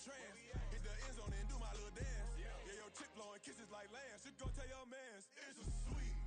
Hit the end zone and do my little dance. Yeah, your chick blowing kisses like lambs. You go tell your mans. It's a sweet.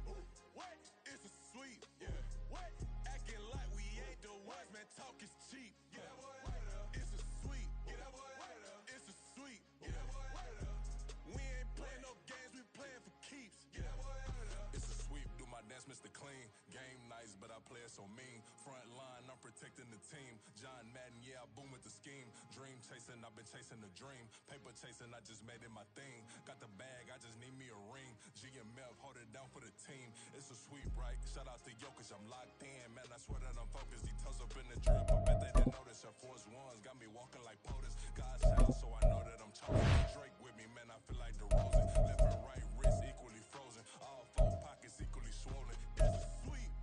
What? It's a sweet. Yeah. What? Acting like we ain't the ones, man. Talk is cheap. Get that boy out of there. It's a sweet. Get that boy out of there. It's a sweet. Get that boy out of there. We ain't playing no games. We playing for keeps. Get that boy out of there. It's a sweep. Do my dance, Mr. Clean. Game nice, but I play it so mean. Front line, I'm protecting the team. John Madden, yeah, I boom with the scheme. Dream chasing, I've been chasing the dream. Paper chasing, I just made it my thing. Got the bag, I just need me a ring. G and Mel, hold it down for the team. It's a sweep, right? Shout out to Jokic, I'm locked in. Man, I swear that I'm focused. He toes up in the drip. I bet they didn't notice. Air Force Ones got me walking like POTUS. God's house, so I know that I'm chosen. Drake with me, man, I feel like DeRozan. Left and right wrist equally frozen. All four pockets equally swollen. It's a sweep.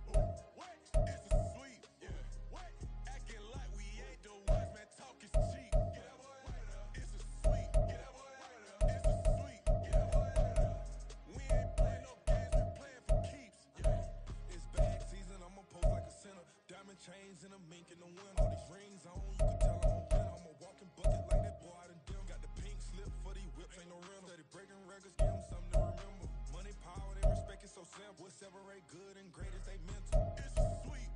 What? It's a sweep. Yeah. What? Acting like we ain't the ones, man. Talk is cheap. Get that boy out of there. It's a sweep. Get that boy out of there. It's a sweep. Get that boy out of there. We ain't playing no games. We playing for keeps. Yeah. It's bag season. I'ma pose like a sinner. Diamond chains and a mink in the wind. All these rings on. You can tell I'm a winner. I'm a walking bucket like that boy out in dim. Got the pink slip for these whips. Ain't no rental. Steady breaking records. Give them something to remember. Money, power, they respect it so simple. What separate good and great is they mental. It's a sweep.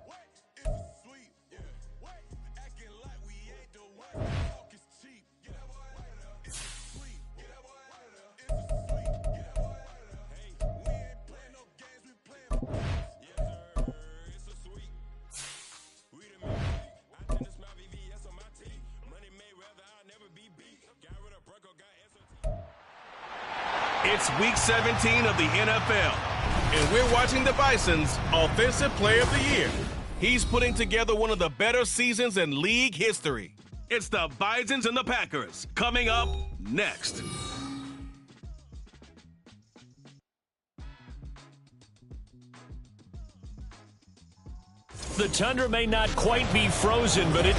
What? It's a sweep. Yeah. What? Acting like we ain't the ones. Talk is cheap. Get that boy out of there. It's a sweep. Get that boy out of there. It's a sweep. Get that boy out of there. Hey, we ain't playing no games. We playing for keeps. Yes, sir. It's a sweep. We the music. I tend to smile VVS on my teeth. Money Mayweather, I'll never be beat. Got rid of Bronco, got SOT. It's Week 17 of the NFL, and we're watching the Bison's Offensive Player of the Year. He's putting together one of the better seasons in league history. It's the Bisons and the Packers, coming up next. The tundra may not quite be frozen, but it...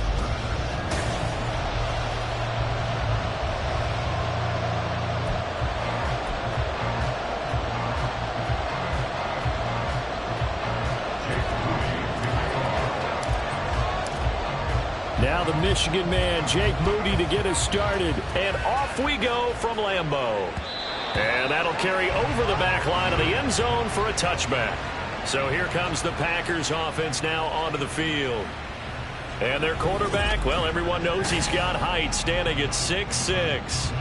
Now the Michigan man, Jake Moody, to get us started. And off we go from Lambeau. And that'll carry over the back line of the end zone for a touchback. So here comes the Packers offense now onto the field. And their quarterback, well, everyone knows he's got height, standing at 6'6".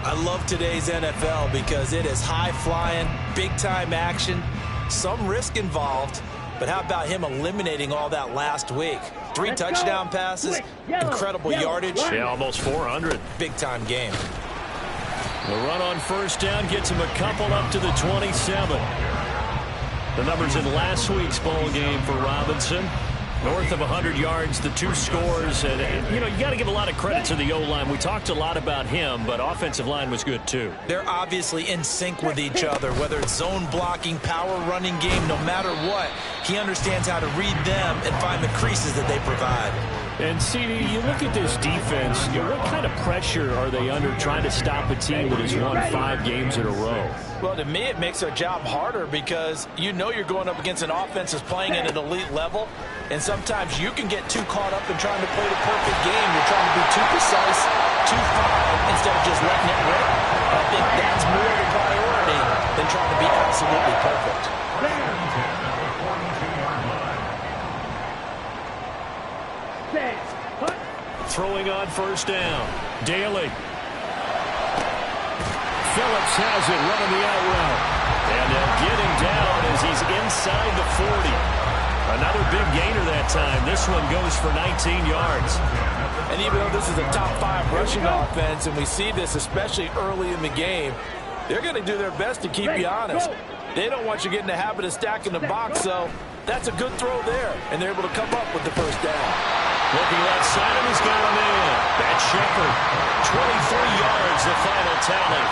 I love today's NFL because it is high-flying, big-time action, some risk involved. But how about him eliminating all that last week? 3 touchdown passes, incredible yardage. Yeah, almost 400. Big-time game. The run on first down gets him a couple up to the 27. The numbers in last week's bowl game for Robinson. North of 100 yards, the 2 scores. And, you know, you got to give a lot of credit to the O-line. We talked a lot about him, but offensive line was good too. They're obviously in sync with each other, whether it's zone blocking, power running game, no matter what. He understands how to read them and find the creases that they provide. And, CD, you look at this defense, you know, what kind of pressure are they under trying to stop a team that has won 5 games in a row? Well, to me, it makes their job harder because you know you're going up against an offense that's playing at an elite level, and sometimes you can get too caught up in trying to play the perfect game. You're trying to be too precise, too fine, instead of just letting it rip. I think that's more the priority than trying to be absolutely perfect. Throwing on first down. Daly. Phillips has it running the out route. And they'll get him down as he's inside the 40. Another big gainer that time. This one goes for 19 yards. And even though this is a top 5 rushing offense, and we see this especially early in the game, they're going to do their best to keep you honest. They don't want you getting the habit of stacking the box, so that's a good throw there. And they're able to come up with the first down. Looking left side, and he's got him in. That's Shepard. 23 yards, the final tally.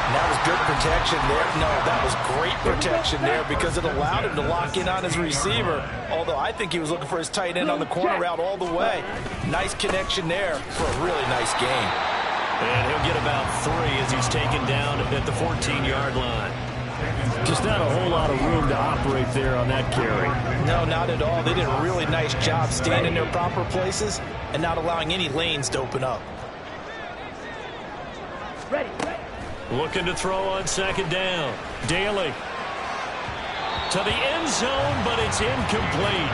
And that was good protection there. No, that was great protection there because it allowed him to lock in on his receiver, although I think he was looking for his tight end on the corner route all the way. Nice connection there for a really nice game. And he'll get about 3 as he's taken down at the 14-yard line. Just not a whole lot of room to operate there on that carry. No, not at all. They did a really nice job staying in their proper places and not allowing any lanes to open up. Looking to throw on second down. Daly to the end zone, but it's incomplete.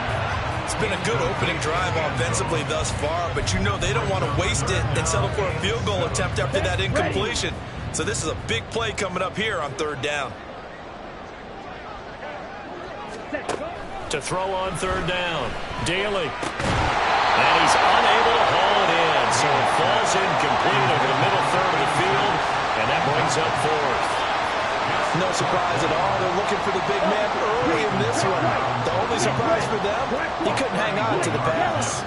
It's been a good opening drive offensively thus far, but you know they don't want to waste it and settle for a field goal attempt after that incompletion. So this is a big play coming up here on third down. To throw on third down. Daly. And he's unable to haul it in, so it falls incomplete over the middle third of the field, and that brings up fourth. No surprise at all. They're looking for the big man early in this one. The only surprise for them, he couldn't hang on to the pass.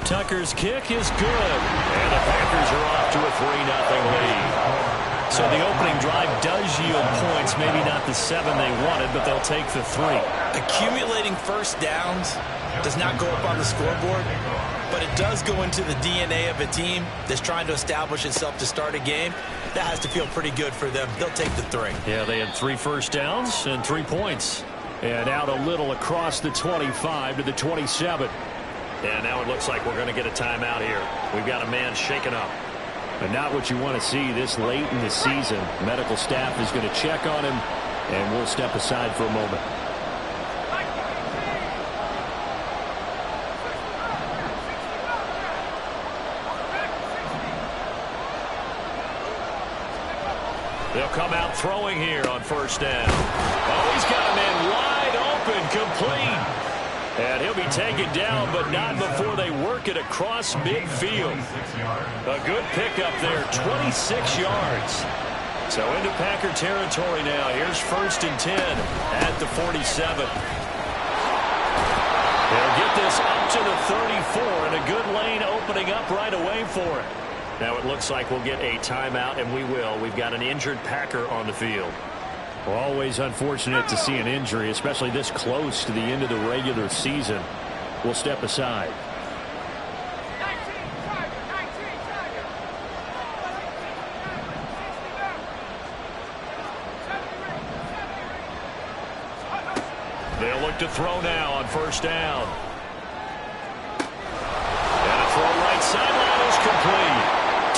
Tucker's kick is good, and the Packers are off to a 3-0 lead. So the opening drive does yield points, maybe not the 7 they wanted, but they'll take the 3. Accumulating first downs does not go up on the scoreboard, but it does go into the DNA of a team that's trying to establish itself to start a game. That has to feel pretty good for them. They'll take the 3. Yeah, they had 3 first downs and 3 points. And out a little across the 25 to the 27. And now it looks like we're going to get a timeout here. We've got a man shaken up. But not what you want to see this late in the season. Medical staff is going to check on him, and we'll step aside for a moment. They'll come out throwing here on first down. Oh, he's got a man wide open, complete. And he'll be taken down, but not before they work it across midfield. A good pickup there, 26 yards. So into Packer territory now. Here's 1st and 10 at the 47. They'll get this up to the 34, and a good lane opening up right away for it. Now it looks like we'll get a timeout, and we will. We've got an injured Packer on the field. Well, always unfortunate to see an injury, especially this close to the end of the regular season. We'll step aside. They'll look to throw now on first down. And a throw right sideline is complete.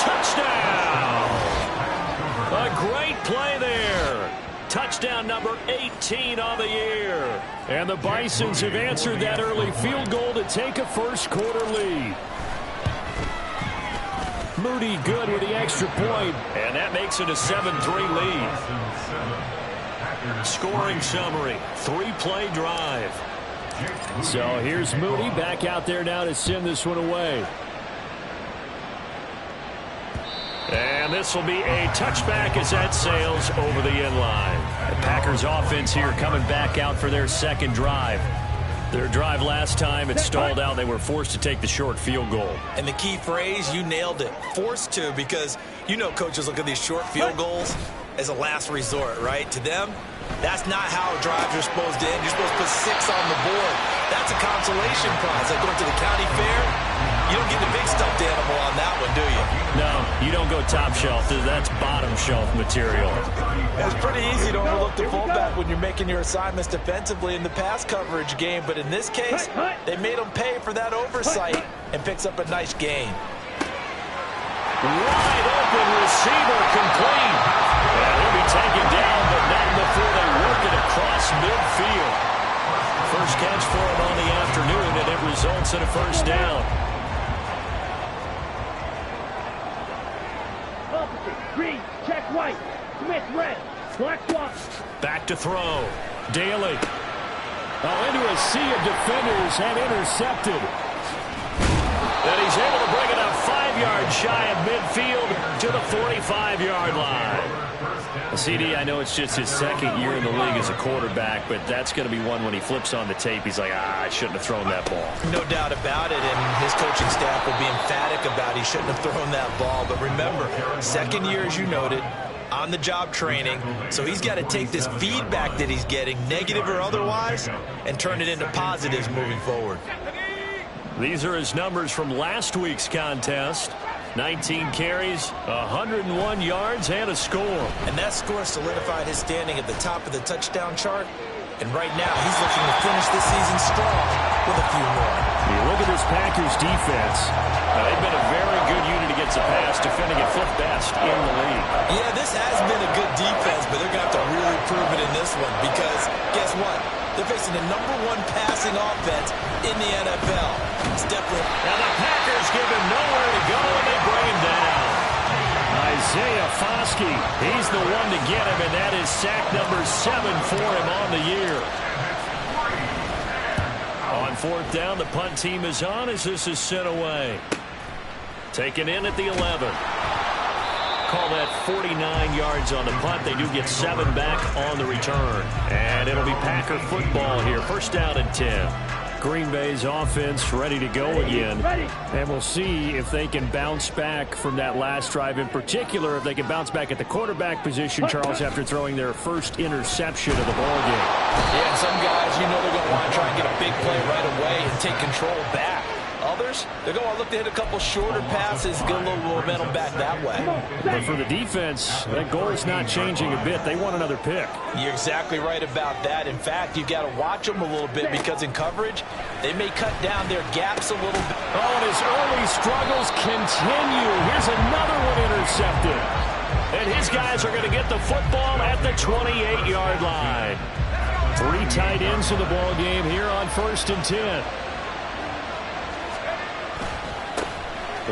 Touchdown! A great play there. Touchdown number 18 on the year. And the Bisons have answered that early field goal to take a first quarter lead. Moody good with the extra point. And that makes it a 7-3 lead. Scoring summary, 3-play drive. So here's Moody back out there now to send this one away. And this will be a touchback as that sails over the end line. The Packers offense here coming back out for their second drive. Their drive last time, it stalled out. They were forced to take the short field goal. And the key phrase, you nailed it, forced to, because you know coaches look at these short field goals as a last resort, right? To them, that's not how drives are supposed to end. You're supposed to put 6 on the board. That's a consolation prize. Like going to the county fair, you don't get the big stuffed animal on that one, do you? No, you don't go top shelf. That's bottom shelf material. It's pretty easy to overlook the fullback when you're making your assignments defensively in the pass coverage game, but in this case, they made him pay for that oversight and picks up a nice gain. Wide open receiver complete. And he'll be taken down, but not before they work it across midfield. First catch for him on the afternoon, and it results in a first down. Green, check white. Smith, red. Black swap. Back to throw. Daly. Oh, into a sea of defenders and intercepted. And he's able to bring it up 5 yards shy of midfield to the 45-yard line. CD, I know it's just his second year in the league as a quarterback, but that's going to be one when he flips on the tape. He's like, I shouldn't have thrown that ball. No doubt about it, and his coaching staff will be emphatic about he shouldn't have thrown that ball. But remember, second year, as you noted, on-the-job training, so he's got to take this feedback that he's getting, negative or otherwise, and turn it into positives moving forward. These are his numbers from last week's contest. 19 carries, 101 yards, and a score. And that score solidified his standing at the top of the touchdown chart And right now, he's looking to finish this season strong with a few more. You look at this Packers defense. They've been a very good unit against the pass, defending at fifth best in the league. Yeah, this has been a good defense, but they're going to have to really prove it in this one because guess what? They're facing the #1 passing offense in the NFL. It's definitely... Now the Packers give him nowhere to go, and they bring him down. Isaiah Foskey, he's the one to get him, and that is sack number 7 for him on the year. On fourth down, the punt team is on as this is sent away. Taken in at the 11. Call that 49 yards on the punt. They do get 7 back on the return. And it'll be Packer football here. First down and 10. Green Bay's offense ready to go again. And we'll see if they can bounce back from that last drive. In particular, if they can bounce back at the quarterback position, Charles, after throwing their first interception of the ballgame. Yeah, and some guys, you know they're going to want to try and get a big play right away and take control back. Others, they're going to look to hit a couple shorter passes, get a little momentum back that way. But for the defense, that goal is not changing a bit. They want another pick. You're exactly right about that. In fact, you've got to watch them a little bit because in coverage, they may cut down their gaps a little bit. Oh, and his early struggles continue. Here's another one intercepted. And his guys are going to get the football at the 28-yard line. 3 tight ends in the ball game here on 1st and 10.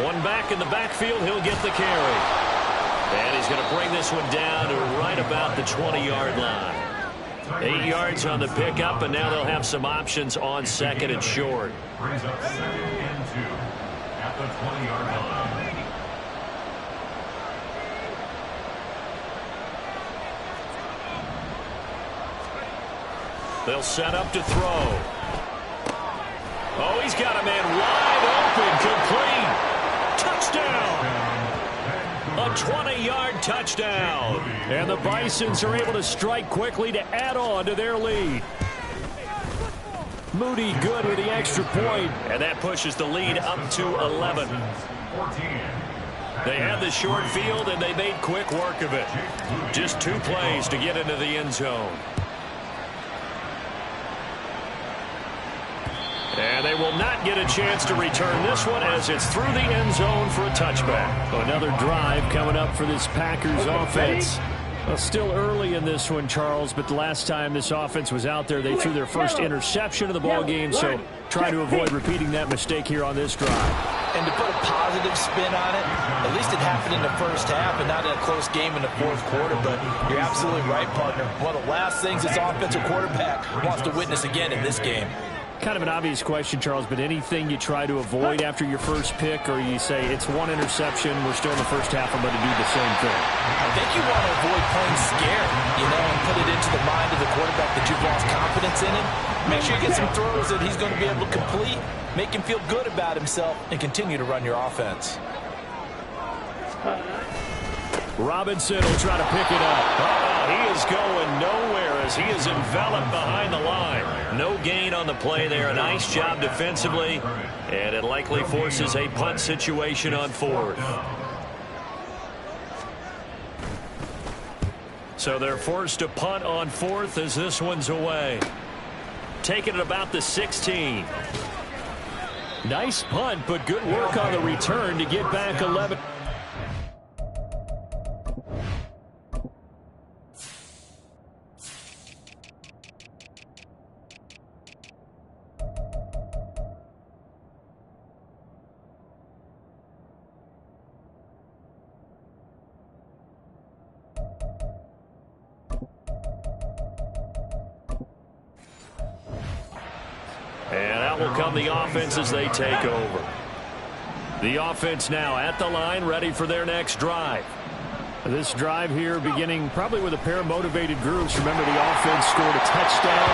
One back in the backfield, he'll get the carry. And he's going to bring this one down to right about the 20-yard line. 8 yards on the pickup, and now they'll have some options on 2nd and short. Brings up 2nd and 2 at the 20-yard line. They'll set up to throw. Oh, he's got a man wide open, complete. Touchdown! A 20-yard touchdown. And the Bisons are able to strike quickly to add on to their lead. Moody good with the extra point, and that pushes the lead up to 11. They had the short field, and they made quick work of it. Just 2 plays to get into the end zone. And they will not get a chance to return this one as it's through the end zone for a touchback. Another drive coming up for this Packers offense. Well, still early in this one, Charles, but the last time this offense was out there, they threw their first interception of the ball game, so try to avoid repeating that mistake here on this drive. And to put a positive spin on it, at least it happened in the first half and not in a close game in the 4th quarter, but you're absolutely right, partner. One of the last things this offensive quarterback wants to witness again in this game. Kind of an obvious question, Charles, but anything you try to avoid after your first pick, or you say it's 1 interception, we're still in the first half, I'm going to do the same thing? I think you want to avoid playing scared, and put it into the mind of the quarterback that you've lost confidence in him. Make sure you get some throws that he's going to be able to complete, make him feel good about himself, and continue to run your offense. Robinson will try to pick it up. He is going nowhere as he is enveloped behind the line. No gain on the play there. A nice job defensively, and it likely forces a punt situation on 4th. So they're forced to punt on 4th as this one's away. Taking it about the 16. Nice punt, but good work on the return to get back 11. And out will come the offense as they take over. The offense now at the line, ready for their next drive. This drive here beginning probably with a pair of motivated groups. Remember, the offense scored a touchdown.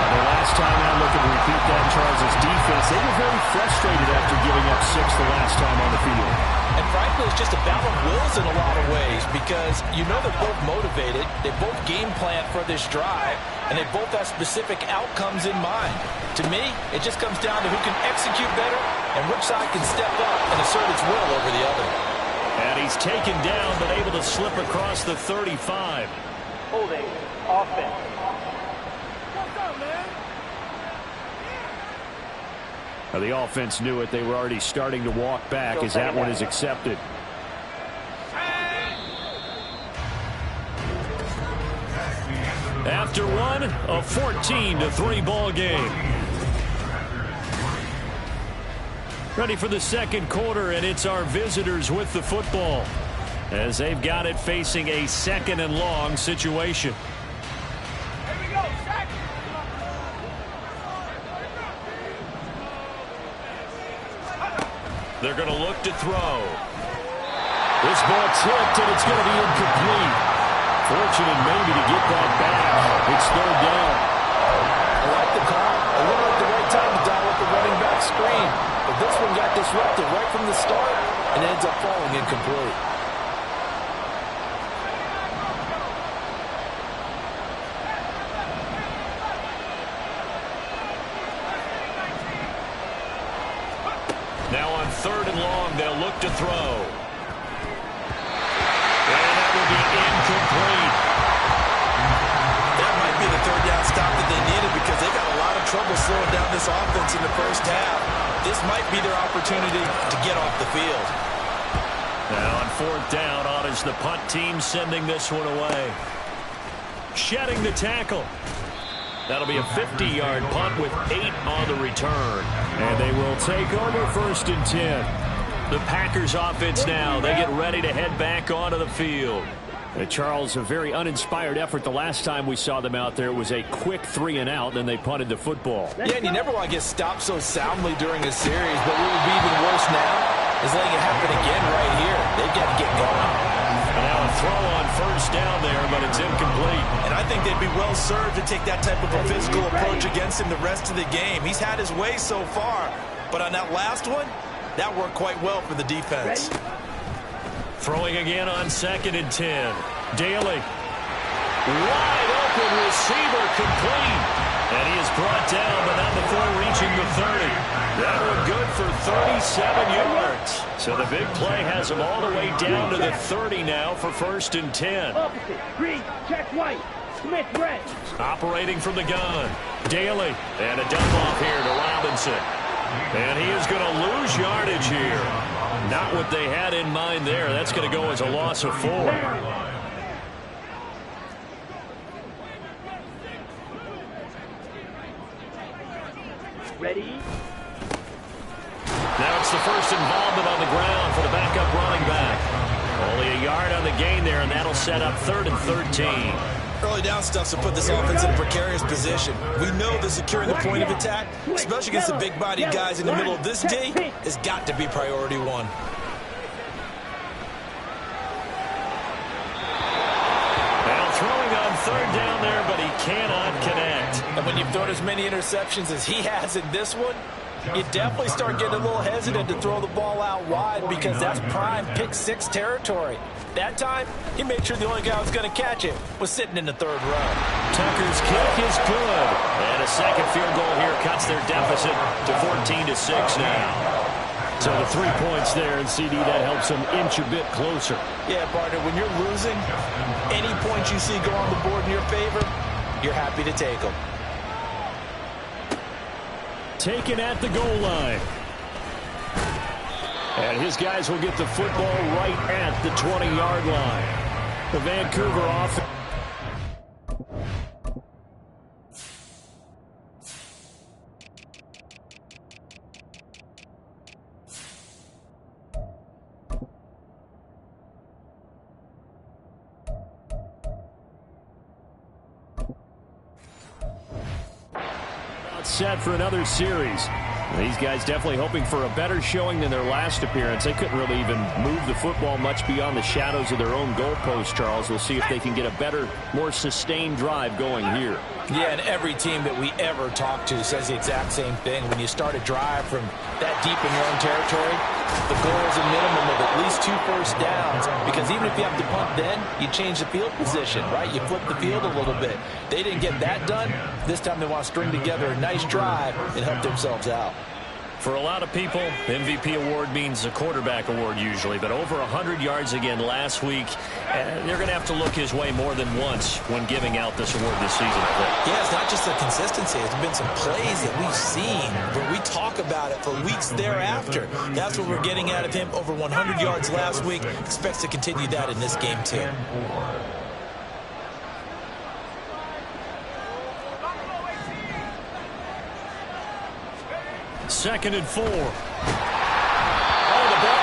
The last time out, looking to repeat that, Charles' defense, they were very frustrated after giving up 6 the last time on the field. And frankly, it's just a battle of wills in a lot of ways because you know they're both motivated, they both game plan for this drive, and they both have specific outcomes in mind. To me, it just comes down to who can execute better and which side can step up and assert its will over the other. And he's taken down but able to slip across the 35. Holding offense. The offense knew it. They were already starting to walk back as that one is accepted. After one, a 14-3 ball game. Ready for the second quarter, and it's our visitors with the football as they've got it facing a second and long situation. They're going to look to throw. This ball tipped, and it's going to be incomplete. Fortunate maybe to get that back. It's third down. I like the call. A little at the right time to dial up the running back screen. But this one got disrupted right from the start and ends up falling incomplete. Now on third and long, they'll look to throw. And that will be incomplete. That might be the third down stop that they needed because they got a lot of trouble slowing down this offense in the first half. This might be their opportunity to get off the field. Now on fourth down, on is the punt team sending this one away. Shedding the tackle. That'll be a 50-yard punt with 8 on the return. And they will take over first and 10. The Packers offense now. They get ready to head back onto the field. Charles, a very uninspired effort the last time we saw them out there. It was a quick 3 and out, then they punted the football. Yeah, and you never want to get stopped so soundly during a series, but what would be even worse now is letting it happen again right here. They've got to get going. Now a throw on first down there, but it's incomplete. And I think they'd be well served to take that type of a physical approach against him the rest of the game. He's had his way so far, but on that last one, that worked quite well for the defense. Throwing again on second and 10. Daly. Wide open receiver complete. And he is brought down, but not before reaching the 30. That one good for 37 yards. So the big play has him all the way down to the 30 now for first and 10. Opposite. Green. Check white. Smith red. Operating from the gun. Daly. And a dump off here to Robinson. And he is going to lose yardage here. Not what they had in mind there. That's going to go as a loss of 4. Ready? Now it's the first involvement on the ground for the backup running back. Only a yard on the gain there, and that'll set up 3rd and 13. Early down stuff to put this offense in a precarious position. We know that securing the point of attack, especially against the big-bodied guys in the middle of this D, has got to be priority 1. Now throwing on third down there, but he cannot connect. And when you've thrown as many interceptions as he has in this one, you definitely start getting a little hesitant to throw the ball out wide because that's prime pick 6 territory. That time, he made sure the only guy who was going to catch it was sitting in the 3rd row. Tucker's kick is good. And a second field goal here cuts their deficit to 14-6 now. So the 3 points there, and CD, that helps them inch a bit closer. Yeah, partner, when you're losing, any points you see go on the board in your favor, you're happy to take them. Taken at the goal line. And his guys will get the football right at the 20-yard line. The Vancouver offense. Set for another series. These guys definitely hoping for a better showing than their last appearance. They couldn't really even move the football much beyond the shadows of their own goalpost, Charles. We'll see if they can get a better, more sustained drive going here. Yeah, and every team that we ever talk to says the exact same thing. When you start a drive from that deep in your own territory, the goal is a minimum of at least 2 first downs, because even if you have to punt then, you change the field position, right? You flip the field a little bit. They didn't get that done. This time they want to string together a nice drive and help themselves out. For a lot of people, MVP award means a quarterback award usually, but over 100 yards again last week. They're going to have to look his way more than once when giving out this award this season. Yeah, it's not just the consistency. It's been some plays that we've seen where we talk about it for weeks thereafter. That's what we're getting out of him. Over 100 yards last week. Expects to continue that in this game too. Second and 4. Oh, the ball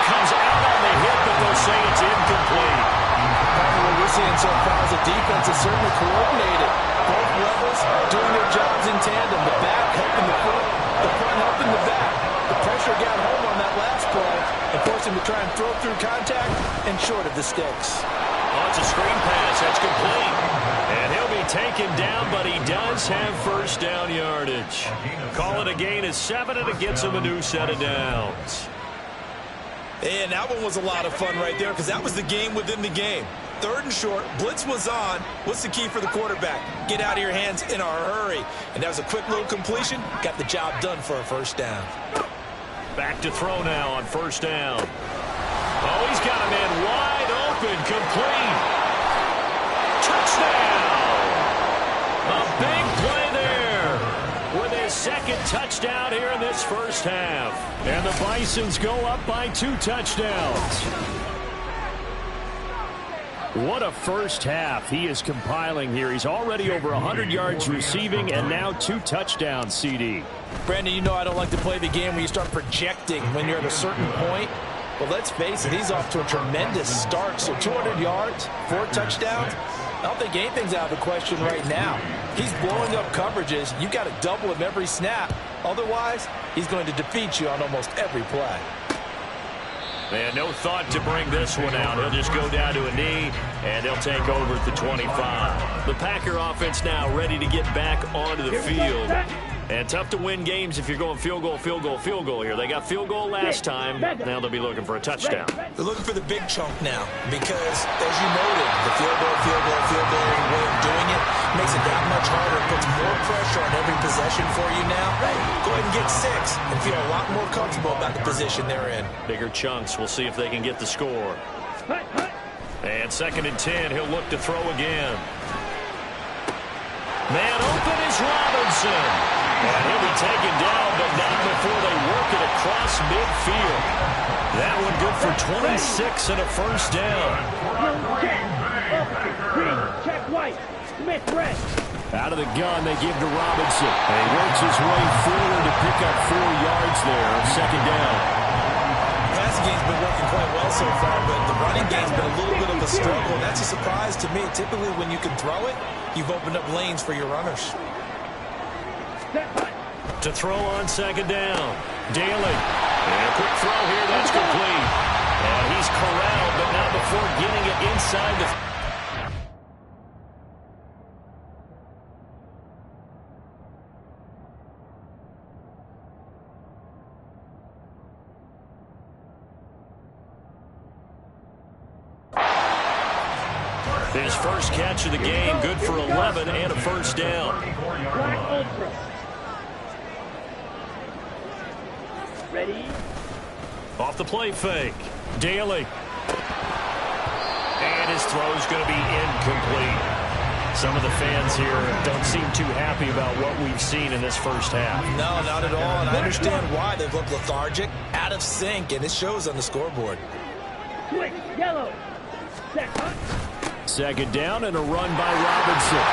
comes out on the hit, but they'll say it's incomplete. What we're seeing so far is the defense is certainly coordinated. Both levels doing their jobs in tandem. The back helping the front helping the back. The pressure got home on that last play and forced him to try and throw through contact and short of the sticks. Oh, it's a screen pass. That's complete. And he'll be taken down, but he does have first down yardage. Call it a gain of 7, and it gets him a new set of downs. And that one was a lot of fun right there because that was the game within the game. Third and short, blitz was on. What's the key for the quarterback? Get out of your hands in a hurry. And that was a quick little completion. Got the job done for a first down. Back to throw now on first down. Oh, he's got a man wide open, complete. Touchdown! A big play there with his second touchdown here in this first half. And the Bisons go up by 2 touchdowns. What a first half he is compiling here. He's already over 100 yards receiving and now 2 touchdowns, CD. Brandon, you know I don't like to play the game where you start projecting when you're at a certain point. But let's face it, he's off to a tremendous start. So 200 yards, 4 touchdowns. I don't think anything's out of the question right now. He's blowing up coverages. You got to double him every snap. Otherwise, he's going to defeat you on almost every play. And no thought to bring this one out. He'll just go down to a knee, and they'll take over at the 25. The Packer offense now ready to get back onto the field. And tough to win games if you're going field goal, field goal, field goal here. They got field goal last time. Now they'll be looking for a touchdown. They're looking for the big chunk now because, as you noted, the field goal way of doing it makes it that much harder. It puts more pressure on every possession for you now. Go ahead and get 6 and feel a lot more comfortable about the position they're in. Bigger chunks. We'll see if they can get the score. And second and 10, he'll look to throw again. Man open is Robinson. And he'll be taken down, but not before they work it across midfield. That one good for 26 and a first down. Green, check white. Smith red. Out of the gun, they give to Robinson. And he works his way forward to pick up 4 yards there on second down. The passing game's been working quite well so far, but the running game's been a little bit of a struggle. And that's a surprise to me. Typically, when you can throw it, you've opened up lanes for your runners. To throw on second down. Daly. And a quick throw here. That's complete. And he's corralled, but not before getting it inside the... His first catch of the game, good for 11 and a first down. Black Ultra. Ready? Off the play fake. Daly. And his throw's going to be incomplete. Some of the fans here don't seem too happy about what we've seen in this first half. No, not at all, and I understand why. They've looked lethargic, out of sync, and it shows on the scoreboard. Switch, yellow. Set, hunt. Second down and a run by Robinson.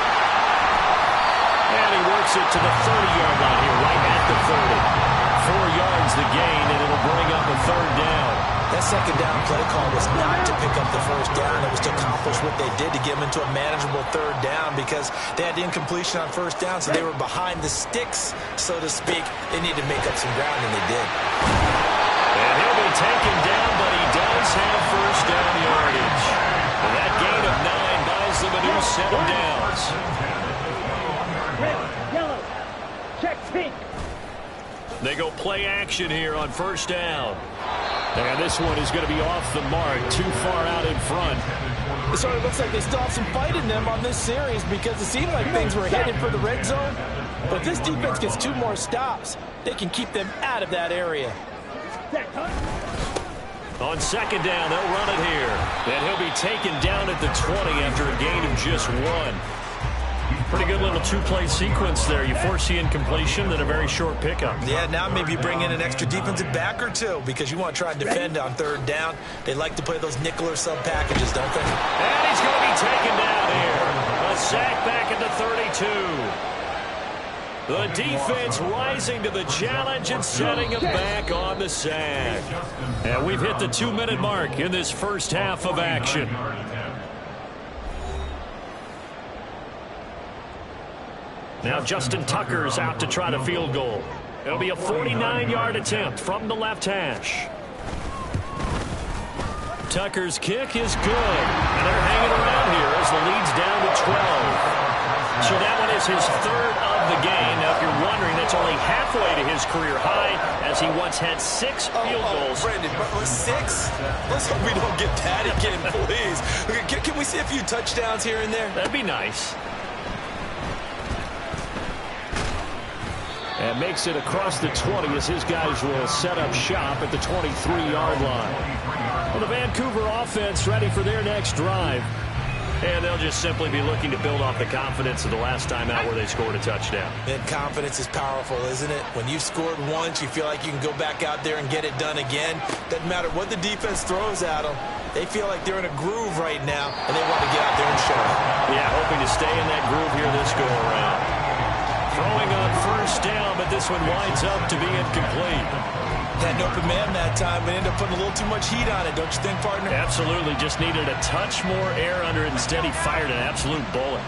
And he works it to the 30-yard line here, right at the 30. 4 yards the gain, and it'll bring up a third down. That second down play call was not to pick up the first down. It was to accomplish what they did to get them into a manageable third down because they had incompletion on first down, so they were behind the sticks, so to speak. They needed to make up some ground, and they did. And he'll be taken down, but he does have first down yardage. And that gain of 9 buys them a new set of downs. Red, yellow. Check pink. They go play action here on first down. And this one is going to be off the mark, too far out in front. It sort of looks like they still have some fight in them on this series because it seemed like things were headed for the red zone. But if this defense gets 2 more stops, they can keep them out of that area. On second down, they'll run it here. And he'll be taken down at the 20 after a gain of just 1. Pretty good little 2-play sequence there. You force the incompletion, then a very short pickup. Yeah, now maybe bring in an extra defensive back or 2 because you want to try and defend on 3rd down. They like to play those nickel or sub packages, don't they? And he's going to be taken down here. A sack back at the 32. The defense rising to the challenge and setting him back on the sack. And we've hit the 2-minute mark in this first half of action. Now Justin Tucker's out to try to field goal. It'll be a 49-yard attempt from the left hash. Tucker's kick is good. And they're hanging around here as the lead's down to 12. So that one is his 3rd of the game. Now, if you're wondering, that's only halfway to his career high, as he once had 6 field goals. Brandon, 6? Let's hope we don't get that again, please. Can we see a few touchdowns here and there? That'd be nice. And makes it across the 20 as his guys will set up shop at the 23-yard line. Well, the Vancouver offense ready for their next drive. And they'll just simply be looking to build off the confidence of the last time out where they scored a touchdown. And confidence is powerful, isn't it? When you've scored once, you feel like you can go back out there and get it done again. Doesn't matter what the defense throws at them. They feel like they're in a groove right now, and they want to get out there and show it. Yeah, hoping to stay in that groove here this go-around. Throwing on 1st down, but this one winds up to be incomplete. Had an open man that time, but ended up putting a little too much heat on it, don't you think, partner? Absolutely. Just needed a touch more air under it. Instead, he fired an absolute bullet.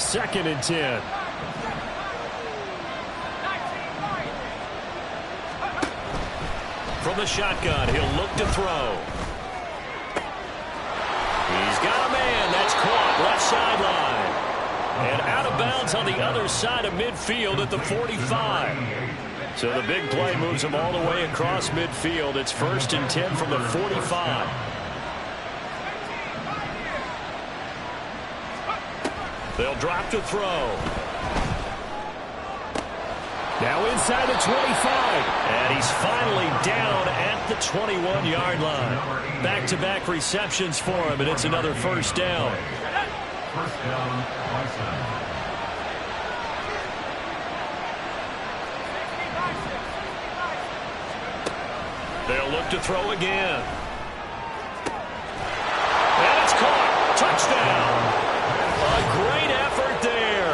2nd and 10. From the shotgun, he'll look to throw. He's got a man. That's caught. Left sideline. And out of bounds on the other side of midfield at the 45. So the big play moves him all the way across midfield. It's 1st and 10 from the 45. They'll drop to throw. Now inside the 25. And he's finally down at the 21-yard line. Back-to-back receptions for him, and it's another 1st down. 1st down, Bison. They'll look to throw again. And it's caught. Touchdown. A great effort there.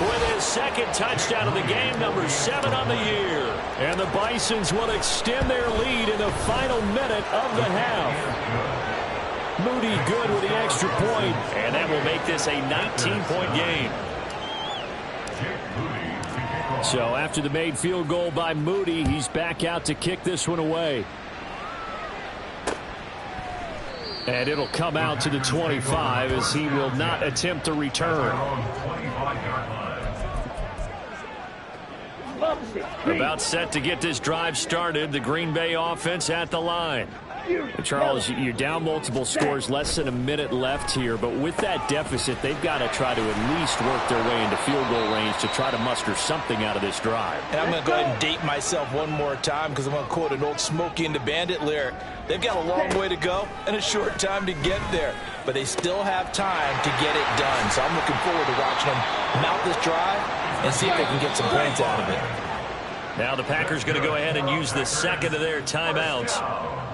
With his 2nd touchdown of the game, number 7 on the year. And the Bisons will extend their lead in the final minute of the half. Moody good with the extra point. And that will make this a 19-point game. So after the made field goal by Moody, he's back out to kick this one away. And it'll come out to the 25 as he will not attempt to return. About set to get this drive started. The Green Bay offense at the line. Charles, you're down multiple scores, less than a minute left here, but with that deficit, they've got to try to at least work their way into field goal range to try to muster something out of this drive. And I'm going to go ahead and date myself one more time because I'm going to quote an old Smokey and the Bandit lyric. They've got a long way to go and a short time to get there, but they still have time to get it done. So I'm looking forward to watching them mount this drive and see if they can get some points out of it. Now the Packers going to go ahead and use the 2nd of their timeouts,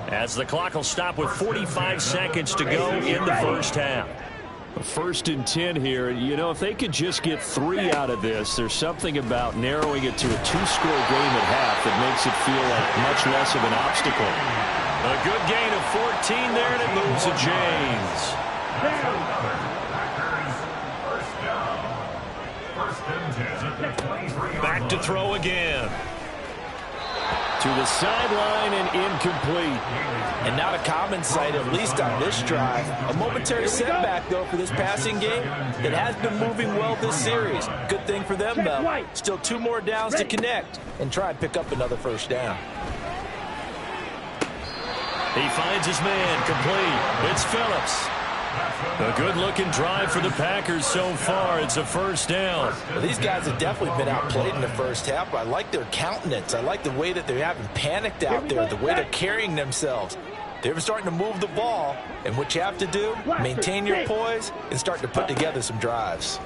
as the clock will stop with 45 seconds to go in the 1st half. 1st and 10 here. You know, if they could just get 3 out of this, there's something about narrowing it to a 2-score game at half that makes it feel like much less of an obstacle. A good gain of 14 there, and it moves to James. Back to throw again. To the sideline and incomplete. And not a common sight, at least on this drive. A momentary setback, though, for this passing game. It has been moving well this series. Good thing for them, though. Still 2 more downs to connect and try and pick up another 1st down. He finds his man, complete. It's Phillips. A good-looking drive for the Packers so far. It's a first down. Well, these guys have definitely been outplayed in the first half, but I like their countenance. I like the way that they haven't panicked out there, the way they're carrying themselves. They're starting to move the ball, and what you have to do, maintain your poise and start to put together some drives.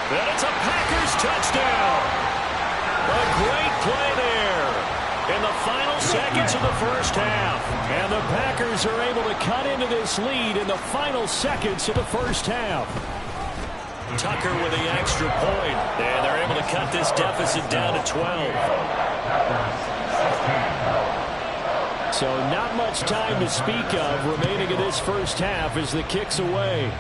And it's a Packers touchdown. A great play there in the final seconds of the first half. And the Packers are able to cut into this lead in the final seconds of the first half. Tucker with the extra point, and they're able to cut this deficit down to 12. So not much time to speak of remaining in this first half as the kick's away.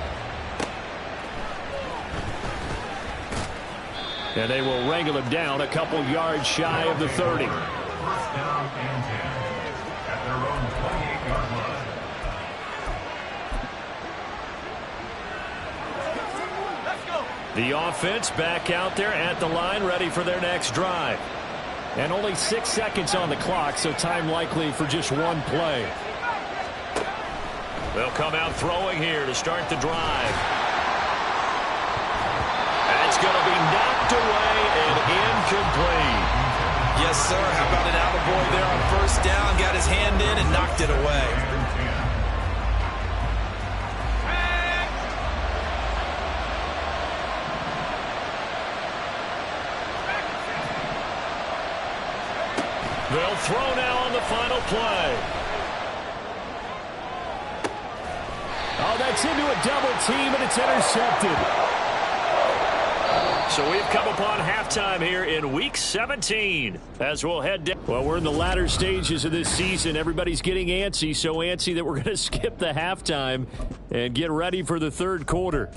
And they will wrangle him down a couple yards shy of the 30. First down and 10 at their own 28-yard line. The offense back out there at the line, ready for their next drive. And only 6 seconds on the clock, so time likely for just one play. They'll come out throwing here to start the drive. That's going to be knocked away and incomplete. Yes, sir. How about an attaboy there on first down? Got his hand in and knocked it away. They'll throw now on the final play. Oh, that's into a double team, and it's intercepted. So we've come upon halftime here in Week 17 as we'll head down. Well, we're in the latter stages of this season. Everybody's getting antsy, so antsy that we're going to skip the halftime and get ready for the third quarter.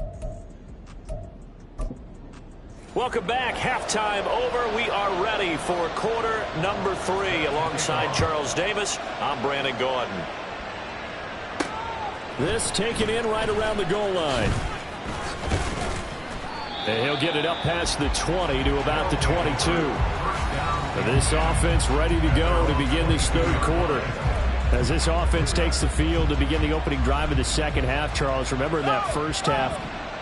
Welcome back. Halftime over. We are ready for quarter number 3. Alongside Charles Davis, I'm Brandon Gordon. This taken in right around the goal line. And he'll get it up past the 20 to about the 22. And this offense ready to go to begin this third quarter. As this offense takes the field to begin the opening drive of the second half, Charles, remember in that first half,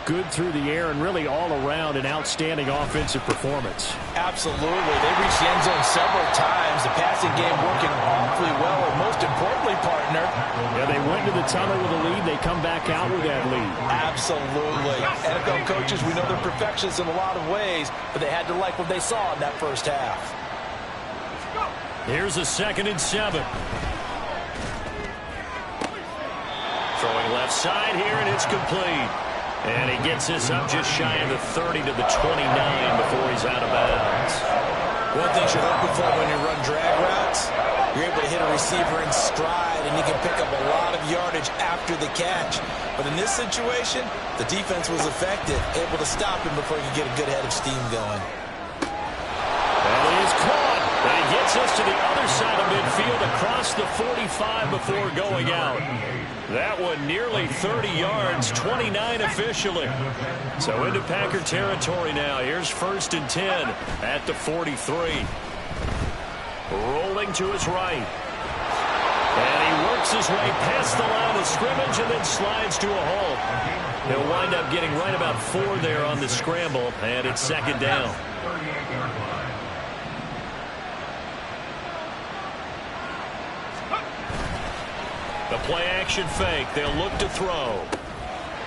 good through the air and really all around an outstanding offensive performance. Absolutely. They reached the end zone several times. The passing game working wonderfully well. And most importantly, partner. Yeah, they went to the tunnel with a lead. They come back out with that lead. Absolutely. NFL coaches, we know they're perfectionists in a lot of ways, but they had to like what they saw in that first half. Here's a 2nd and 7. Throwing left side here, and it's complete. And he gets this up just shy of the 30 to the 29 before he's out of bounds. One thing you're looking for when you run drag routes, you're able to hit a receiver in stride, and you can pick up a lot of yardage after the catch. But in this situation, the defense was effective, able to stop him before he could get a good head of steam going. And he is caught. And he gets us to the other side of midfield across the 45 before going out. That one nearly 30 yards, 29 officially. So into Packer territory now. Here's 1st and 10 at the 43. Rolling to his right. And he works his way past the line of scrimmage and then slides to a halt. He'll wind up getting right about 4 there on the scramble, and it's 2nd down. The play-action fake. They'll look to throw.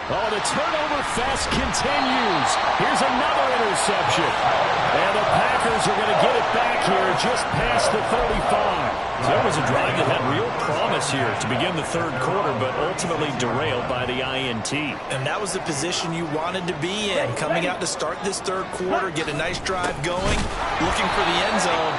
Oh, the turnover fest continues. Here's another interception. And the Packers are going to get it back here just past the 35. So it was a drive that had real promise here to begin the third quarter, but ultimately derailed by the INT. And that was the position you wanted to be in. Coming out to start this third quarter, get a nice drive going, looking for the end zone.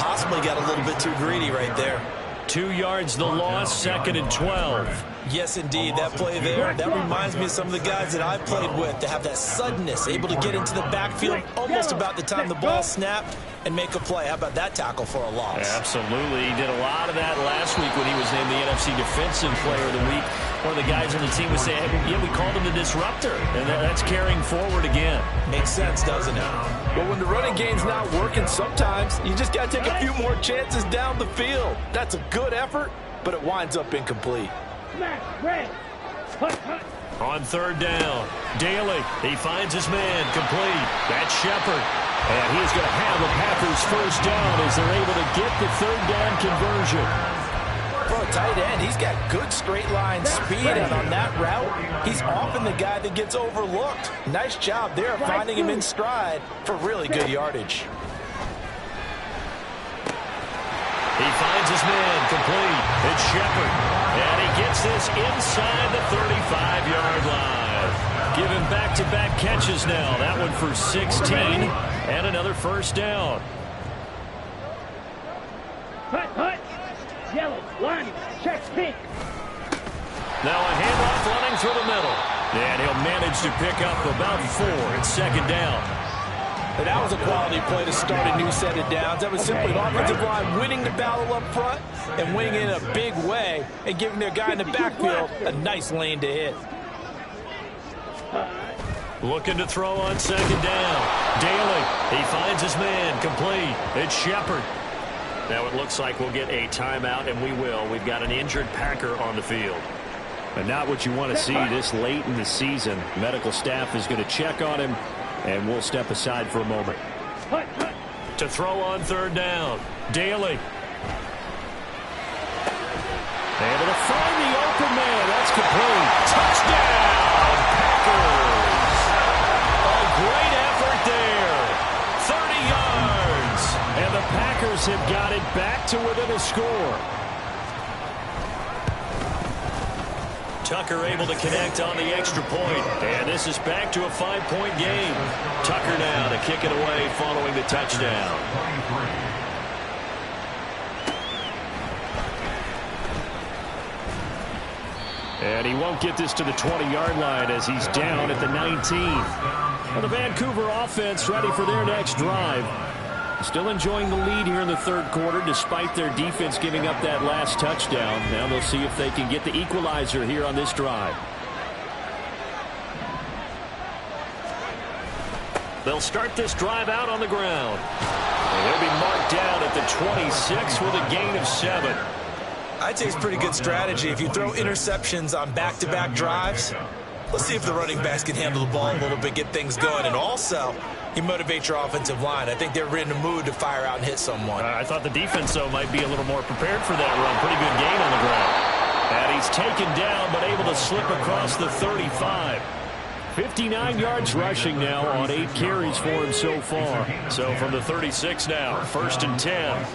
Possibly got a little bit too greedy right there. 2 yards the loss, 2nd and 12. Yes, indeed. That play there, that reminds me of some of the guys that I've played with to have that suddenness, able to get into the backfield almost about the time the ball snapped and make a play. How about that tackle for a loss? Absolutely. He did a lot of that last week when he was named the NFC Defensive Player of the Week. One of the guys on the team would say, hey, yeah, we called him the disruptor. And that's carrying forward again. Makes sense, doesn't it? But when the running game's not working, sometimes you just got to take a few more chances down the field. That's a good effort, but it winds up incomplete. Smash, red. Hut, hut. On third down, Daly, he finds his man, complete. That's Shepard. And he's going to have the Packers first down as they're able to get the third down conversion. For a tight end, he's got good straight line speed, and on that route, he's often the guy that gets overlooked. Nice job there finding him in stride for really good yardage. He finds his man, complete. It's Shepard. And he gets this inside the 35-yard line. Giving back-to-back catches now. That one for 16 and another first down. Hut, hut. Yellow, line, check, pink. Now a handoff running through the middle. And he'll manage to pick up about 4 at second down. And that was a quality play to start a new set of downs. That was simply an offensive line winning the battle up front and winning in a big way and giving their guy in the backfield a nice lane to hit. Looking to throw on second down. Daly, he finds his man, complete. It's Shepard. Now it looks like we'll get a timeout, and we will. We've got an injured Packer on the field. And not what you want to see this late in the season. Medical staff is going to check on him, and we'll step aside for a moment. To throw on third down, Daly. Able to find the open man. That's complete. Touchdown, Packers. A great effort there. 30 yards. And the Packers have got it back to within a score. Tucker able to connect on the extra point. And this is back to a 5-point game. Tucker now to kick it away following the touchdown. And he won't get this to the 20-yard line as he's down at the 19. And the Vancouver offense ready for their next drive. Still enjoying the lead here in the third quarter despite their defense giving up that last touchdown. Now they'll see if they can get the equalizer here on this drive. They'll start this drive out on the ground. And they'll be marked down at the 26 with a gain of 7. I'd say it's pretty good strategy. If you throw interceptions on back-to-back drives, let's see if the running backs can handle the ball a little bit, get things going, and also you motivate your offensive line. I think they're in the mood to fire out and hit someone. I thought the defense, though, might be a little more prepared for that run. Pretty good gain on the ground. And he's taken down, but able to slip across the 35. 59 yards rushing now on 8 carries for him so far. So from the 36 now, 1st and 10.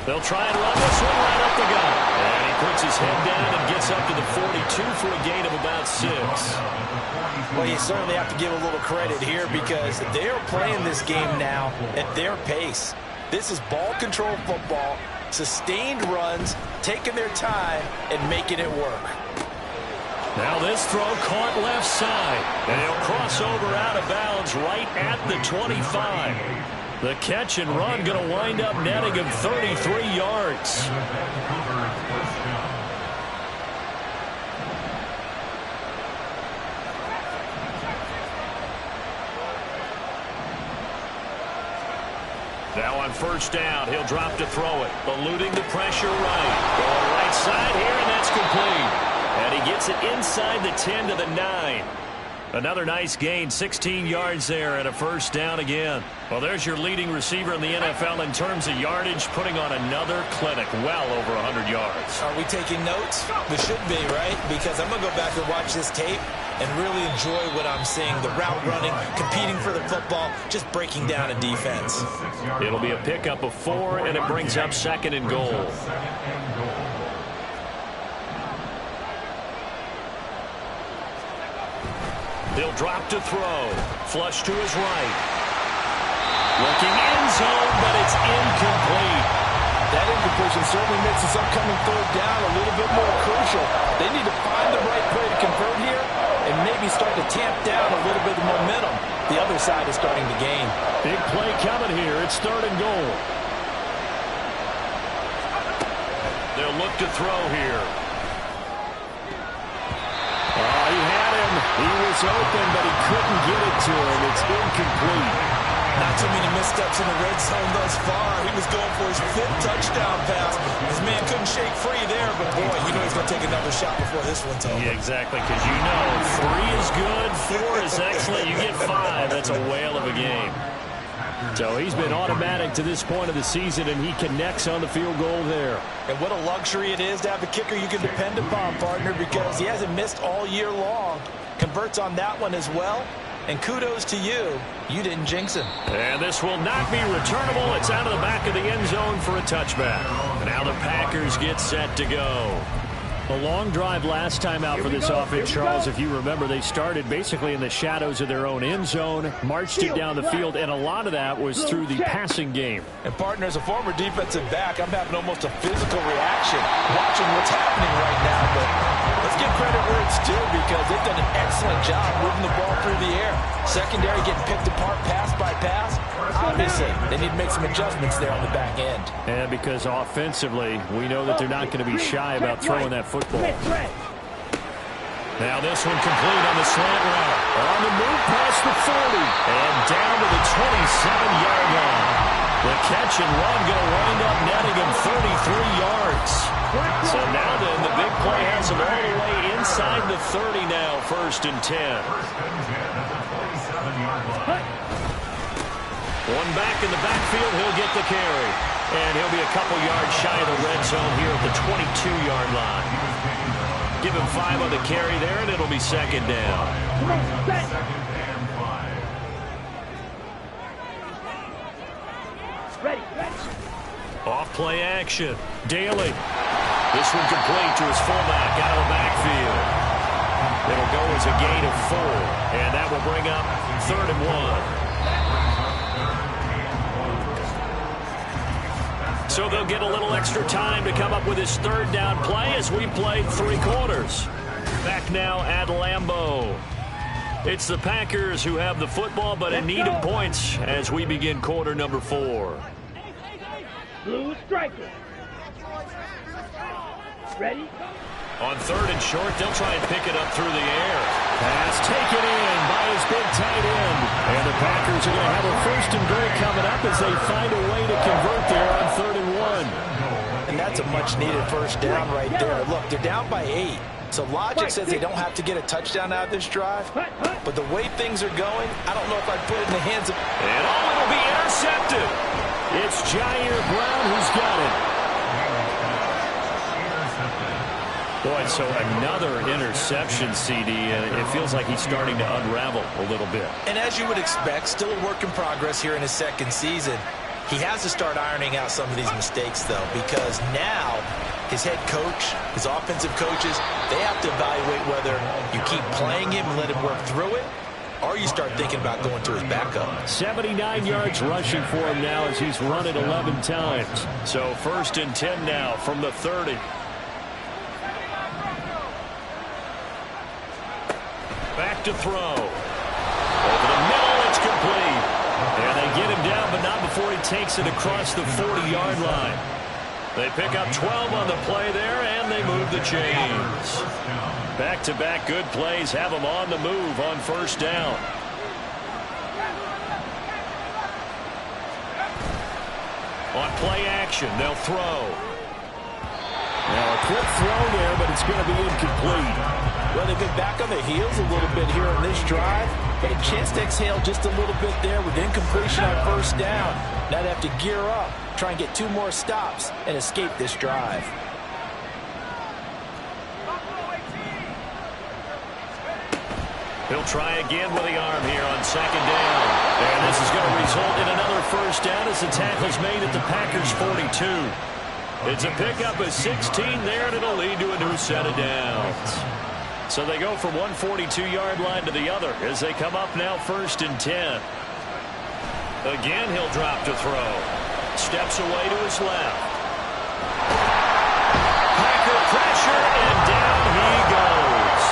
They'll try and run this one right up the gut. And he puts his head down and gets up to the 42 for a gain of about 6. Well, you certainly have to give a little credit here because they're playing this game now at their pace. This is ball control football, sustained runs, taking their time, and making it work. Now this throw caught left side. And he'll cross over out of bounds right at the 25. The catch and run going to wind up netting him 33 yards. Now on first down, he'll drop to throw it. Eluding the pressure right. Going right side here, and that's complete. And he gets it inside the 10 to the 9. Another nice gain, 16 yards there and a first down again. Well, there's your leading receiver in the NFL in terms of yardage, putting on another clinic, well over 100 yards. Are we taking notes? We should be, right? Because I'm going to go back and watch this tape and really enjoy what I'm seeing. The route running, competing for the football, just breaking down a defense. It'll be a pickup of 4, and it brings up 2nd and goal. He'll drop to throw. Flush to his right. Looking end zone, but it's incomplete. That incompletion certainly makes this upcoming third down a little bit more crucial. They need to find the right play to convert here and maybe start to tamp down a little bit of momentum. The other side is starting to gain. Big play coming here. It's 3rd and goal. They'll look to throw here. Oh, he had him. He was was open, but he couldn't get it to him. It's incomplete. Not too many missteps in the red zone thus far. He was going for his 5th touchdown pass. His man couldn't shake free there, but boy, you know he's going to take another shot before this one's over. Yeah, exactly, because you know 3 is good, 4 is excellent. You get 5, that's a whale of a game. So he's been automatic to this point of the season, and he connects on the field goal there. And what a luxury it is to have a kicker you can depend upon, partner, because he hasn't missed all year long. Converts on that one as well. And kudos to you. You didn't jinx him. And this will not be returnable. It's out of the back of the end zone for a touchback. Now the Packers get set to go. A long drive last time out for this offense, Charles. If you remember, they started basically in the shadows of their own end zone, marched it down the field, and a lot of that was through the passing game. And, partner, as a former defensive back, I'm having almost a physical reaction watching what's happening right now. But let's give credit where it's due because they've done an excellent job moving the ball through the air. Secondary getting picked apart pass by pass. Obviously, they need to make some adjustments there on the back end. And because offensively, we know that they're not going to be shy about throwing that football. Now this one complete on the slant route. On the move past the 40. And down to the 27-yard line. The catch and run going to wind up netting him 33 yards. So now then, the big play has him all the way inside the 30 now, 1st and 10. One back in the backfield, he'll get the carry. And he'll be a couple yards shy of the red zone here at the 22-yard line. Give him 5 on the carry there, and it'll be 2nd down. Ready. Off play action. Daly. This one complete to his fullback out of the backfield. It'll go as a gain of 4, and that will bring up 3rd and 1. So they'll get a little extra time to come up with his 3rd down play as we play 3 quarters. Back now at Lambeau. It's the Packers who have the football, but in need of points as we begin quarter number 4. Blue striker. Ready? On 3rd and short, they'll try and pick it up through the air. Pass taken in by his big tight end. And the Packers are going to have a 1st and goal coming up as they find a way to convert there on 3rd and 1. And that's a much-needed 1st down right there. Look, they're down by 8. So logic says they don't have to get a touchdown out of this drive. But the way things are going, I don't know if I'd put it in the hands of... And it'll be intercepted. It's Jair Brown who's got it. Boy, so another interception, CD, and it feels like he's starting to unravel a little bit. And as you would expect, still a work in progress here in his 2nd season. He has to start ironing out some of these mistakes, though, because now his head coach, his offensive coaches, they have to evaluate whether you keep playing him and let him work through it, or you start thinking about going to his backup. 79 yards rushing for him now as he's run it 11 times. So 1st and 10 now from the 30. Back to throw. Over the middle, it's complete. And they get him down, but not before he takes it across the 40-yard line. They pick up 12 on the play there, and they move the chains. Back-to-back good plays have them on the move on 1st down. On play action, they'll throw. Now a quick throw there, but it's going to be incomplete. Well, they've been back on their heels a little bit here on this drive. Had a chance to exhale just a little bit there with incompletion on 1st down. Now they have to gear up, try and get 2 more stops, and escape this drive. He'll try again with the arm here on 2nd down. And this is going to result in another 1st down as the tackle's made at the Packers' 42. It's a pickup of 16 there, and it'll lead to a new set of downs. So they go from one 42-yard line to the other as they come up now 1st and 10. Again, he'll drop to throw. Steps away to his left. Packer pressure, and down he goes.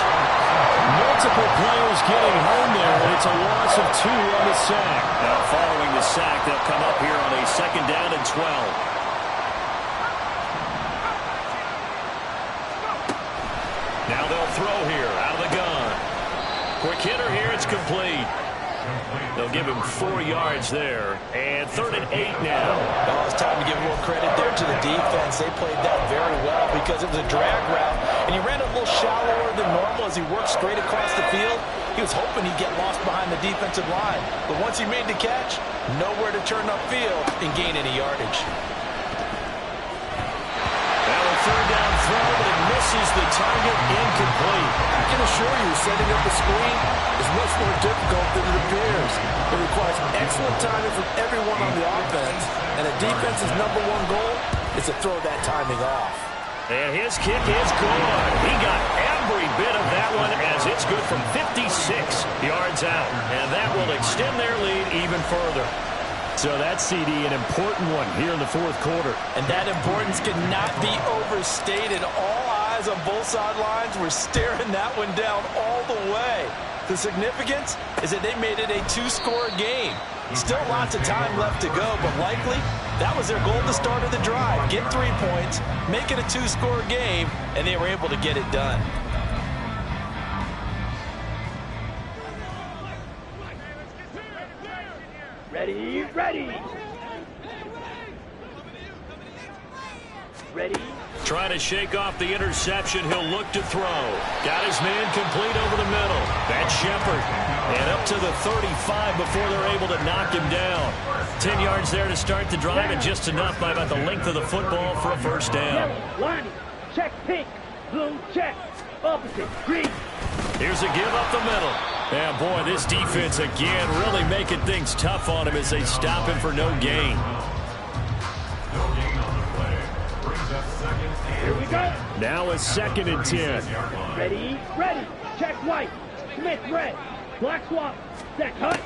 Multiple players getting home there, and it's a loss of 2 on the sack. Now following the sack, they'll come up here on a 2nd down and 12. Now they'll throw here out of the gun. Quick hitter here. It's complete. They'll give him 4 yards there. And 3rd and 8 now. Oh, it's time to give a little credit there to the defense. They played that very well because it was a drag route. And he ran a little shallower than normal as he worked straight across the field. He was hoping he'd get lost behind the defensive line. But once he made the catch, nowhere to turn upfield and gain any yardage. Now a 3rd down throw, but it misses the target, incomplete. I can assure you, setting up a screen is much more difficult than it appears. It requires excellent timing from everyone on the offense, and a defense's #1 goal is to throw that timing off. And his kick is good. He got every bit of that one as it's good from 56 yards out. And that will extend their lead even further. So that CD, an important one here in the 4th quarter. And that importance cannot be overstated. All eyes on both sidelines were staring that one down all the way. The significance is that they made it a 2-score game. Still lots of time left to go, but likely that was their goal at the start of the drive. Get 3 points, make it a 2-score game, and they were able to get it done. Ready, ready. Ready. Trying to shake off the interception. He'll look to throw. Got his man complete over the middle. That's Shepard. And up to the 35 before they're able to knock him down. 10 yards there to start the drive, and just enough by about the length of the football for a 1st down. Yellow, lining, check pink, blue, check, opposite, green. Here's a give up the middle. Yeah, boy, this defense again really making things tough on him as they stop him for no gain. Here we go. Now a 2nd and 10. Ready, ready. Check white. Smith red. Black swap. Set hut.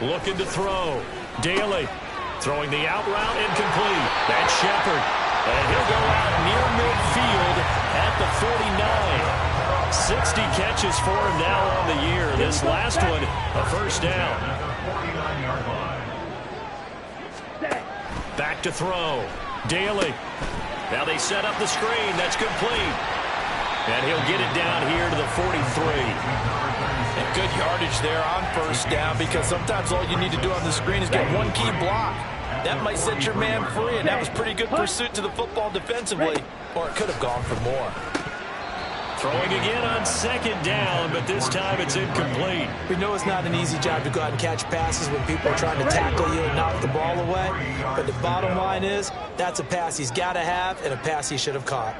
Looking to throw. Daly throwing the out route incomplete. That's Shepard. And he'll go out near midfield at the 49. 60 catches for him now on the year. This last one, a 1st down. Back to throw. Daly. Now they set up the screen. That's complete. And he'll get it down here to the 43. And good yardage there on 1st down, because sometimes all you need to do on the screen is get one key block. That might set your man free, and that was pretty good pursuit to the football defensively, or it could have gone for more. Throwing again on 2nd down, but this time it's incomplete. We know it's not an easy job to go out and catch passes when people are trying to tackle you and knock the ball away, but the bottom line is that's a pass he's got to have and a pass he should have caught.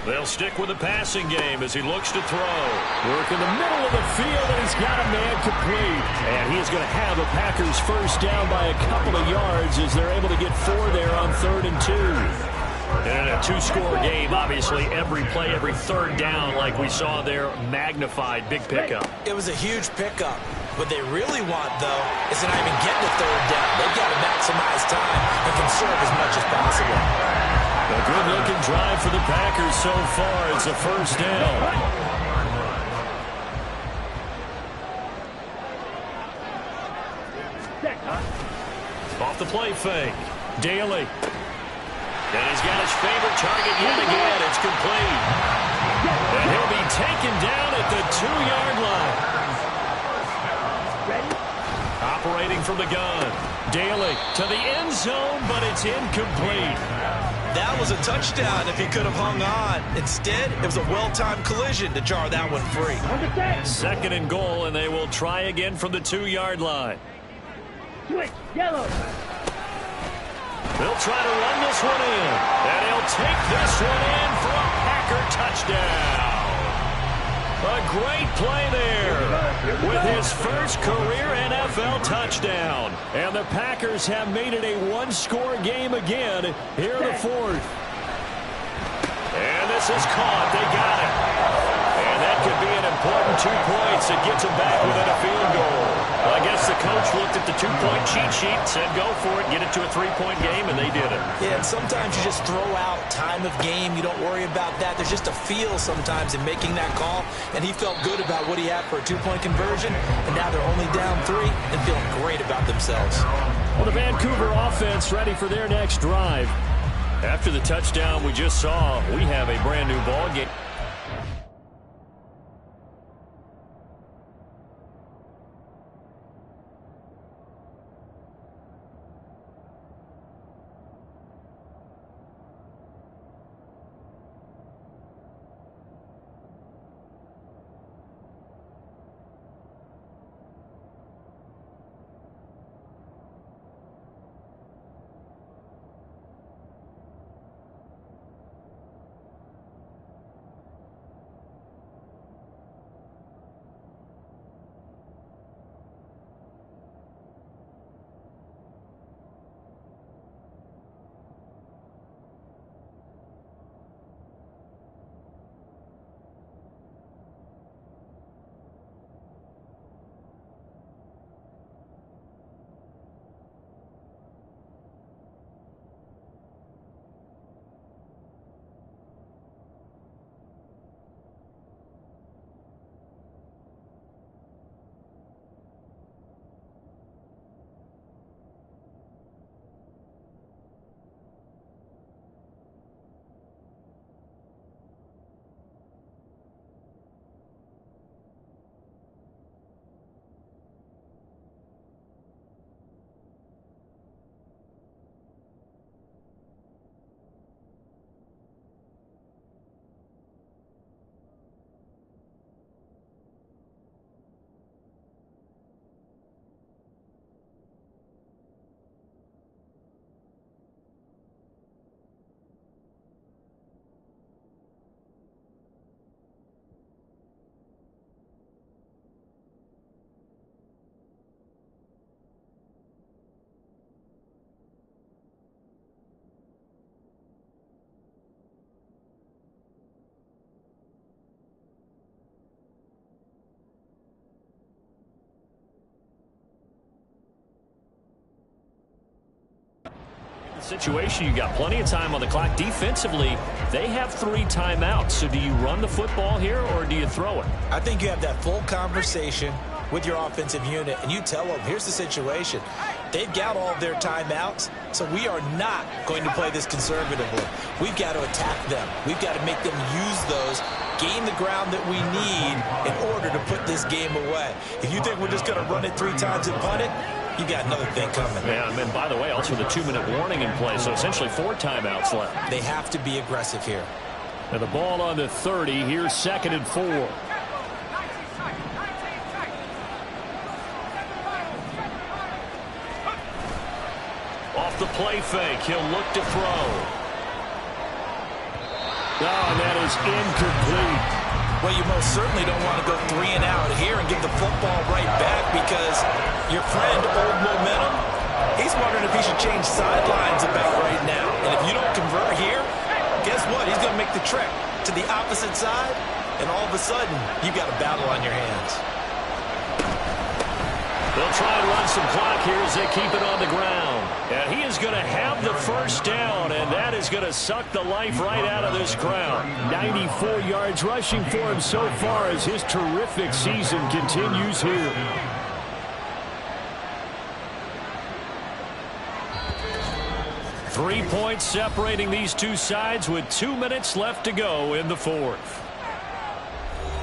They'll stick with the passing game as he looks to throw. Work in the middle of the field, and he's got a man complete. And he's going to have a Packers 1st down by a couple of yards as they're able to get 4 there on 3rd and 2. And in a 2-score game, obviously every play, every 3rd down, like we saw there, magnified, big pickup. It was a huge pickup. What they really want, though, is to not even get to 3rd down. They've got to maximize time and conserve as much as possible. A good-looking drive for the Packers so far. It's a 1st down. Off the play fake. Daly. And he's got his favorite target yet again. It's complete. And he'll be taken down at the 2-yard line. Operating from the gun. Daly to the end zone, but it's incomplete. That was a touchdown if he could have hung on. Instead, it was a well-timed collision to jar that one free. 2nd and goal, and they will try again from the 2-yard line. Switch, yellow. They'll try to run this one in, and he'll take this one in for a Packer touchdown. A great play there with his 1st career NFL touchdown. And the Packers have made it a 1-score game again here in the 4th. And this is caught. They got it. And that could be an important 2 points that gets them back within a field goal. Well, I guess the coach looked at the 2-point cheat sheet, said go for it, get it to a 3-point game, and they did it. Yeah, and sometimes you just throw out time of game. You don't worry about that. There's just a feel sometimes in making that call, and he felt good about what he had for a 2-point conversion, and now they're only down 3 and feeling great about themselves. Well, the Vancouver offense ready for their next drive. After the touchdown we just saw, we have a brand new ball game. Situation, you got plenty of time on the clock. Defensively, they have 3 timeouts. So do you run the football here or do you throw it? I think you have that full conversation with your offensive unit, and you tell them, here's the situation. They've got all of their timeouts, so we are not going to play this conservatively. We've got to attack them. We've got to make them use those, gain the ground that we need in order to put this game away. If you think we're just going to run it 3 times and punt it, you got another thing coming. Yeah, and by the way, also the 2-minute warning in play, so essentially 4 timeouts left. They have to be aggressive here. And the ball on the 30. Here's 2nd and 4. Off the play fake, he'll look to throw. Oh, and that is incomplete. Well, you most certainly don't want to go 3 and out here and give the football right back because your friend, Old Momentum, he's wondering if he should change sidelines about right now. And if you don't convert here, guess what? He's going to make the trek to the opposite side, and all of a sudden, you got a battle on your hands. They'll try and run some clock here as they keep it on the ground. And he is going to have the first down, and that is going to suck the life right out of this crowd. 94 yards rushing for him so far as his terrific season continues here. Three points separating these two sides with 2 minutes left to go in the 4th.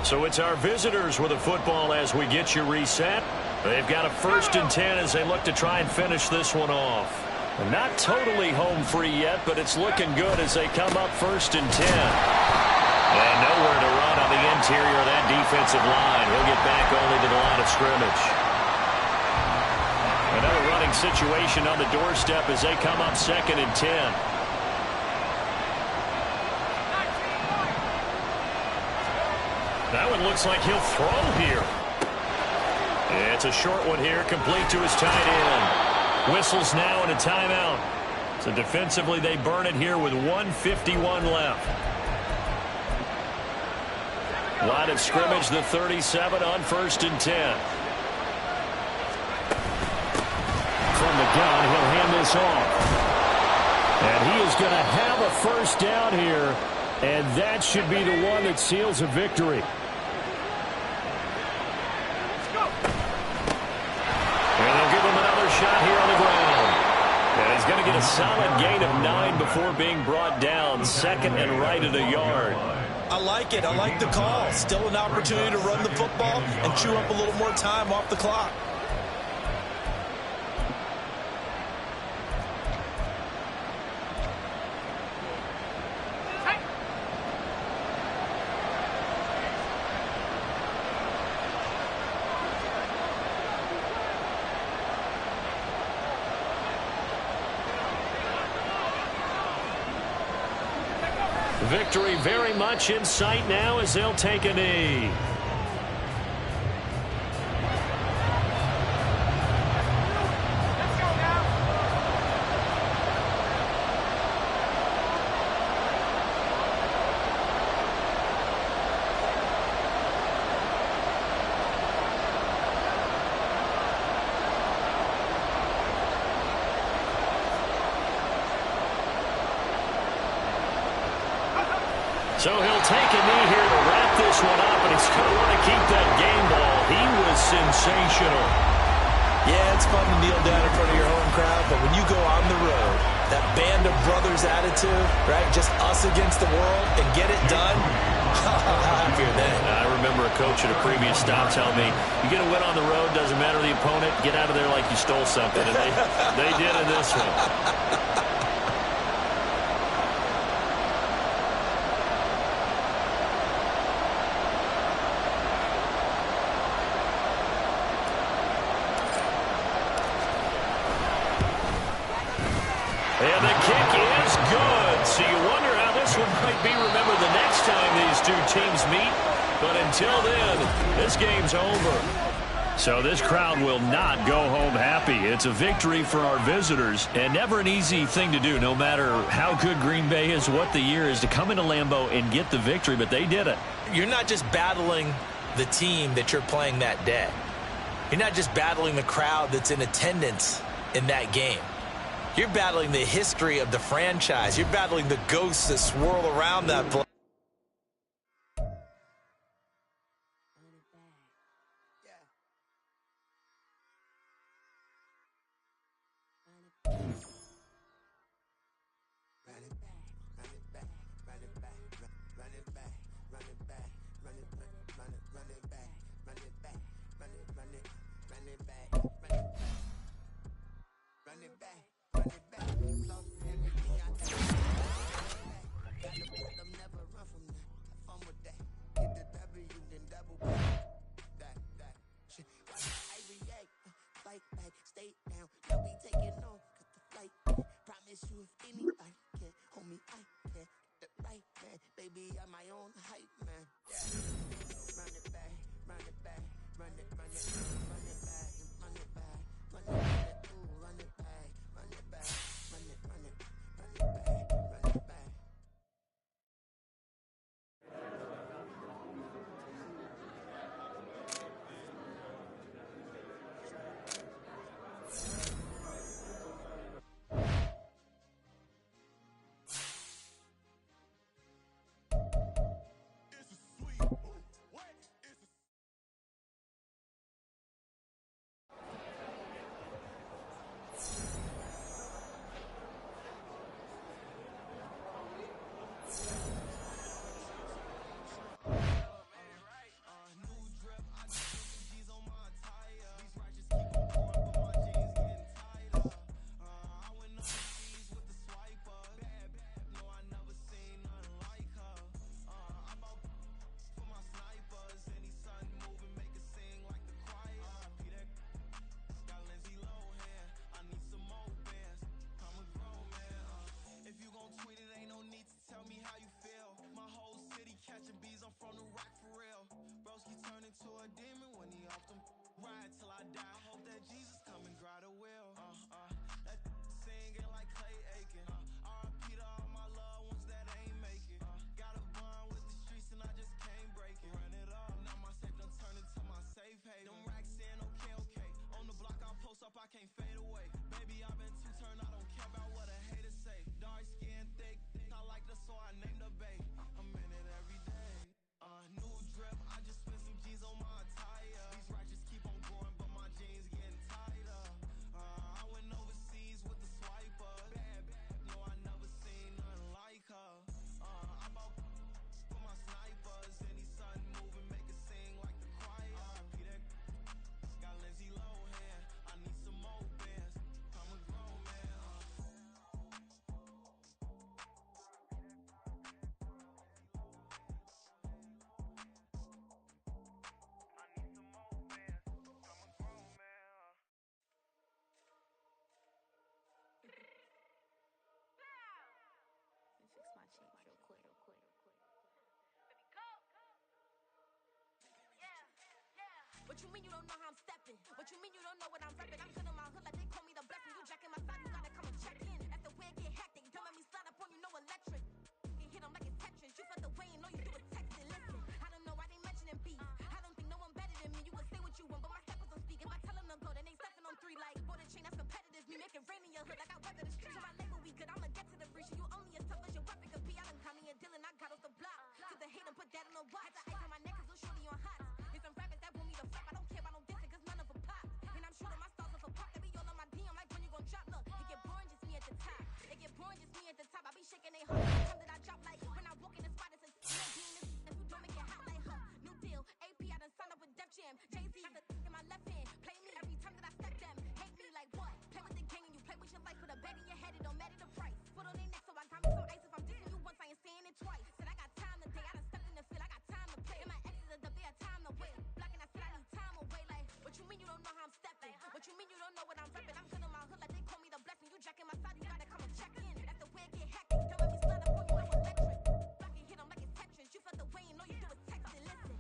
So it's our visitors with the football as we get you reset. They've got a 1st and 10 as they look to try and finish this one off. Not totally home free yet, but it's looking good as they come up 1st and 10. And nowhere to run on the interior of that defensive line. He'll get back only to the line of scrimmage. Another running situation on the doorstep as they come up 2nd and 10. That one looks like he'll throw here. It's a short one here, complete to his tight end. Whistles now and a timeout. So defensively, they burn it here with 1:51 left. Line of scrimmage, the 37 on 1st and 10. From the gun, he'll hand this off. And he is going to have a 1st down here, and that should be the one that seals a victory. Shot here on the ground. And he's going to get a solid gain of 9 before being brought down. 2nd and right at a yard. I like it. I like the call. Still an opportunity to run the football and chew up a little more time off the clock. Victory very much in sight now as they'll take a knee. So he'll take a knee here to wrap this one up, and he's going to want to keep that game ball. He was sensational. Yeah, it's fun to kneel down in front of your home crowd, but when you go on the road, that band of brothers attitude, right, just us against the world, and get it done, how happier then. I remember a coach at a previous stop telling me, you get a win on the road, doesn't matter the opponent, get out of there like you stole something. And they did in this one. And the kick is good. So you wonder how this one might be remembered the next time these two teams meet. But until then, this game's over. So this crowd will not go home happy. It's a victory for our visitors, and never an easy thing to do, no matter how good Green Bay is, what the year is, to come into Lambeau and get the victory, but they did it. You're not just battling the team that you're playing that day. You're not just battling the crowd that's in attendance in that game. You're battling the history of the franchise. You're battling the ghosts that swirl around that play. What you mean you don't know how I'm stepping? What you mean you don't know what I'm repping? I'm good in my hood like they call me the blessing. You jacking my side, you gotta come and check in. That's the way it get hectic. Don't let me slide up on you, no electric. You hit them like it's Tetris. You felt the way and all you do is text it. Listen, I don't know why they mentioning beef. I don't think no one better than me. You can say what you want, but my steppers don't speak. If I tell them to go, then they stepping on 3 like bought a chain that's competitive. Me make it rain in your hood like I weather the street. So my label we good, I'ma get to the breach. You only as tough as your weapon could be. I done Connie and Dylan, I got off the block. Cause they hate them, put that on the watch. The ice on my neck is little shorty on hot. There's some rappers that want me to flop. I don't care about no dissing cause none of them pop. And I'm shooting my stars off a pop. They be all on my DM like when you gon' drop. Look, it get boring just me at the top. It get boring just me at the top. I be shaking they heart every time that I drop like when I walk in the spot it's a being this who don't make it hot like huh. New deal, AP I done signed up with Def Jam. Jay-Z got the in my left hand. Play me every time that I step them. Hate me like what? Play with the gang and you play with your life. Put a bag in your head, it don't matter the price. Foot on their neck so I got me some ice. If I'm dissing you once I ain't saying it twice. Said I got time today, I done stepped in the field, I got time to play. And my exes are up there, time to wait. Blocking, I said I need time away. Like, what you mean you don't know how I'm stepping? What you mean you don't know what I'm repping? I'm good in my hood like they call me the blessing. You jacking my side, you gotta come and check in. That's the way it get hectic. Don't let me slide up on you, no electric. Blocking, hit them like it's Tetris. You felt the way and all you do is text it. Listen.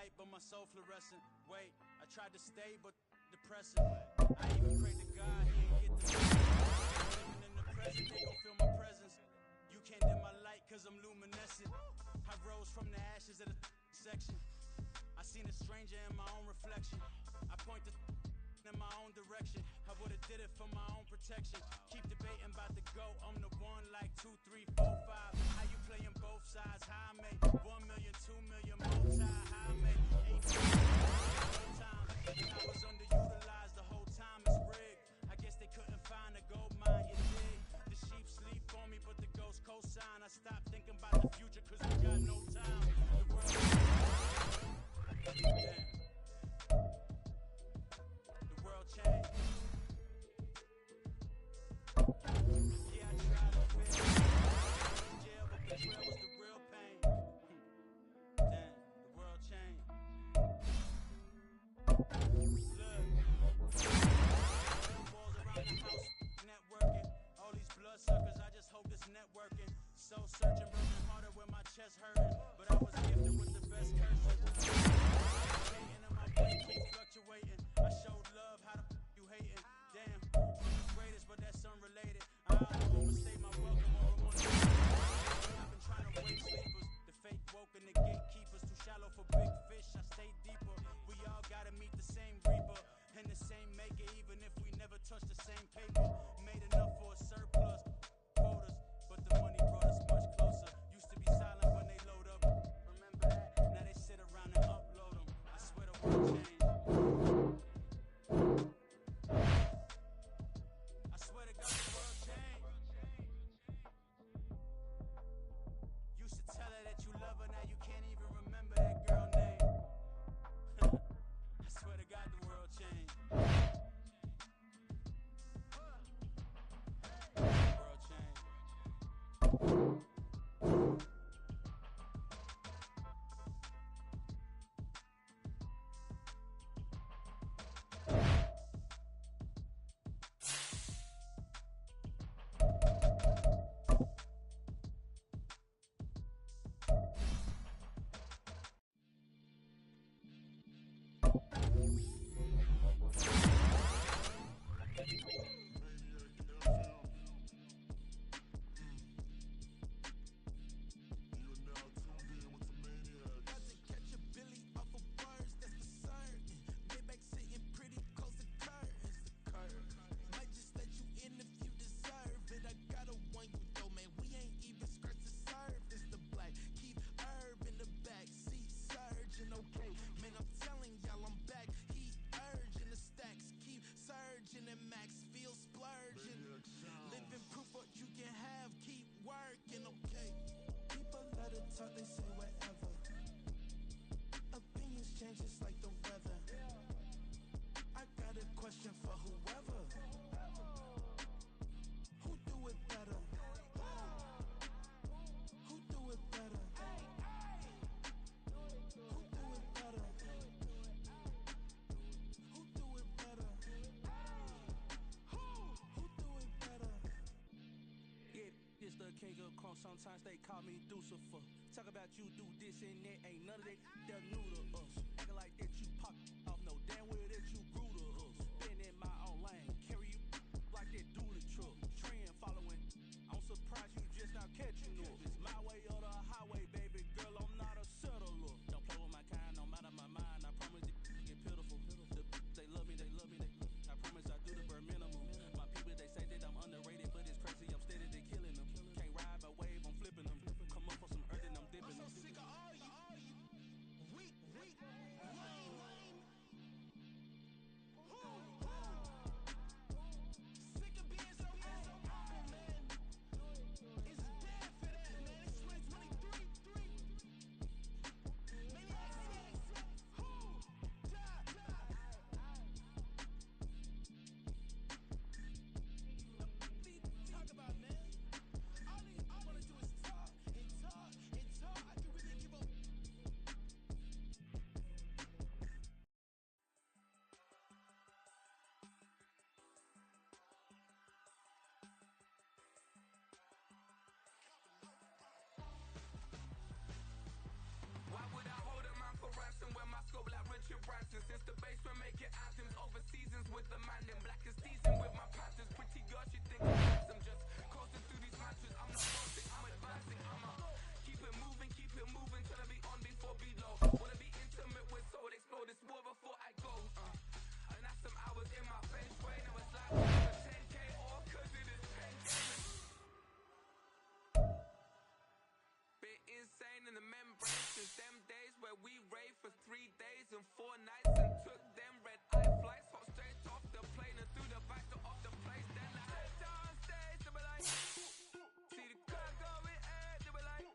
light, but my soul fluorescent. Wait, I tried to stay, but depressing. I even prayed to God, he didn't get the living in the present, they gon' feel my presence. You can't dim my light, cause I'm luminescent. I rose from the ashes of the section. I seen a stranger in my own reflection. I point the in my own direction. I would've did it for my own protection. Keep debating about the go. I'm the one like 2, 3, 4, 5. How you playing both sides? How I make 1 million, 2 million, multi. How I make 8 million times. I was underutilized the whole time. It's rigged. I guess they couldn't find a gold mine. You dig? The sheep sleep on me, but the ghost co-sign. I stopped thinking about the future cause we got no time. The world yeah. World change. Yeah, I tried to fit jail, but betrayal was the real pain. Damn, the world changed. Look, walls around the house, networking. All these bloodsuckers, I just hope this networking. Soul searching, broken hearted with my chest hurting, but I was gifted with the best curses. Hating and my brain keep fluctuating. I showed love, how the you hating? Damn, I'm the greatest, but that's unrelated. I overstayed my welcome over one. I've been trying to wake sleepers, the fake woke and the gatekeepers. Too shallow for big fish, I stay deeper. We all gotta meet the same reaper and the same maker, even if we never touch the same paper. Made enough for a surplus, quotas, but the money brought us much closer. Used to be silent when they load up. Remember that? Now they sit around and upload them. I swear the world changed. I swear to God, the world changed. Used to tell her that you love her, now you can't even remember that girl name. I swear to God, the world changed. The world changed. Sometimes they call me Lucifer. Talk about you do this and that, ain't none of that they're new to us. Acting like that you pop off, no damn well that you grew to us. Been in my own lane, carry you like that do the truck. Trend following, I'm surprised you just now catching up. It's my way or the highway, baby girl, I'm not a settler. Don't play with my kind, I'm out of my mind. I promise you get pitiful. They love me, I promise I do the bare minimum. My people, they say that I'm underrated, but it's crazy, I'm steady, they killing them. Can't ride my wave, I'm flipping them. Come up for some earth and I'm dipping them. I'm so sick of all you weak, lame. your anthems over seasons with the man in black is seasoned with my patterns. Pretty girl, she think I'm handsome. Just coasting through these matches. I'm not boasting, I'm advancing. I'ma keep it moving, tryna be on before below. Wanna be intimate with soul, explore this war before I go. And that's some hours in my feng shui. Now it's like 10K or cause it is pain. Bit insane in the membrane since them days where we raved for 3 days and 4 nights and took them red eye flights, hot straight off the plane and through the back door of the place. Then I head down stage, they were like, see the crowd going air, they were like.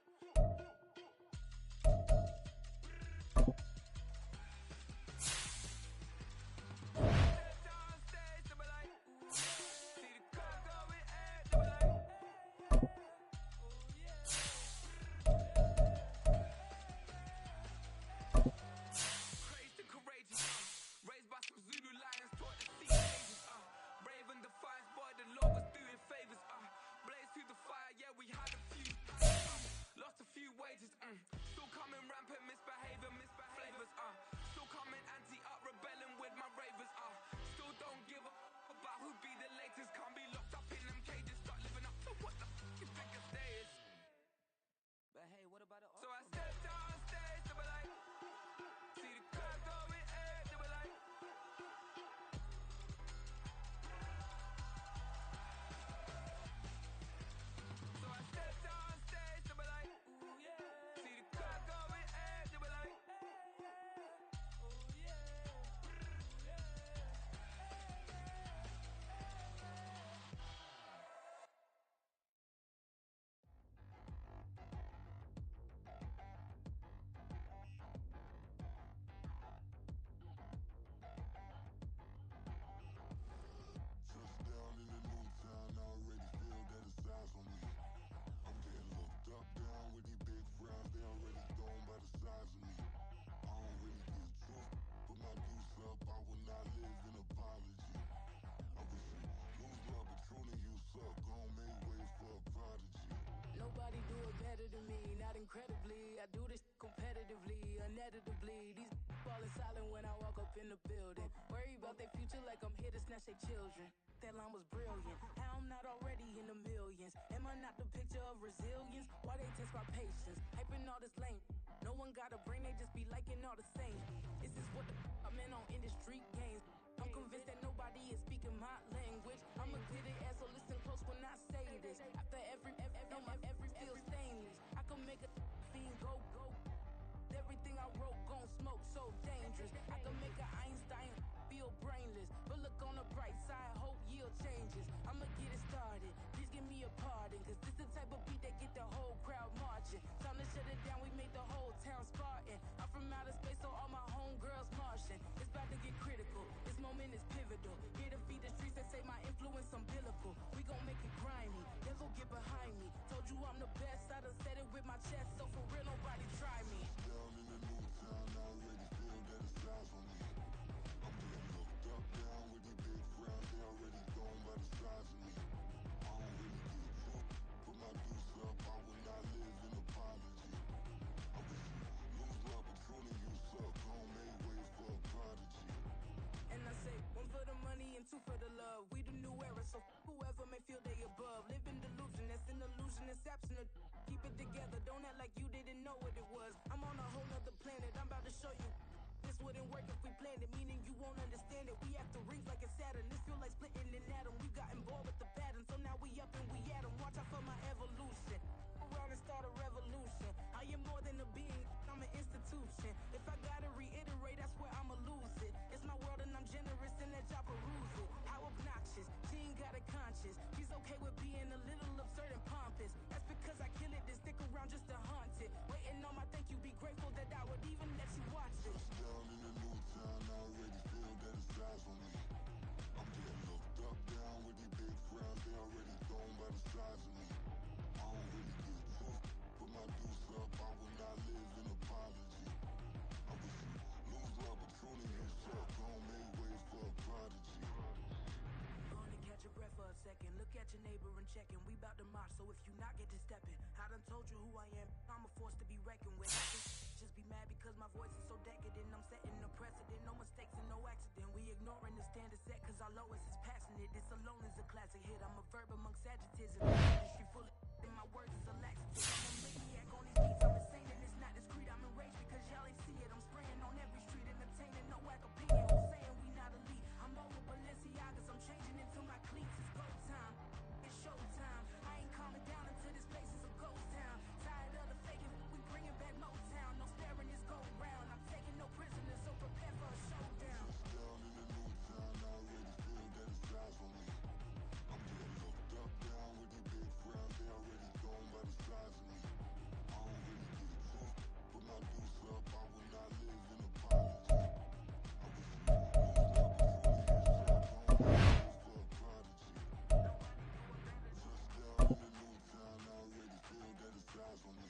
Wages, still coming rampant, misbehavior, flavors, still coming anti-up, rebelling with my ravers, still don't give a about who be the latest, can't be locked up in them cages, start living up to what the you think a day is. But hey, what about it? So I stepped on stage, they were like, see the crowd going air, they were like. So I stepped on stage, they were like, ooh yeah. See the crowd going air, they were like, oh yeah. Touchdown in the new town, I already feel that it's eyes on me. I'm getting looked up, down with these big frowns, they already thrown by the size of me. I don't really give truth, put my deuce up, I will not live in apology. I wish you lose love, but truly you suck, gon' make way for a prodigy. Nobody do it better than me, not incredibly. I do this competitively, uneditably. These falling silent when I walk up in the building. Worry about their future like I'm here to snatch their children. That line was brilliant. How I'm not already in the millions. Am I not the picture of resilience? Why they test my patience? Hyping all this lame. No one got a brain, they just be liking all the same. Is this what the I'm in on industry games? I'm convinced that nobody is speaking my language. I'ma get it as so listen close when I say this. After every feel stainless. I can make a fiend go. Everything I wrote gon' smoke, so dangerous. I can make an Einstein feel brainless. But look on the bright side, hope yield changes. I'ma get it started, please give me a pardon. Cause this the type of beat that get the whole crowd marching. Time to shut it down, we made the whole town Spartan. I'm from outer space, so all my homegirls Martian. It's about to get critical, this moment is pivotal. Here to feed the streets and say my influence umbilical. We gon' make it grimy, never get behind me. Told you I'm the best, I done said it with my chest. So for real, nobody try me. Down in the new town, I already feel that it's eyes on me. I'm getting looked up, down with these big frowns, they already thrown by the size of me. I don't really give truth, put my deuce up, I will not live in apology. I wish you lose love, but truly you suck, gon' make way for a prodigy. And I say, one for the money and two for the love. We the new era, so whoever may feel they above. Live in delusion, that's an illusion, that's absent. Keep it together, don't act like you didn't know what it was. I'm on a whole nother planet, I'm about to show you. This wouldn't work if we planned it, meaning you won't understand it. We have to rings like a Saturn, this feel like splitting an atom. We got involved with the pattern, so now we up and we at 'em. Watch out for my evolution. Around and start a revolution. I am more than a being, I'm an institution. If I gotta reiterate, I swear I'ma lose it. It's my world and I'm generous and let y'all peruse it. How obnoxious, she ain't got a conscience. She's okay with being a little absurd and pompous. That's because I kill it, then stick around just to haunt it. Waiting on my thank you, be grateful that I would even let you watch it. Down in the new town, I already feel that it's eyes on me. I'm getting looked up, down with these big frowns, they already thrown by the size of me. I don't really give truth, put my deuce up, I will not live in apology. I wish you lose love, but truly you suck, gon' make way for a prodigy. Gonna catch your breath for a second. Look at your neighbor and checking. We bout to march, so if you not get to stepping. I done told you who I am. I'm a force to be reckoned with. I can just be mad because my voice is so decadent. I'm setting the precedent. No mistakes and no accident. We ignoring the standard set, cause our lowest is passionate. This alone is a classic hit. I'm a verb amongst adjectives. In the industry full of and my words is a laxative. I'm a maniac on these beats. I'm insane and it's not discreet. I'm enraged because y'all ain't see it. I'm spraying on every street, entertaining no whack opinion. Who's saying we not elite? I'm over Balenciagas. I'm changing into my cleats. It's go time. It's showtime. I ain't calming down until this place is a ghost town. Tired of the faking. We bringing back Motown. No sparing this go round. I'm taking no prisoners, so prepare for a showdown. Down in the new town, I already feel that it's time for me. I'm getting looked up, down with the big frowns. They already gone by the size of me. I don't really get it too. Put my deuce up, I will not live in apology. I wish you lose the opportunity, so I'm for a prodigy. Just down in the new town, I already feel that it's time for me.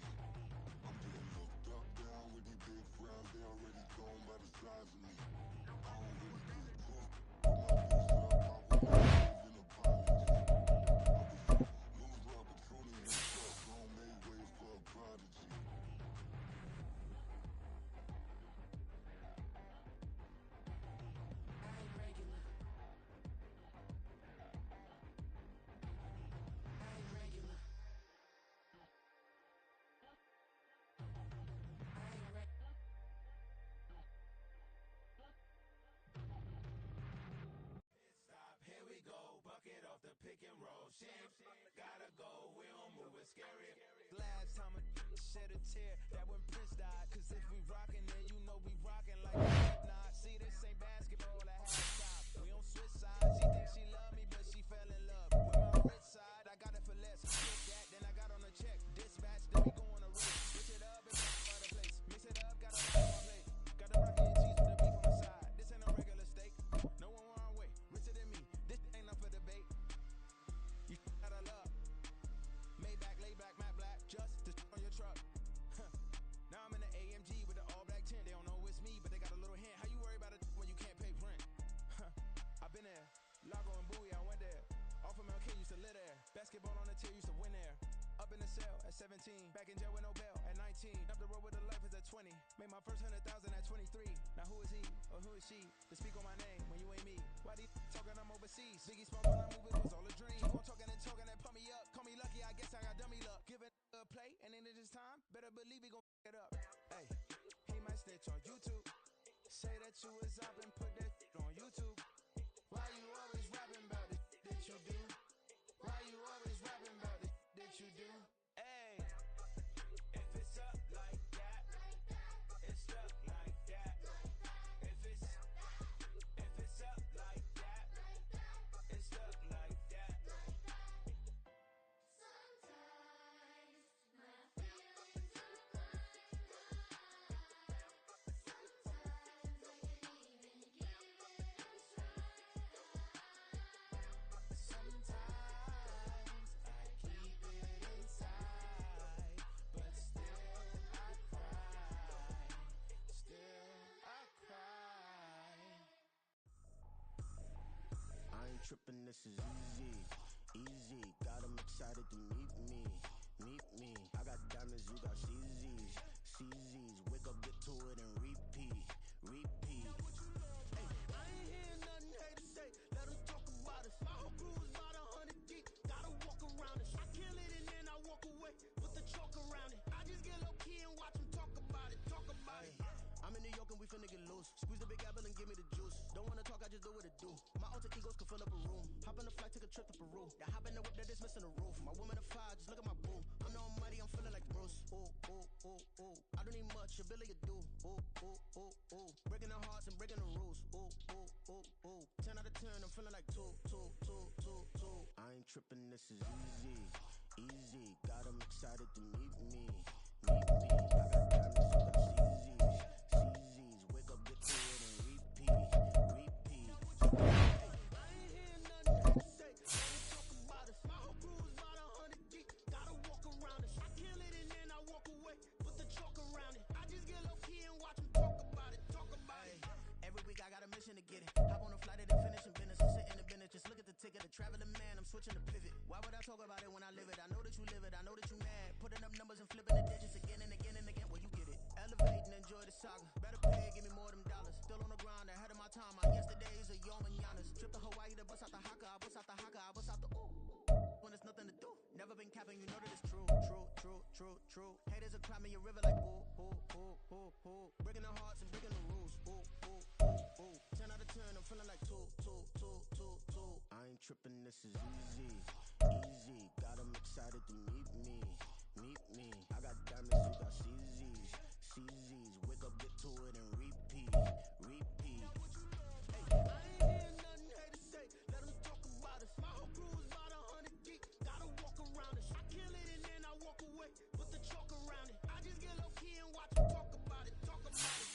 I'm getting looked up, down with the big frowns. They already gone by the size of me. I don't really get it too. Put my deuce up, I will not live in apology. I wish you lose the opportunity, so don't make way for a prodigy. I ain't regular. I ain't regular. I ain't regular. Stop, here we go, bucket off the pick and roll. Shit, gotta go, we don't move, it's scary. Last time a shed a tear, that when Prince died. Cause if we rockin' then you know we rockin' like nah. See, this ain't basketball at halftime. We don't switch sides. She thinks she love me, but she fell in love with my rich side. I got it for less. Get that, then I got on a check. Dispatch, then we go on a race. Switch it up and back by the place. Mix it up, got a on my plate. Got the rocket and cheese with the beef on the side. This ain't no regular steak. No one wrong way. Richer than me. This ain't up for debate. You got a love. Maybach, laid back, matte black. Just to on your truck. Now I'm in the AMG with the all black tint. They don't know it's me, but they got a little hint. How you worry about it when you can't pay rent? I've been there. Lago and Bowie, I went there. Off of MLK, used to live there. Basketball on the tier, used to win there. Up in the cell at 17. Back in jail with no bail at 19. Up the road with the life is at 20. Made my first 100,000 at 23. Now who is he or who is she to speak on my name when you ain't me? Why these talking I'm overseas? Biggie Smoke when I move it was all a dream. Keep on talking and pump me up. Call me lucky, I guess I got dummy luck. Give it a play and then it's time. Better believe we gon' it up. Hey, he might snitch on YouTube. Say that you was up and put that on YouTube. Why you always rapping about the that you do? Why you always rapping about the that you do? Hey, if it's up like that, it's stuck like that. If it's up like that, it's stuck like that. Trippin', this is easy. Got 'em excited to meet me. I got diamonds, you got CZs. Wake up, get to it, and repeat. Hey, I ain't hear nothing haters say. Let 'em talk about us. My whole crew is about 100 deep. Gotta walk around it. I kill it and then I walk away. Put the chalk around it. I just get low key and watch 'em talk about it. I'm in New York and we finna get loose. Squeeze the big apple and give me the juice. Don't wanna talk, I just do what it do. My alter egos can fill up a room. Hop on a flight, take a trip to Peru. That hop in the whip, that is missing the roof. My woman a fire, just look at my boo. I'm the almighty, I'm feeling like Bruce. Ooh. I don't need much, your Billy a do. Ooh. Breaking the hearts and breaking the rules. Ooh. 10 out of 10, I'm feeling like two. I ain't tripping, this is easy. Got 'em excited to meet me. I got diamonds, you got CZs. Wake up, get to it, and repeat. Hey, I ain't hear nothing to say. Don't talk about us. My whole crew is about 100 deep. Gotta walk around us. I kill it and then I walk away. Put the chalk around it. I just get low key and watch 'em talk about it. Every week I got a mission to get it. Hop on a flight and finish in business. I'm sitting in the business. Just look at the ticket. The traveling man, I'm switching to pivot. Why would I talk about it when I live it? I know that you live it. I know that you mad. Putting up numbers and flipping the digits again and again. Well, you get it. Elevate and enjoy the saga. Better pay, give me more of them dollars. still on the grind, ahead of my time. My yesterdays are yo mananas. Trip to Hawaii to bust out the haka, I bust out the haka, I bust out the ooh. When there's nothing to do, never been capping, you know that it's true, true, true, true, true. Haters are climbing your river like boo, boo, boo, boo, boo. Breaking their hearts and breaking the rules, ooh, ooh, ooh, ooh. 10 out of 10, I'm feeling like 2, 2, 2, 2, 2. I ain't tripping, this is easy, easy. Got 'em excited to meet me, meet me. I got diamonds, you got CZs, CZs. Wake up, get to it, and repeat, repeat. Hey, I ain't hearing nothing haters say. Let 'em talk about us. My whole crew is about 100 deep. Gotta walk around us. I kill it and then I walk away. Put the chalk around it. I just get low key and watch 'em talk about it. Talk about it.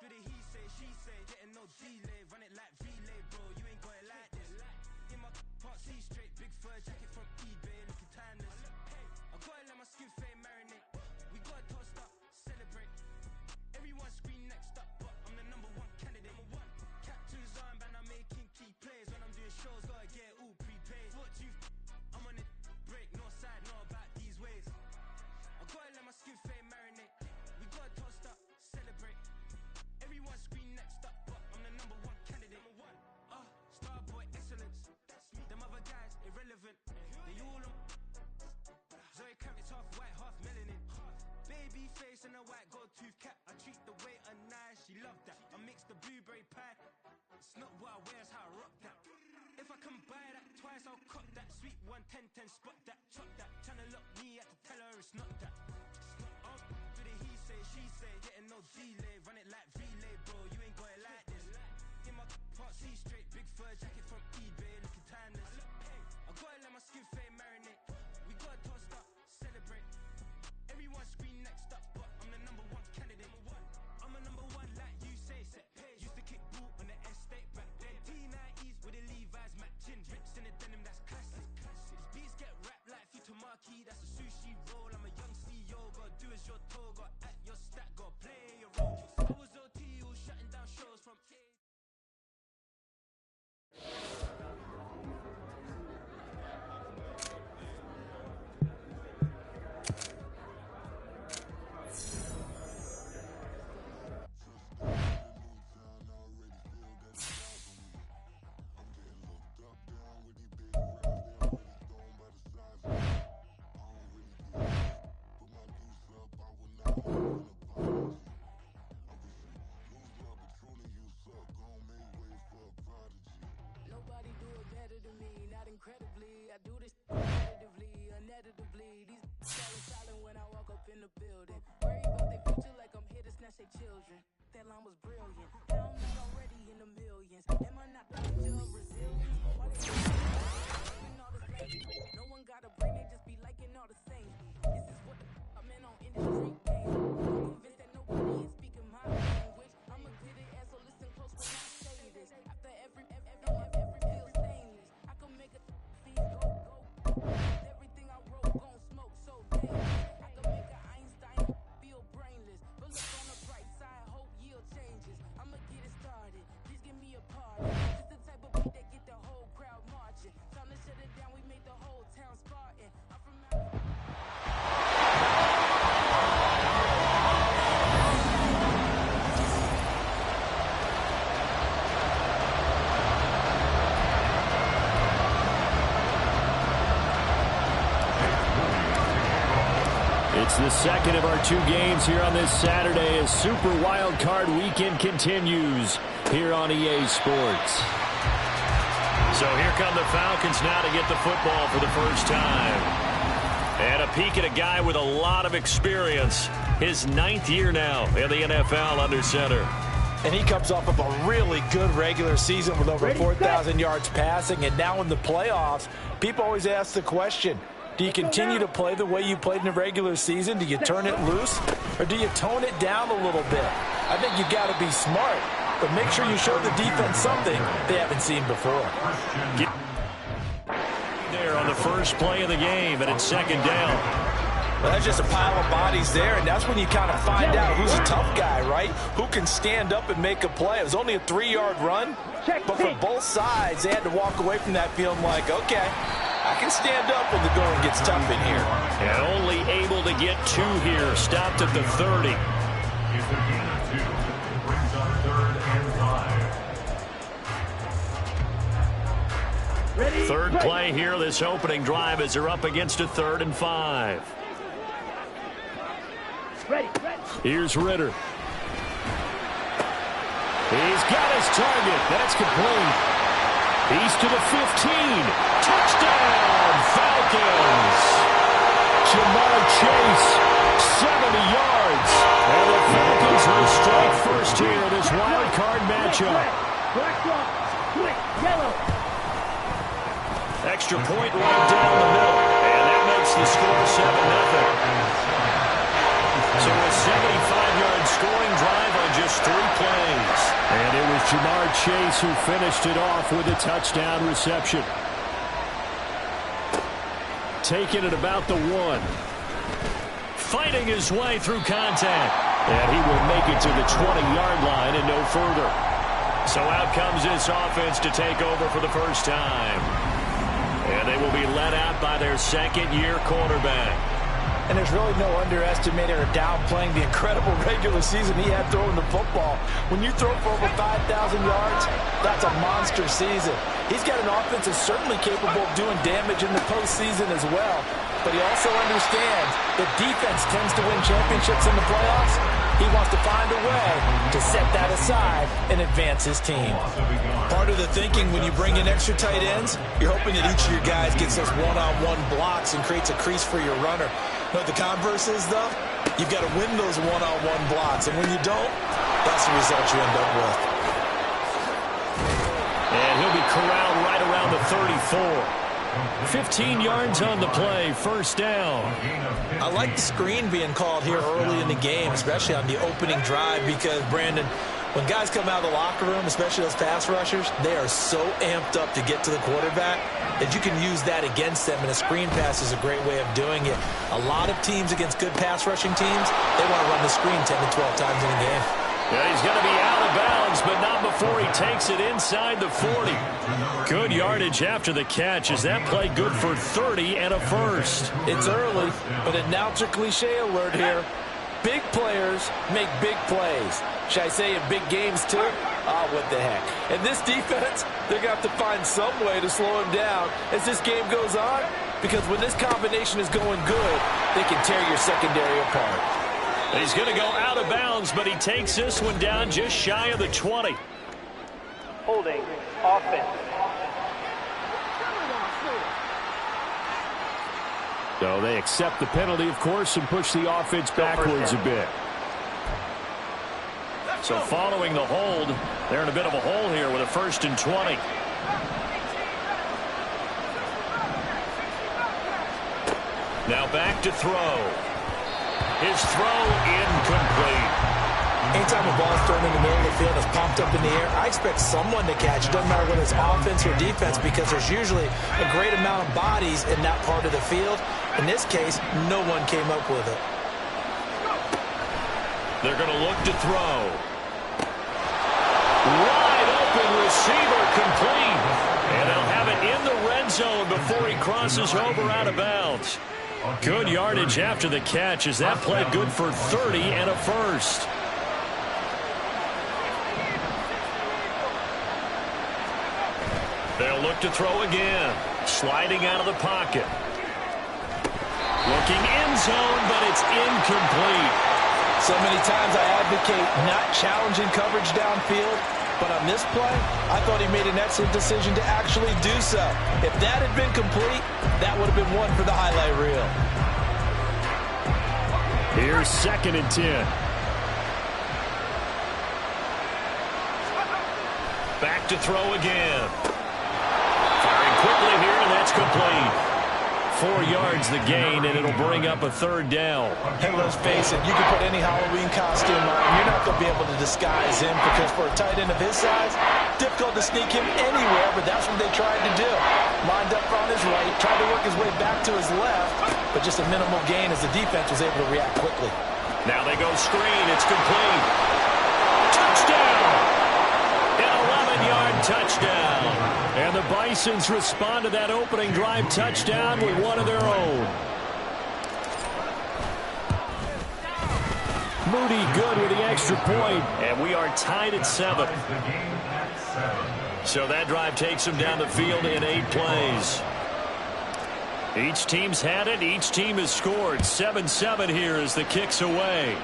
Do the he say, she say, getting no delay, run it like relay, bro, you ain't got it like this. In my part C straight, big fur jacket from eBay, looking timeless. I gotta let my skin fade marinate. We gotta toast up, celebrate. Everyone scream next up, but I'm the number one candidate. Captain's armband, I'm making key plays. When I'm doing shows, gotta get it all prepaid. I'm on it, break, no side, know about these ways. I gotta let my skin fade marinate. We gotta toast up, celebrate. Everyone scream next up, but I'm the number one candidate. Starboy excellence. Them other guys irrelevant. They all on. Zoe Kravitz half white, half melanin. Baby face and a white gold tooth cap. I treat the waiter nice, she love that. I mix the blueberry pie. It's not what I wear, it's how I rock that. If I can buy that twice, I'll cut that. Sweet 110, spot that, chop that. Tryna lock me, I have to tell her it's not that. Do the he say, she say, getting no delay, run it like relay, bro, you ain't got it like this. In my part C straight, big fur jacket from eBay, looking timeless. I gotta let my skin fade marinate. We gotta toast up, celebrate. Everyone scream next up, do this competitively, uneditably. These falling silent when I walk up in the building. Worry about their future like I'm here to snatch their children. That line was brilliant. Now I'm not already in the millions. Am I not the picture of resilience? Why they keep all this late? No one got a brain, they just be liking all the same. This is what I meant on industry games. I'm convinced that nobody is speaking my language. I'm a good ass, so listen close when I say this. After every pill stainless, I can make a fiend go. Everything I wrote gon' smoke so dangerous. I can make a Einstein feel brainless. But look on the bright side, hope yield changes. I'ma get it started, please give me a party. This the type of beat that get the whole crowd marching. Time to shut it down, we made the whole town Spartan. I'm from It's the second of our two games here on this Saturday as Super Wild Card Weekend continues here on EA Sports. So here come the Falcons now to get the football for the first time. And a peek at a guy with a lot of experience. His 9th year now in the NFL under center. And he comes off of a really good regular season with over 4,000 yards passing. And now in the playoffs, people always ask the question, do you continue to play the way you played in the regular season? Do you turn it loose? Or do you tone it down a little bit? I think you got to be smart, but make sure you show the defense something they haven't seen before. There on the first play of the game, and it's second down. Well, that's just a pile of bodies there, and that's when you kind of find out who's a tough guy, right? Who can stand up and make a play. It was only a 3-yard run, but for both sides, they had to walk away from that feeling like, okay, I can stand up when the going gets tough in here. And only able to get 2 here. Stopped at the 30. It's a gain of 2. It brings up 3rd and 5. Ready? Third play here, this opening drive as they're up against a 3rd and 5. Ready. Here's Ritter. He's got his target. That's complete. He's to the 15. Touchdown, Falcons. Jamar Chase, 70 yards. And the Falcons will strike first here in this wild card matchup. Black block, quick, yellow. Extra point right down the middle. And that makes the score 7-0. So a 75-yard scoring drive on just 3 plays. And it was Jamar Chase who finished it off with a touchdown reception. Taking it about the 1. Fighting his way through contact. And he will make it to the 20-yard line and no further. So out comes this offense to take over for the first time. And they will be led out by their second-year quarterback. And there's really no underestimating or downplaying the incredible regular season he had throwing the football. When you throw for over 5,000 yards, that's a monster season. He's got an offense that's certainly capable of doing damage in the postseason as well. But he also understands that defense tends to win championships in the playoffs. He wants to find a way to set that aside and advance his team. Part of the thinking when you bring in extra tight ends, you're hoping that each of your guys gets those one-on-one blocks and creates a crease for your runner. But the converse is, though, you've got to win those one-on-one blocks. And when you don't, that's the result you end up with. And he'll be corralled right around the 34. 15 yards on the play, first down. I like the screen being called here early in the game, especially on the opening drive, because, Brandon, when guys come out of the locker room, especially those pass rushers, they are so amped up to get to the quarterback that you can use that against them, and a screen pass is a great way of doing it. A lot of teams against good pass rushing teams, they want to run the screen 10 to 12 times in a game. Yeah, he's going to be out of bounds, but not before he takes it inside the 40. Good yardage after the catch. Is that play good for 30 and a first? It's early, but announcer cliche alert here. Big players make big plays. Should I say in big games too? Ah, what the heck. And this defense, they're going to have to find some way to slow him down as this game goes on, because when this combination is going good, they can tear your secondary apart. He's going to go out of bounds, but he takes this one down just shy of the 20. Holding offense. So they accept the penalty, of course, and push the offense backwards a bit. So following the hold, they're in a bit of a hole here with a 1st and 20. Now back to throw. His throw incomplete. Anytime a ball is thrown in the middle of the field, it's popped up in the air, I expect someone to catch. It doesn't matter whether it's offense or defense, because there's usually a great amount of bodies in that part of the field. In this case, no one came up with it. They're going to look to throw. Wide open receiver, complete. And they'll have it in the red zone before he crosses over out of bounds. Good yardage after the catch as that played good for 30 and a first. They'll look to throw again. Sliding out of the pocket. Looking end zone, but it's incomplete. So many times I advocate not challenging coverage downfield, but on this play, I thought he made an excellent decision to actually do so. If that had been complete, that would have been one for the highlight reel. Here's 2nd and 10. Back to throw again. Firing quickly here, and that's complete. 4 yards the gain, and it'll bring up a 3rd down. Hey, let's face it, you can put any Halloween costume on, you're not going to be able to disguise him, because for a tight end of his size, difficult to sneak him anywhere, but that's what they tried to do. Lined up on his right, tried to work his way back to his left, but just a minimal gain as the defense was able to react quickly. Now they go screen, it's complete. Touchdown! An 11-yard touchdown. And the Bisons respond to that opening drive touchdown with one of their own. Moody good with the extra point, and we are tied at 7. So that drive takes them down the field in 8 plays. Each team's had it. Each team has scored. 7-7 here as the kick's away.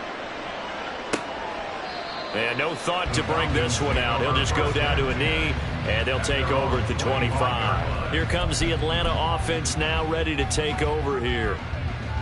And no thought to bring this one out. He'll just go down to a knee, and they'll take over at the 25. Here comes the Atlanta offense now ready to take over here.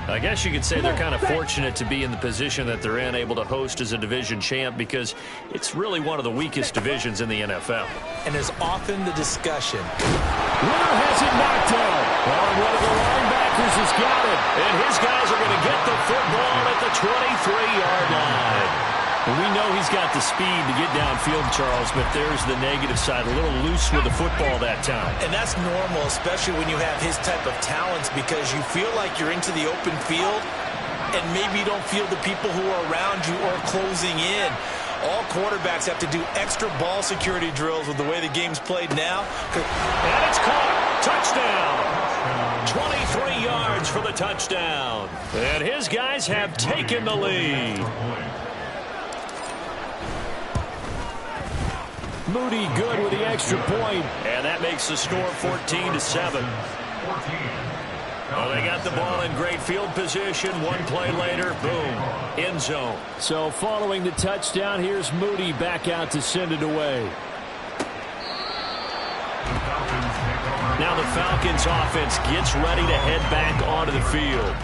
I guess you could say they're kind of fortunate to be in the position that they're in, able to host as a division champ, because it's really one of the weakest divisions in the NFL. And there's often the discussion. Ritter has it knocked out. Well, one of the linebackers has got it. And his guys are going to get the football at the 23-yard line. We know he's got the speed to get downfield, Charles, but there's the negative side. A little loose with the football that time. And that's normal, especially when you have his type of talents, because you feel like you're into the open field, and maybe you don't feel the people who are around you or closing in. All quarterbacks have to do extra ball security drills with the way the game's played now. And it's caught. Touchdown. 23 yards for the touchdown. And his guys have taken the lead. Moody good with the extra point, and that makes the score 14-7. Well, they got the ball in great field position. One play later, boom, end zone. So following the touchdown, here's Moody back out to send it away. Now the Falcons offense gets ready to head back onto the field.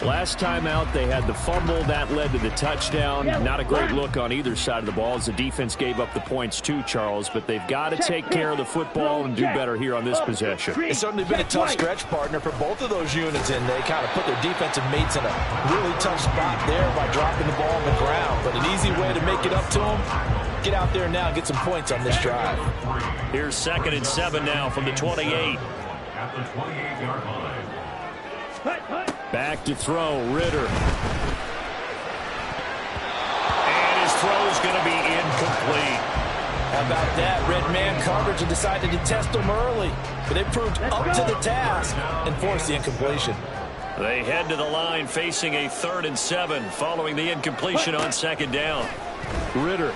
Last time out, they had the fumble. That led to the touchdown. Not a great look on either side of the ball as the defense gave up the points too, Charles. But they've got to take care of the football and do better here on this possession. It's certainly been a tough stretch, partner, for both of those units, and they kind of put their defensive mates in a really tough spot there by dropping the ball on the ground. But an easy way to make it up to them, get out there now and get some points on this drive. Here's 2nd and 7 now from the 28. At the 28-yard line. Back to throw, Ritter. And his throw's going to be incomplete. How about that? Red man coverage and decided to test them early. But they proved up to the task and forced the incompletion. They head to the line facing a 3rd and 7 following the incompletion on 2nd down. Ritter.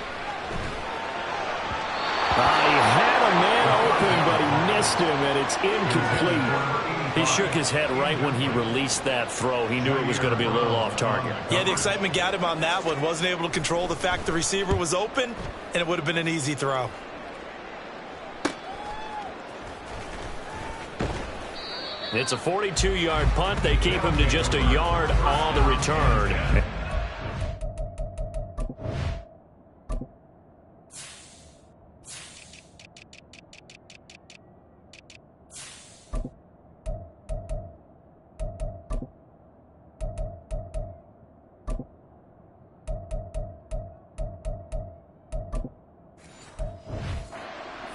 He had a man open, but he missed him, and it's incomplete. He shook his head right when he released that throw. He knew it was going to be a little off target. Yeah, the excitement got him on that one. Wasn't able to control the fact the receiver was open, and it would have been an easy throw. It's a 42-yard punt. They keep him to just a yard on the return.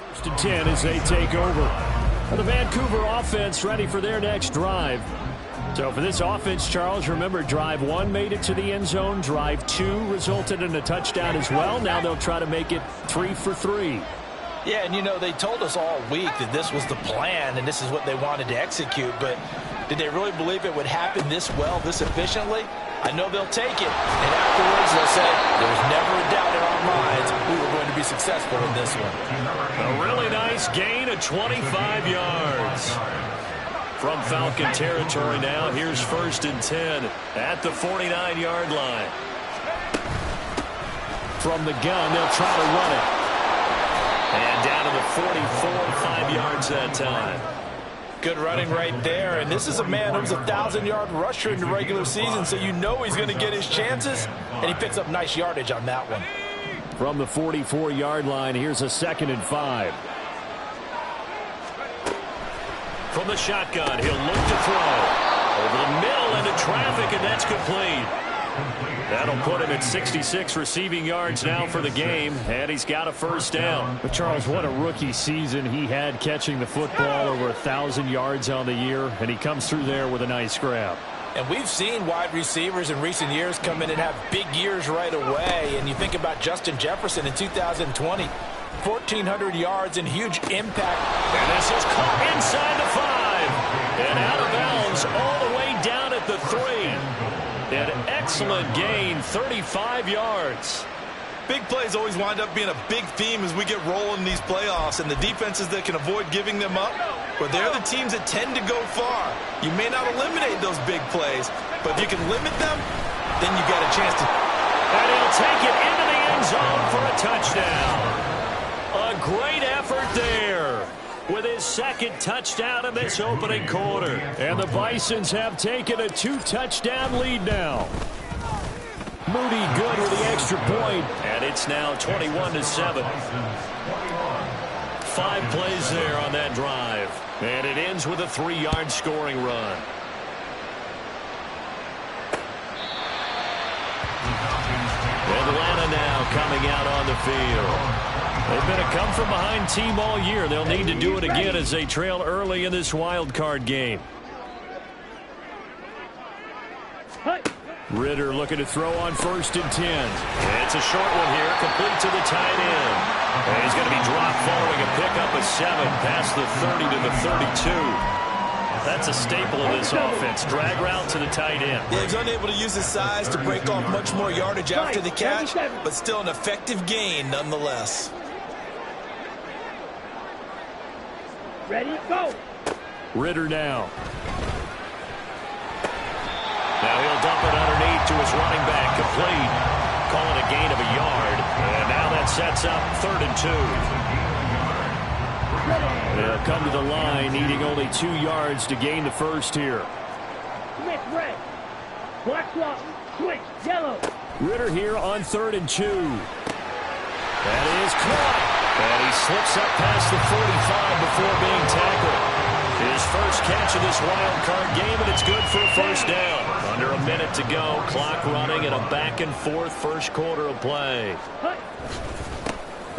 First and 10 as they take over. The Vancouver offense ready for their next drive. So for this offense, Charles, remember drive 1 made it to the end zone. Drive 2 resulted in a touchdown as well. Now they'll try to make it 3 for 3. Yeah, and you know, they told us all week that this was the plan and this is what they wanted to execute. But did they really believe it would happen this well, this efficiently? I know they'll take it. And afterwards they'll say, there was never a doubt in our minds we were going to be successful in this one. A really nice gain of 25 yards. From Falcon territory now, here's 1st and 10 at the 49-yard line. From the gun, they'll try to run it. And down to the 44, 5 yards that time. Good running right there, and this is a man who's a 1,000-yard rusher in the regular season, so you know he's going to get his chances, and he picks up nice yardage on that one. From the 44-yard line, here's a 2nd and 5. From the shotgun, he'll look to throw. Over the middle into traffic, and that's complete. That'll put him at 66 receiving yards now for the game, and he's got a 1st down. But Charles, what a rookie season he had catching the football, over 1,000 yards on the year, and he comes through there with a nice grab. And we've seen wide receivers in recent years come in and have big years right away. And you think about Justin Jefferson in 2020, 1,400 yards and huge impact. And this is caught inside the 5 and out of bounds all the way down at the 3. An excellent gain, 35 yards. Big plays always wind up being a big theme as we get rolling in these playoffs, and the defenses that can avoid giving them up, but they're the teams that tend to go far. You may not eliminate those big plays, but if you can limit them, then you got a chance to. And he'll take it into the end zone for a touchdown. A great effort there with his 2nd touchdown in this opening quarter. And the Bisons have taken a 2-touchdown lead now. Moody good with the extra point. And it's now 21-7. 5 plays there on that drive. And it ends with a 3-yard scoring run. Atlanta now coming out on the field. They've been a come-from-behind team all year. They'll need to do it again as they trail early in this wild card game. Ritter looking to throw on 1st and 10. It's a short one here, complete to the tight end. And he's going to be dropped following a pickup of 7 past the 30 to the 32. That's a staple of this offense. Drag route to the tight end. Yeah, he's unable to use his size to break off much more yardage after the catch, but still an effective gain nonetheless. Ready, go. Ritter now. Now he'll dump it underneath to his running back, complete. Call it a gain of a yard. And now that sets up 3rd and 2. They'll come to the line, needing only 2 yards to gain the 1st here. Smith, red. Black swap, switch, yellow. Ritter here on 3rd and 2. That is caught. And he slips up past the 45 before being tackled. His first catch of this wild card game, and it's good for a 1st down. Under a minute to go, clock running, and a back-and-forth 1st quarter of play.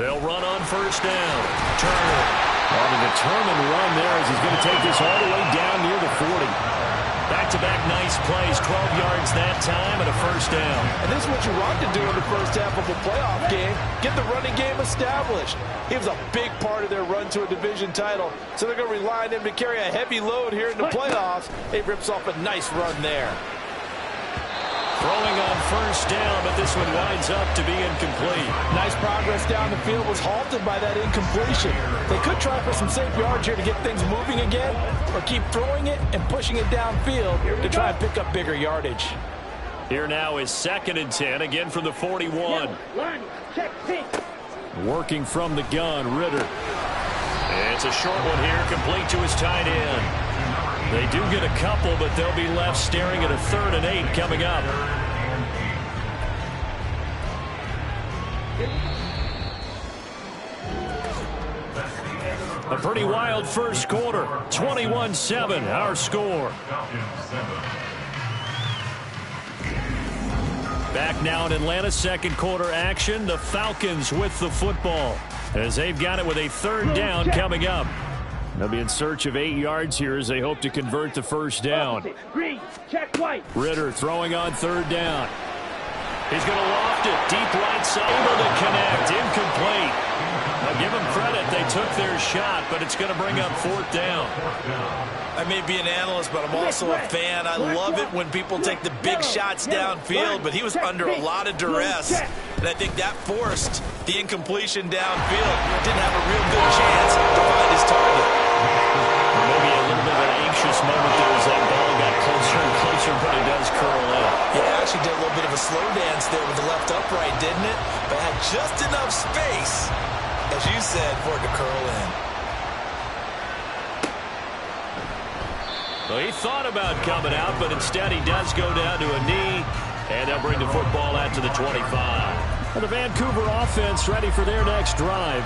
They'll run on 1st down. Turner on a determined run there as he's going to take this all the way down near the 40. Back-to-back nice plays, 12 yards that time, and a 1st down. And this is what you want to do in the first half of a playoff game, get the running game established. He was a big part of their run to a division title, so they're going to rely on him to carry a heavy load here in the playoffs. He rips off a nice run there. Throwing on 1st down, but this one winds up to be incomplete. Nice progress down the field, was halted by that incompletion. They could try for some safe yards here to get things moving again, or keep throwing it and pushing it downfield to try and pick up bigger yardage. Here now is 2nd and 10, again from the 41. Line, check, pitch. Working from the gun, Ritter. It's a short one here, complete to his tight end. They do get a couple, but they'll be left staring at a 3rd and 8 coming up. A pretty wild first quarter. 21-7, our score. Back now in Atlanta, second quarter action. The Falcons with the football as they've got it with a 3rd down coming up. They'll be in search of 8 yards here as they hope to convert the first down. Green, check white. Ritter throwing on 3rd down. He's going to loft it. Deep right side. Able to connect. Incomplete. I'll give them credit. They took their shot, but it's going to bring up 4th down. I may be an analyst, but I'm also a fan. I love it when people take the big shots downfield, but he was under a lot of duress, and I think that forced the incompletion downfield. Didn't have a real good chance to find his target. Maybe a little bit of an anxious moment there as that ball got closer and closer, but it does curl in. Yeah, actually did a little bit of a slow dance there with the left upright, didn't it? But had just enough space, as you said, for it to curl in. Well, he thought about coming out, but instead he does go down to a knee, and they'll bring the football out to the 25. And the Vancouver offense ready for their next drive.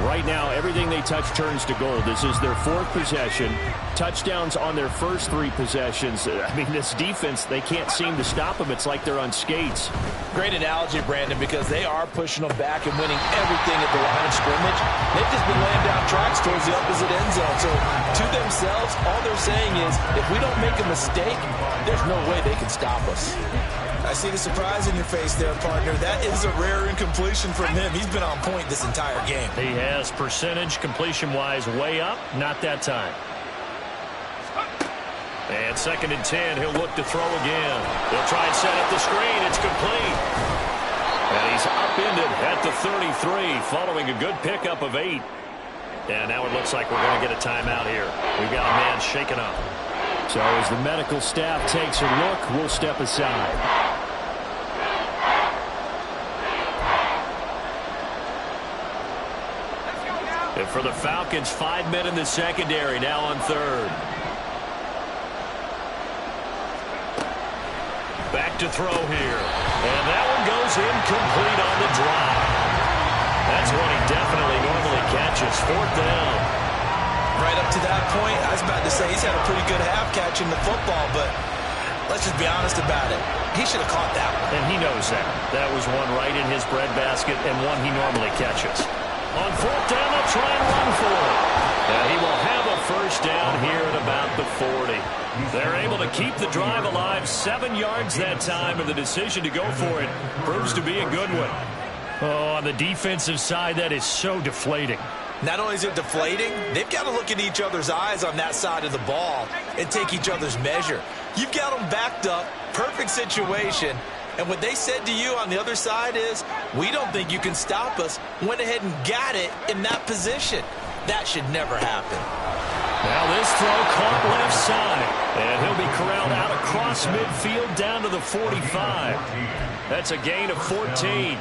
Right now, everything they touch turns to gold. This is their 4th possession. Touchdowns on their first 3 possessions. I mean, this defense, they can't seem to stop them. It's like they're on skates. Great analogy, Brandon, because they are pushing them back and winning everything at the line of scrimmage. They've just been laying down tracks towards the opposite end zone. So, to themselves, all they're saying is, if we don't make a mistake, there's no way they can stop us. I see the surprise in your face there, partner. That is a rare incompletion from him. He's been on point this entire game. He has percentage completion-wise way up. Not that time. And 2nd and 10, he'll look to throw again. He'll try and set up the screen. It's complete. And he's upended at the 33 following a good pickup of 8. And now it looks like we're going to get a timeout here. We've got a man shaken up. So as the medical staff takes a look, we'll step aside. And for the Falcons, 5 men in the secondary, now on 3rd. Back to throw here. And that one goes incomplete on the drive. That's one he definitely normally catches. 4th down. Right up to that point, I was about to say he's had a pretty good half catching the football, but let's just be honest about it. He should have caught that one. And he knows that. That was one right in his breadbasket and one he normally catches. On 4th down, they'll try and run for it. And he will have a first down here at about the 40. They're able to keep the drive alive. 7 yards that time, and the decision to go for it proves to be a good one. Oh, on the defensive side, that is so deflating. Not only is it deflating, they've got to look in each other's eyes on that side of the ball and take each other's measure. You've got them backed up, perfect situation, and what they said to you on the other side is, we don't think you can stop us. Went ahead and got it in that position. That should never happen. Now this throw caught left side, and he'll be corralled out across midfield down to the 45. That's a gain of 14.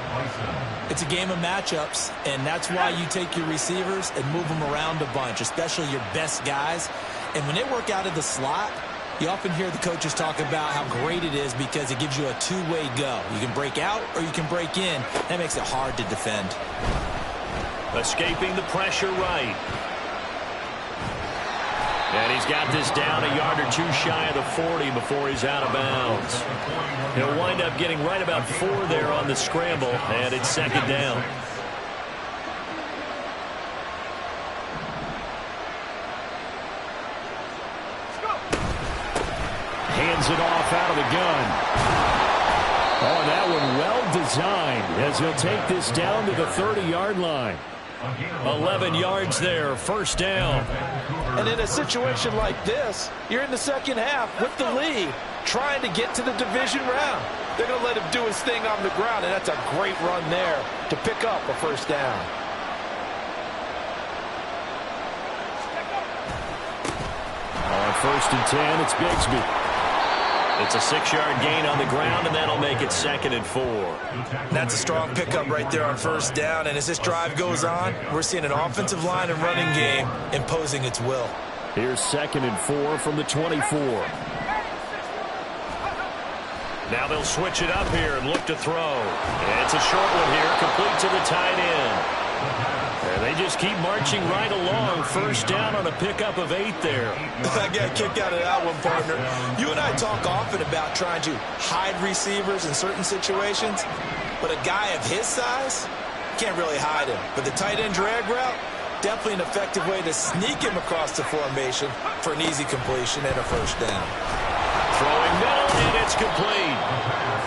It's a game of matchups, and that's why you take your receivers and move them around a bunch, especially your best guys. And when they work out of the slot, you often hear the coaches talk about how great it is because it gives you a two-way go. You can break out or you can break in. That makes it hard to defend. Escaping the pressure right. And he's got this down a yard or two shy of the 40 before he's out of bounds. He'll wind up getting right about 4 there on the scramble, and it's 2nd down. Hands it off out of the gun. Oh, that one well designed as he'll take this down to the 30-yard line. 11 yards there, first down. And in a situation like this, you're in the second half with the lead, trying to get to the division round. They're going to let him do his thing on the ground, and that's a great run there to pick up a first down. On 1st and 10, it's Bigsby. It's a 6-yard gain on the ground, and that'll make it 2nd and 4. That's a strong pickup right there on first down, and as this drive goes on, we're seeing an offensive line and running game imposing its will. Here's 2nd and 4 from the 24. Now they'll switch it up here and look to throw. And it's a short one here, complete to the tight end. And they just keep marching right along. First down on a pickup of 8 there. I got a kick out of that one, partner. You and I talk often about trying to hide receivers in certain situations, but a guy of his size can't really hide him. But the tight end drag route, definitely an effective way to sneak him across the formation for an easy completion and a first down. Throwing middle, and it's complete.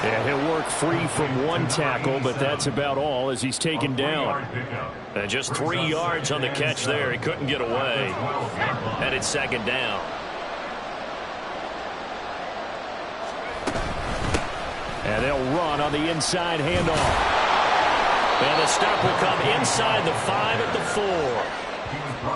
Yeah, he'll work free from one tackle, but that's about all as he's taken down. And just 3 yards on the catch there. He couldn't get away. And it's 2nd down. And they'll run on the inside handoff. And the stop will come inside the 5 at the 4.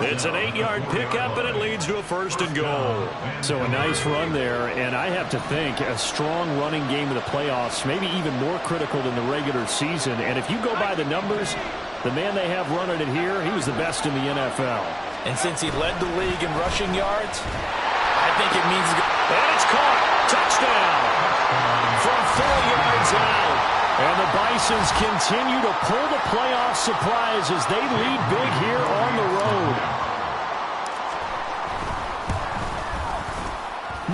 It's an 8-yard pickup, and it leads to a 1st and goal. So a nice run there, and I have to think a strong running game in the playoffs, maybe even more critical than the regular season. And if you go by the numbers, the man they have running it here, he was the best in the NFL. And since he led the league in rushing yards, I think it means... And it's caught. Touchdown. From 4 yards out. And the Bisons continue to pull the playoff surprise as they lead big here on the road.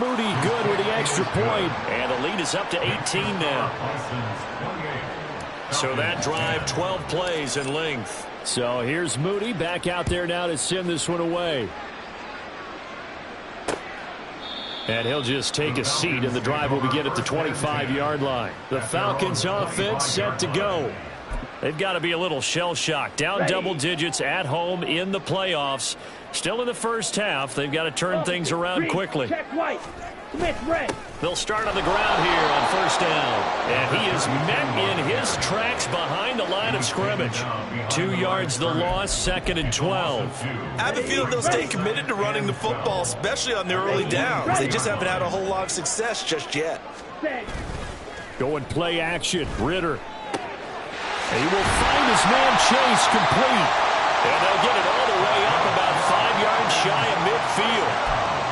Moody good with the extra point. And the lead is up to 18 now. So that drive, 12 plays in length. So here's Moody back out there now to send this one away. And he'll just take a seat, and the drive will begin at the 25-yard line. The Falcons offense set to go. They've got to be a little shell-shocked. Down double digits at home in the playoffs. Still in the first half. They've got to turn things around quickly. Check White. Smith red. They'll start on the ground here on 1st down. And he is met in his tracks behind the line of scrimmage. 2 yards the loss, 2nd and 12. I have a feeling they'll stay committed to running the football, especially on the early downs. They just haven't had a whole lot of success just yet. Going play action. Ritter. And he will find his man Chase complete. And they'll get it all the way up about 5 yards shy of midfield.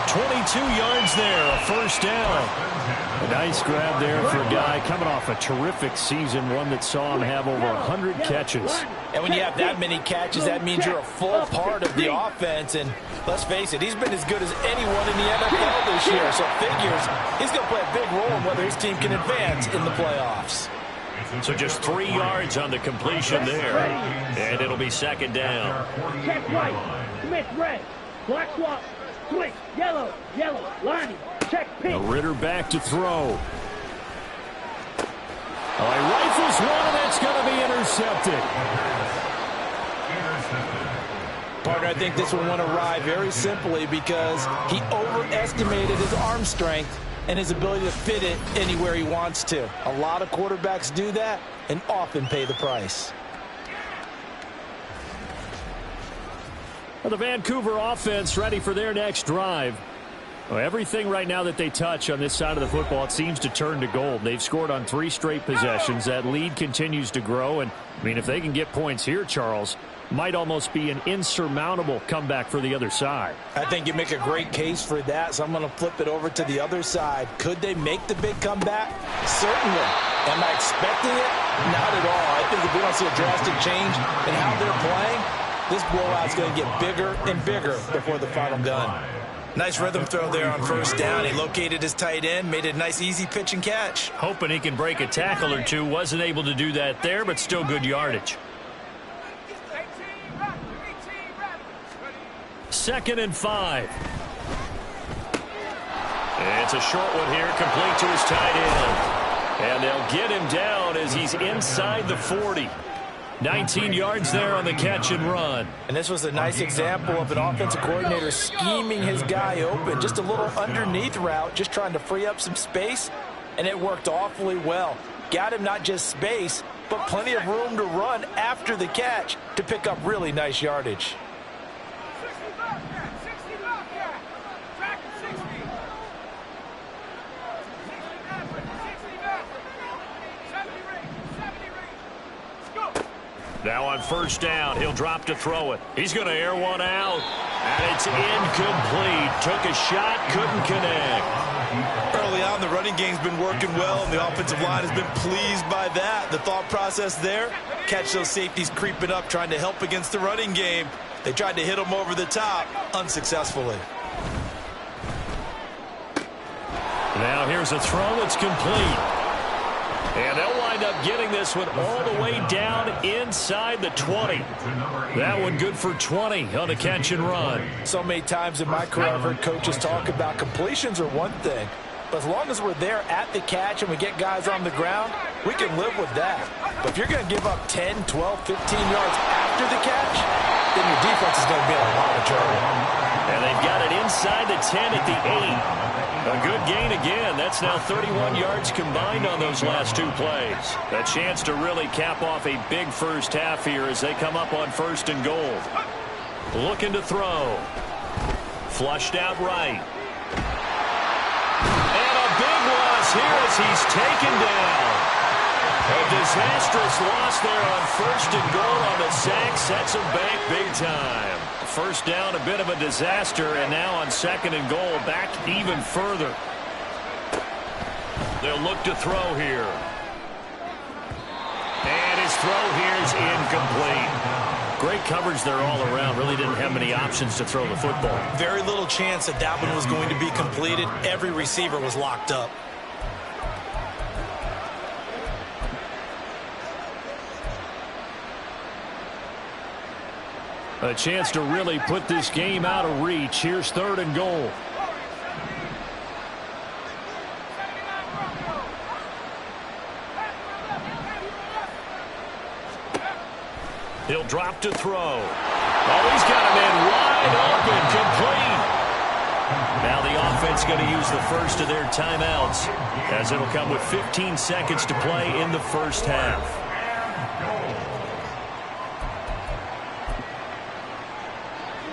22 yards there, a 1st down. A nice grab there for a guy coming off a terrific season, one that saw him have over 100 catches. And when you have that many catches, that means you're a full part of the offense. And let's face it, he's been as good as anyone in the NFL this year. So figures he's going to play a big role in whether his team can advance in the playoffs. So just 3 yards on the completion there. And it'll be 2nd down. Check White. Smith red. Black swap. Switch. Yellow. Yellow. Lonnie. Check pink. Ritter back to throw. Oh, he rifles one, and that's going to be intercepted. Partner, I think this one went awry very simply because he overestimated his arm strength and his ability to fit it anywhere he wants to. A lot of quarterbacks do that and often pay the price. Well, the Vancouver offense ready for their next drive. Well, everything right now that they touch on this side of the football, it seems to turn to gold. They've scored on 3 straight possessions. That lead continues to grow. And, I mean, if they can get points here, Charles, might almost be an insurmountable comeback for the other side. I think you make a great case for that, so I'm going to flip it over to the other side. Could they make the big comeback? Certainly. Am I expecting it? Not at all. I think if we don't see a drastic change in how they're playing, this blowout's going to get bigger and bigger before the final gun. Nice rhythm throw there on 1st down. He located his tight end, made it a nice easy pitch and catch. Hoping he can break a tackle or two. Wasn't able to do that there, but still good yardage. 2nd and 5. It's a short one here, complete to his tight end. And they'll get him down as he's inside the 40. 19 yards there on the catch and run. And this was a nice example of an offensive coordinator scheming his guy open. Just a little underneath route, just trying to free up some space, and it worked awfully well. Got him not just space, but plenty of room to run after the catch to pick up really nice yardage. Now on 1st down, he'll drop to throw it. He's going to air one out. And it's incomplete. Took a shot, couldn't connect. Early on, the running game's been working well, and the offensive line has been pleased by that. The thought process there, catch those safeties creeping up, trying to help against the running game. They tried to hit them over the top, unsuccessfully. Now here's a throw that's complete. And they'll wind up getting this one all the way down inside the 20. That one good for 20 on a catch and run. So many times in my career, I've heard coaches talk about completions are one thing. But as long as we're there at the catch and we get guys on the ground, we can live with that. But if you're going to give up 10, 12, 15 yards after the catch, then your defense is going to be in a lot of trouble. And they've got it inside the 10 at the 8. A good gain again. That's now 31 yards combined on those last two plays. A chance to really cap off a big first half here as they come up on 1st and goal. Looking to throw. Flushed out right. And a big loss here as he's taken down. A disastrous loss there on 1st and goal on the sack. Sets him back big time. First down, a bit of a disaster, and now on 2nd and goal, back even further. They'll look to throw here. And his throw here is incomplete. Great coverage there all around. Really didn't have many options to throw the football. Very little chance that that one was going to be completed. Every receiver was locked up. A chance to really put this game out of reach. Here's 3rd and goal. He'll drop to throw. Oh, he's got a man wide open, complete. Now the offense going to use the first of their timeouts, as it'll come with 15 seconds to play in the first half.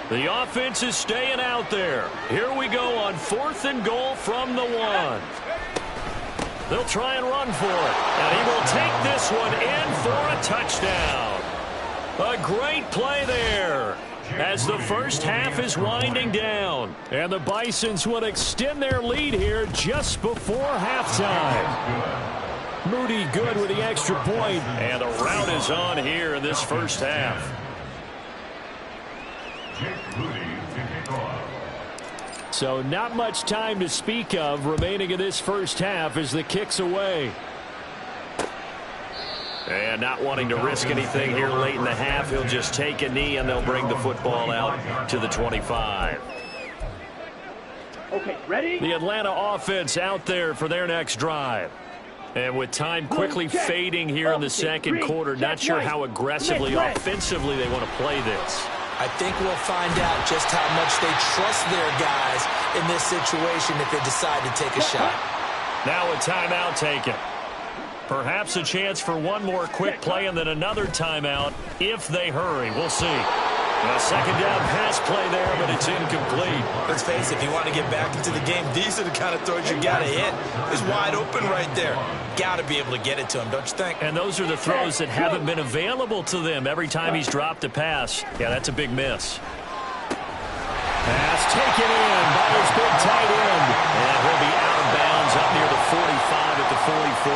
The offense is staying out there. Here we go on 4th and goal from the 1. They'll try and run for it. And he will take this one in for a touchdown. A great play there as the first half is winding down. And the Bisons will extend their lead here just before halftime. Moody good with the extra point. And the route is on here in this first half. So not much time to speak of remaining in this first half as the kick's away. And not wanting to risk anything here late in the half, he'll just take a knee and they'll bring the football out to the 25. Okay, ready? The Atlanta offense out there for their next drive. And with time quickly fading here in the second quarter, not sure how aggressively offensively they want to play this. I think we'll find out just how much they trust their guys in this situation if they decide to take a shot. Now a timeout taken. Perhaps a chance for one more quick play and then another timeout if they hurry. We'll see. A second down pass play there, but it's incomplete. Let's face it, if you want to get back into the game, these are the kind of throws you got to hit. It's wide open right there. Got to be able to get it to him, don't you think? And those are the throws that haven't been available to them every time he's dropped a pass. Yeah, that's a big miss. Pass taken in by his big tight end. And he'll be out of bounds up near the 45 at the 44.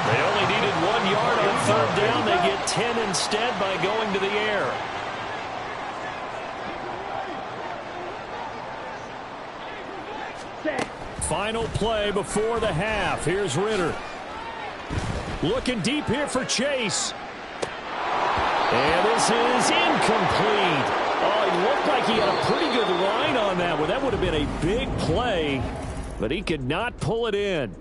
They only needed 1 yard on 3rd down. They get 10 instead by going to the air. Final play before the half. Here's Ritter. Looking deep here for Chase. And this is incomplete. Oh, he looked like he had a pretty good line on that one. That would have been a big play, but he could not pull it in.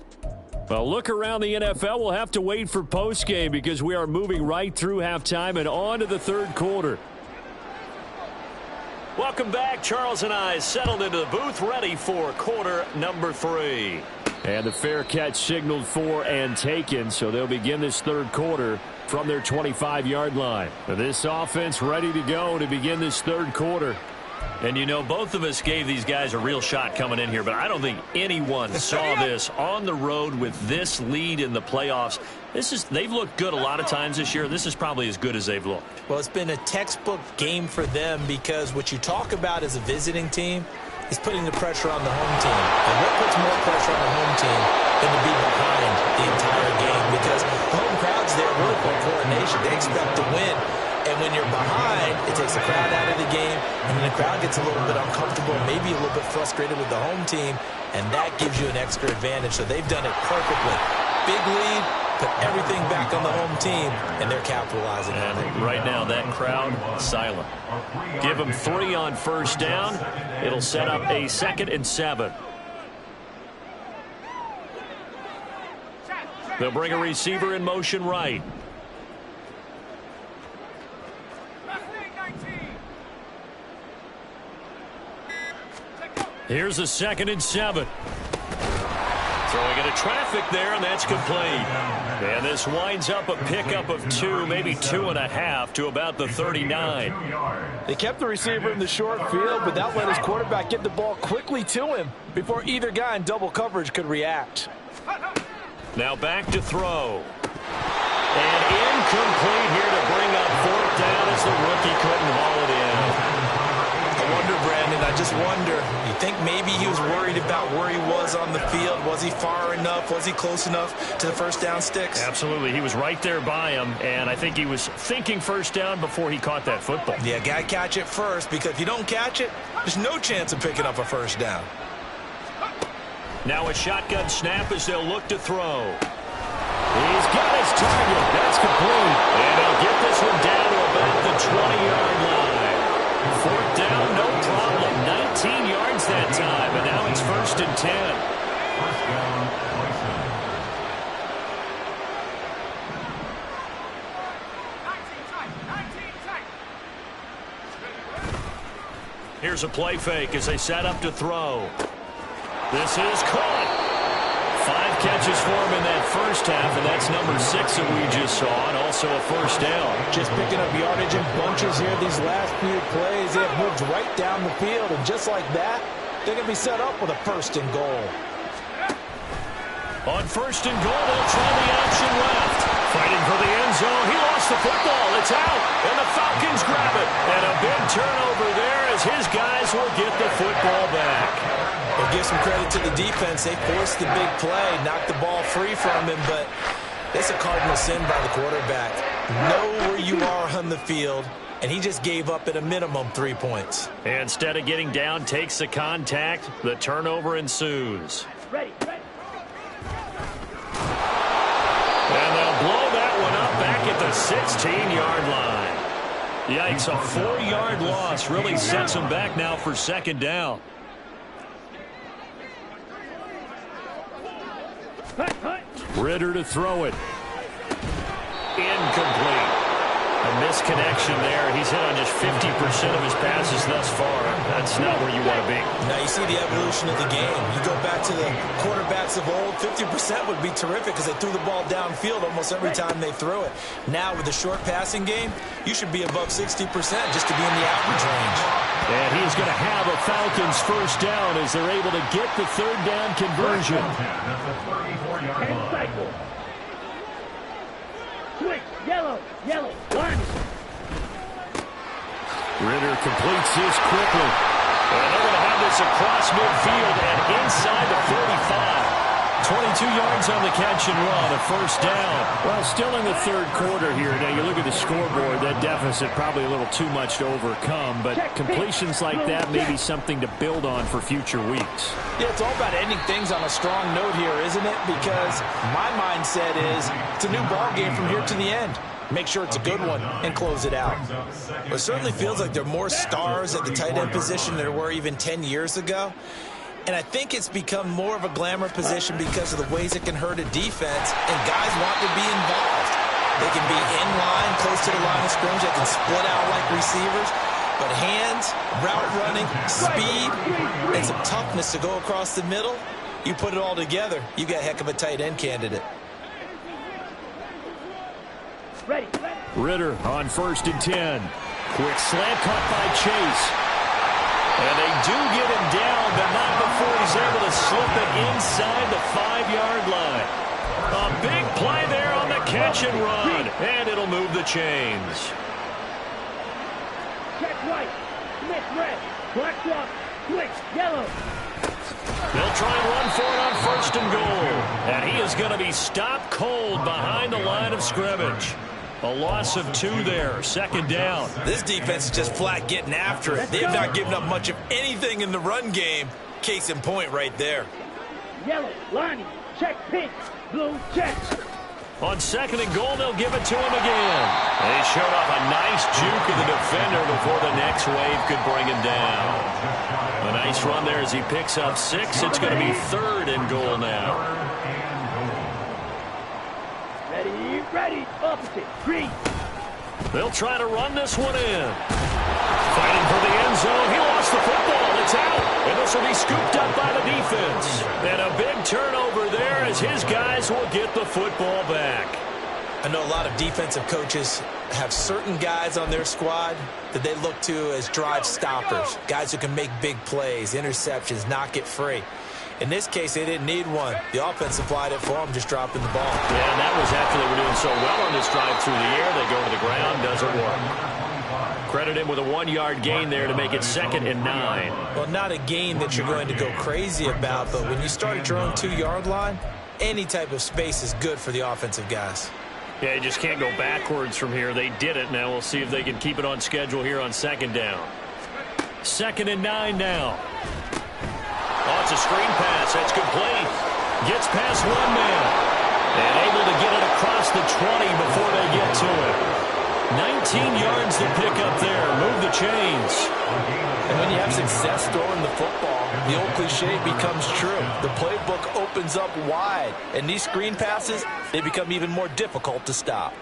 Well, look around the NFL. We'll have to wait for postgame because we are moving right through halftime and on to the 3rd quarter. Welcome back. Charles and I settled into the booth, ready for quarter number 3. And the fair catch signaled for and taken, so they'll begin this 3rd quarter from their 25-yard line. This offense ready to go to begin this 3rd quarter. And, you know, both of us gave these guys a real shot coming in here, but I don't think anyone saw this on the road with this lead in the playoffs. They've looked good a lot of times this year. This is probably as good as they've looked. Well, it's been a textbook game for them because what you talk about as a visiting team is putting the pressure on the home team. And what puts more pressure on the home team than to be behind the entire game? Because the home crowd's there really for coordination. They expect to win. And when you're behind, it takes the crowd out of the game, and then the crowd gets a little bit uncomfortable, maybe a little bit frustrated with the home team, and that gives you an extra advantage. So they've done it perfectly. Big lead, put everything back on the home team, and they're capitalizing on it. Right now, that crowd, silent. Give them 3 on first down. It'll set up a 2nd and 7. They'll bring a receiver in motion right. Here's a 2nd and 7. Throwing into traffic there, and that's complete. And this winds up a pickup of 2, maybe 2.5 to about the 39. They kept the receiver in the short field, but that let his quarterback get the ball quickly to him before either guy in double coverage could react. Now back to throw. And incomplete here to bring up 4th down as the rookie couldn't haul it in. I wonder, Brandon, I just wonder, you think maybe he was worried about where he was on the field? Was he far enough? Was he close enough to the first down sticks? Absolutely. He was right there by him, and I think he was thinking first down before he caught that football. Yeah, got to catch it first, because if you don't catch it, there's no chance of picking up a first down. Now a shotgun snap as they'll look to throw. He's got his target. That's complete. And he'll get this one down to about the 20-yard line. 4th down, no problem. 19 yards that time, and now it's 1st and 10. First down, Here's a play fake as they set up to throw. This is caught. 5 catches for him in that first half, and that's number 6 that we just saw, and also a first down. Just picking up yardage in bunches here these last few plays. They have moved right down the field, and just like that, they're going to be set up with a 1st and goal. On 1st and goal, they'll try the option left. Fighting for the end zone. He lost the football. It's out, and the Falcons grab it. And a big turnover there as his guys will get the football back. We'll give some credit to the defense. They forced the big play, knocked the ball free from him, but it's a cardinal sin by the quarterback. Know where you are on the field, and he just gave up at a minimum 3 points. Instead of getting down, takes the contact. The turnover ensues. Ready. And they'll blow that one up back at the 16-yard line. Yikes, a 4-yard loss really sets them back now for 2nd down. Ridder to throw it. Incomplete. A misconnection there. He's hit on just 50% of his passes thus far. That's not where you want to be. Now you see the evolution of the game. You go back to the quarterbacks of old, 50% would be terrific because they threw the ball downfield almost every time they threw it. Now with the short passing game, you should be above 60% just to be in the average range. And he's going to have a Falcons first down as they're able to get the 3rd down conversion. That's a 34-yard line. Cycle. Switch. Yellow. Line. Ridder completes this quickly. And they're going to have this across midfield and inside the 45. 22 yards on the catch and run, a first down. Well, still in the 3rd quarter here. Now, you look at the scoreboard, that deficit probably a little too much to overcome, but completions like that may be something to build on for future weeks. Yeah, it's all about ending things on a strong note here, isn't it? Because my mindset is it's a new ball game from here to the end. Make sure it's a good one and close it out. Well, it certainly feels like there are more stars at the tight end position than there were even 10 years ago. And I think it's become more of a glamour position because of the ways it can hurt a defense, and guys want to be involved. They can be in line, close to the line of scrimmage. They can split out like receivers. But hands, route running, speed, and some toughness to go across the middle, you put it all together, you got a heck of a tight end candidate. Ready. Ridder on 1st and 10. Quick slant caught by Chase. And they do get him down, but not before he's able to slip it inside the 5-yard line. A big play there on the catch and run, and it'll move the chains. Check right. Smith red. Black swap. Switch yellow. They'll try and run for it on 1st and goal. And he is going to be stopped cold behind the line of scrimmage. A loss of 2 there. 2nd down. This defense is just flat getting after it. They've not given up much of anything in the run game. Case in point right there. Yellow, lining, check pink, blue, check. On 2nd and goal, they'll give it to him again. And he showed off a nice juke of the defender before the next wave could bring him down. A nice run there as he picks up 6. It's going to be 3rd and goal now. Ready, opposite, green. They'll try to run this one in. Fighting for the end zone. He lost the football. It's out. And this will be scooped up by the defense. And a big turnover there as his guys will get the football back. I know a lot of defensive coaches have certain guys on their squad that they look to as drive stoppers. Guys who can make big plays, interceptions, knock it free. In this case, they didn't need one. The offense supplied it for them, just dropping the ball. Yeah, and that was after they were doing so well on this drive through the air. They go to the ground, doesn't work. Credit him with a 1-yard gain there to make it 2nd and 9. Well, not a gain that you're going to go crazy about, but when you start at your own 2-yard line, any type of space is good for the offensive guys. Yeah, you just can't go backwards from here. They did it. Now we'll see if they can keep it on schedule here on 2nd down. 2nd and 9 now. Oh, it's a screen pass. That's complete. Gets past one man. And able to get it across the 20 before they get to it. 19 yards to pick up there. Move the chains. And when you have success throwing the football, the old cliche becomes true. The playbook opens up wide. And these screen passes, they become even more difficult to stop.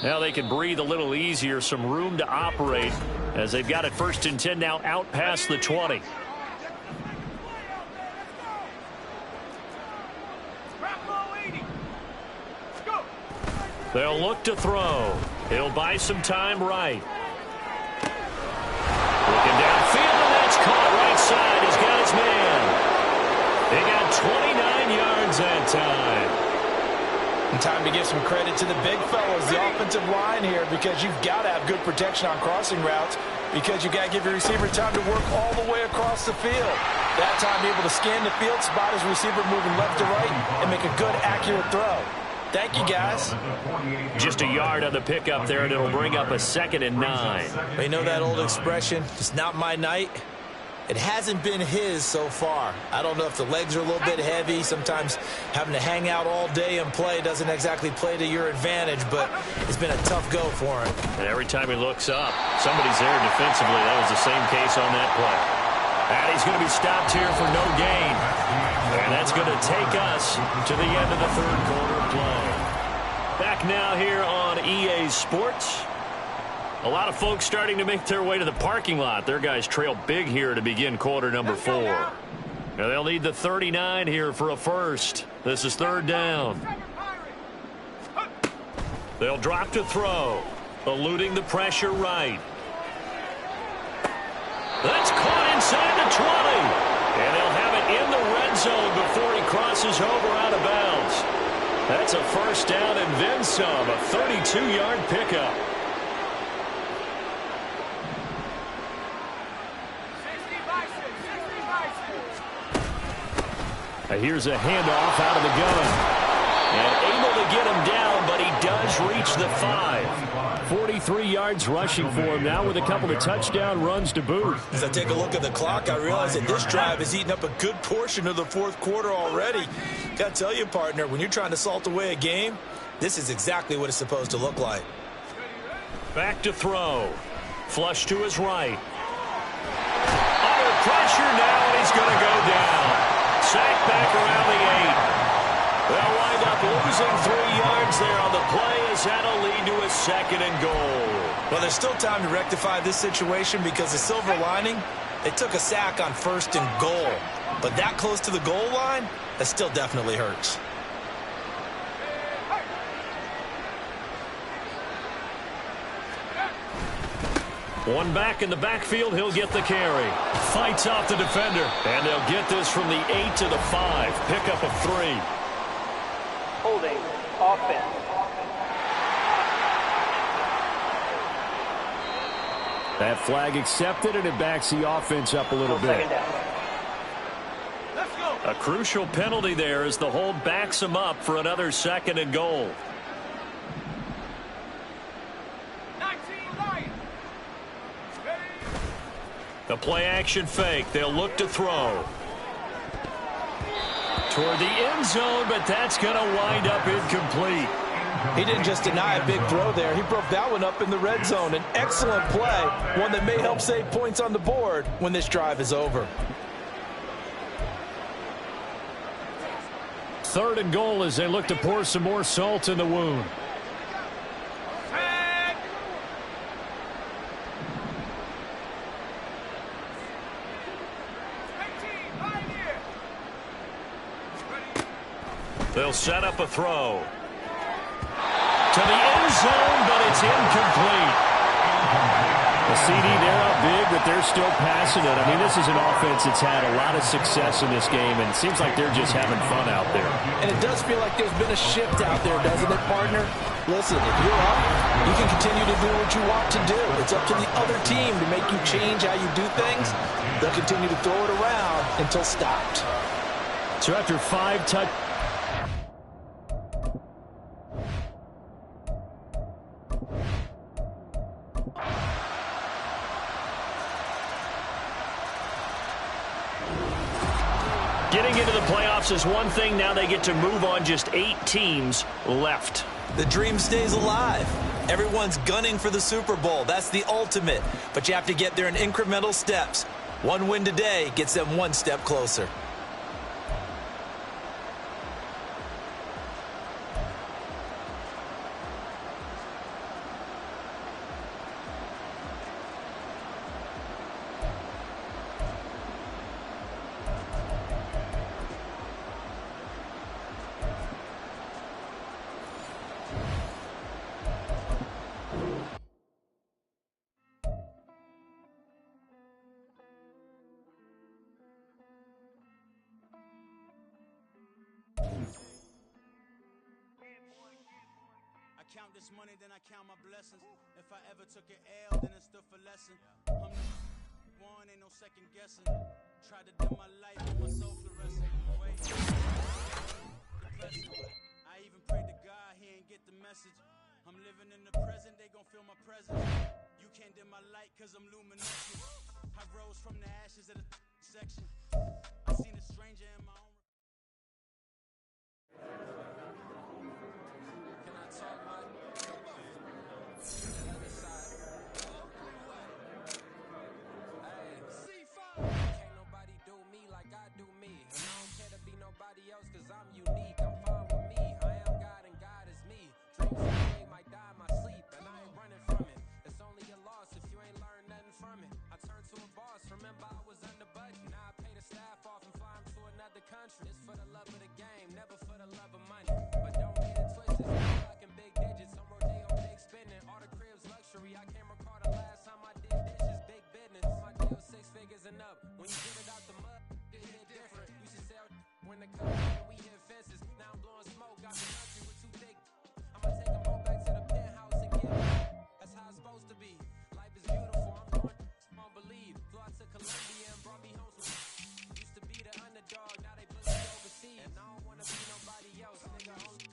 Now they can breathe a little easier, some room to operate as they've got it 1st and 10 now out past the 20. They'll look to throw. He'll buy some time right. Looking downfield, and that's caught right side. He's got his man. They got 29 yards that time. And time to give some credit to the big fellas, the offensive line here, because you've got to have good protection on crossing routes, because you've got to give your receiver time to work all the way across the field. That time able to scan the field, spot his receiver moving left to right, and make a good, accurate throw. Thank you, guys. Just a yard on the pickup there, and it'll bring up a 2nd and 9. You know that old expression, it's not my night? It hasn't been his so far. I don't know if the legs are a little bit heavy. Sometimes having to hang out all day and play doesn't exactly play to your advantage, but it's been a tough go for him. And every time he looks up, somebody's there defensively. That was the same case on that play. And he's going to be stopped here for no gain. And that's going to take us to the end of the 3rd quarter play. Back now here on EA Sports. A lot of folks starting to make their way to the parking lot. Their guys trail big here to begin quarter number 4. Now they'll need the 39 here for a first. This is 3rd down. They'll drop to throw. Eluding the pressure right. That's caught inside the 20. And they'll have it in the red zone before he crosses over out of bounds. That's a 1st down and then some. A 32-yard pickup. Here's a handoff out of the gun. And able to get him down, but he does reach the 5. 43 yards rushing for him now with a couple of touchdown runs to boot. As I take a look at the clock, I realize that this drive has eaten up a good portion of the 4th quarter already. Got to tell you, partner, when you're trying to salt away a game, this is exactly what it's supposed to look like. Back to throw. Flush to his right. Under pressure now, and he's going to go down. Sacked back around the 8. They'll wind up losing 3 yards there on the play as that'll lead to a 2nd and goal. Well, there's still time to rectify this situation because the silver lining, They took a sack on 1st and goal, but that close to the goal line, that still definitely hurts. One back in the backfield, he'll get the carry. Fights off the defender, and they'll get this from the 8 to the 5. Pickup of 3. Holding, offense. That flag accepted, and it backs the offense up a little bit. A crucial penalty there as the hold backs him up for another 2nd and goal. The play-action fake. They'll look to throw. Toward the end zone, but that's going to wind up incomplete. He didn't just deny a big throw there. He broke that one up in the red zone. An excellent play, one that may help save points on the board when this drive is over. 3rd and goal as they look to pour some more salt in the wound. They'll set up a throw. To the end zone, but it's incomplete. The CD, they're up big, but they're still passing it. I mean, this is an offense that's had a lot of success in this game, and it seems like they're just having fun out there. And it does feel like there's been a shift out there, doesn't it, partner? Listen, if you're up, you can continue to do what you want to do. It's up to the other team to make you change how you do things. They'll continue to throw it around until stopped. So after 5 touchdowns, getting into the playoffs is one thing. Now they get to move on. Just 8 teams left. The dream stays alive. Everyone's gunning for the Super Bowl. That's the ultimate. But you have to get there in incremental steps. One win today gets them one step closer. Count this money, then I count my blessings. If I ever took an L, then it stood for lesson. I'm the one, ain't no second guessing. Tried to do my life with my soul fluorescent. Wait, depressing. I even prayed to God, he ain't get the message. I'm living in the present, they gon' feel my presence. You can't dim my light, cause I'm luminescent. I rose from the ashes of the section. I seen a stranger in my own. Can I talk my other side? Hey, can't nobody do me like I do me. And I don't care to be nobody else cause I'm unique. I'm fine with me. I am God and God is me. Dreams so big might die in my sleep and I ain't running from it. It's only a loss if you ain't learned nothing from it. I turned to a boss, remember I was under budget. Now I pay the staff off and fly them to another country. It's for the love of the game, never for the love of money. But don't get it twisted, I'm fucking big digits. I'm Rodeo big spending, all the cribs luxury. I can't recall the last time I did dishes, big business. My deal 6 figures and up. When you get it out the mud, it hit different. Used to sell when the cut and we hit fences. Now I'm blowing smoke out the country with 2 thick. I'ma take them all back to the penthouse and get it. That's how it's supposed to be. Life is beautiful, I'm going won't believe. Flew out to Colombia and brought me home some. Used to be the underdog, now they put me overseas. And I don't wanna be nobody else, nigga. Only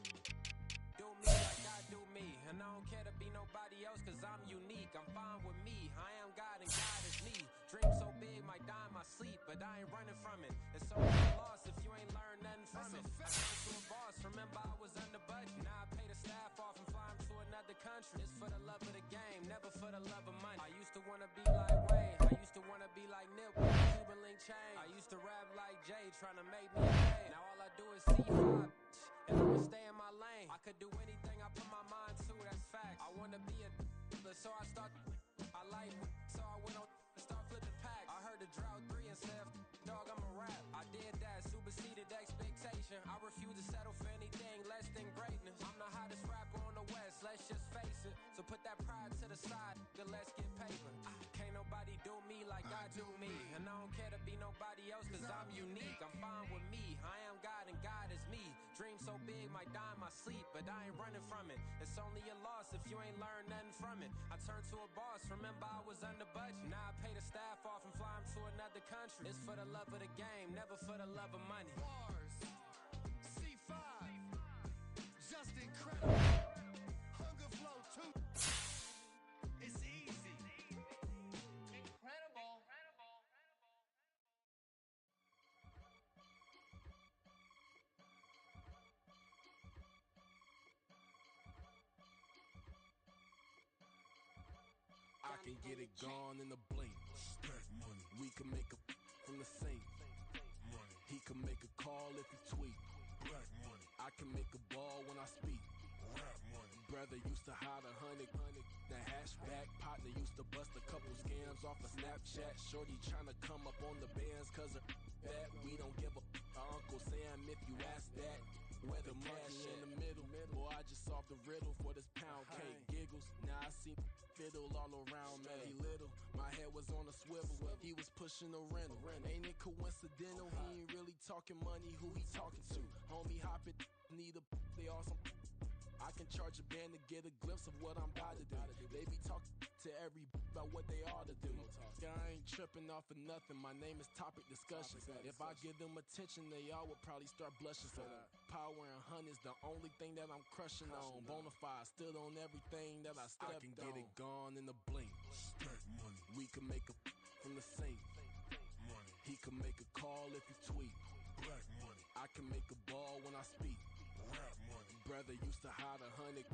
do me like I do me. And I don't care to be nobody else cause I'm unique. I'm fine with me. I am God and God is me. Dream so big might die in my sleep, but I ain't running from it. It's only a loss if you ain't learned nothing from it. I turned to a boss, remember I was under budget. Now I pay the staff off and fly them to another country. It's for the love of the game, never for the love of money. I used to wanna be like Wayne, I used to wanna be like Nip with a Cuban link chain. I used to rap like Jay, trying to make me a name. Now all I do is C5, and I'ma stay in my lane. I could do anything I put my mind to, that's fact. I wanna be a so I like so I went on and start flipping packs. I heard the drop. passion. I refuse to settle for anything less than greatness. I'm the hottest rapper on the West, let's just face it. So put that pride to the side, then let's get paper. Can't nobody do me like I do me. And I don't care to be nobody else, cause I'm unique. I'm fine with me, I am God and God is me. Dream so big, might die in my sleep, but I ain't running from it. It's only a loss if you ain't learned nothing from it. I turned to a boss, remember I was under budget. Now I pay the staff off and fly them to another country. It's for the love of the game, never for the love of money. Bars, C5, just incredible. Hunger Flow 2, it's easy. Incredible. I can get it gone in a blink. Stack money. We can make a from the sink. Money. He can make a call if he tweet. Black money. I can make a ball when I speak. Rap money. Brother used to hide 100. The hashback partner used to bust a couple scams off of Snapchat. Shorty tryna come up on the bands cause of that. We don't give a Uncle Sam if you ask that. Where the monkey in the middle. Boy, I just solved the riddle for this pound cake. Giggles. Now I see fiddle all around me. He little, my head was on a swivel. He was pushing a rental. Ain't it coincidental? He ain't really talking money. Who he talking to? Homie hop it, need a they awesome. I can charge a band to get a glimpse of what I'm about to do. They be talking to every about what they ought to do. Yeah, I ain't tripping off of nothing. My name is Topic Discussion. If I give them attention, they all would probably start blushing. So power and honey's the only thing that I'm crushing on. Bonafide, stood on everything that I stepped on. I can get it gone in a blink. Stack money. We can make a from the sink. Money. He can make a call if you tweet. Black money. I can make a ball when I speak. Rap money. Brother used to hide 100.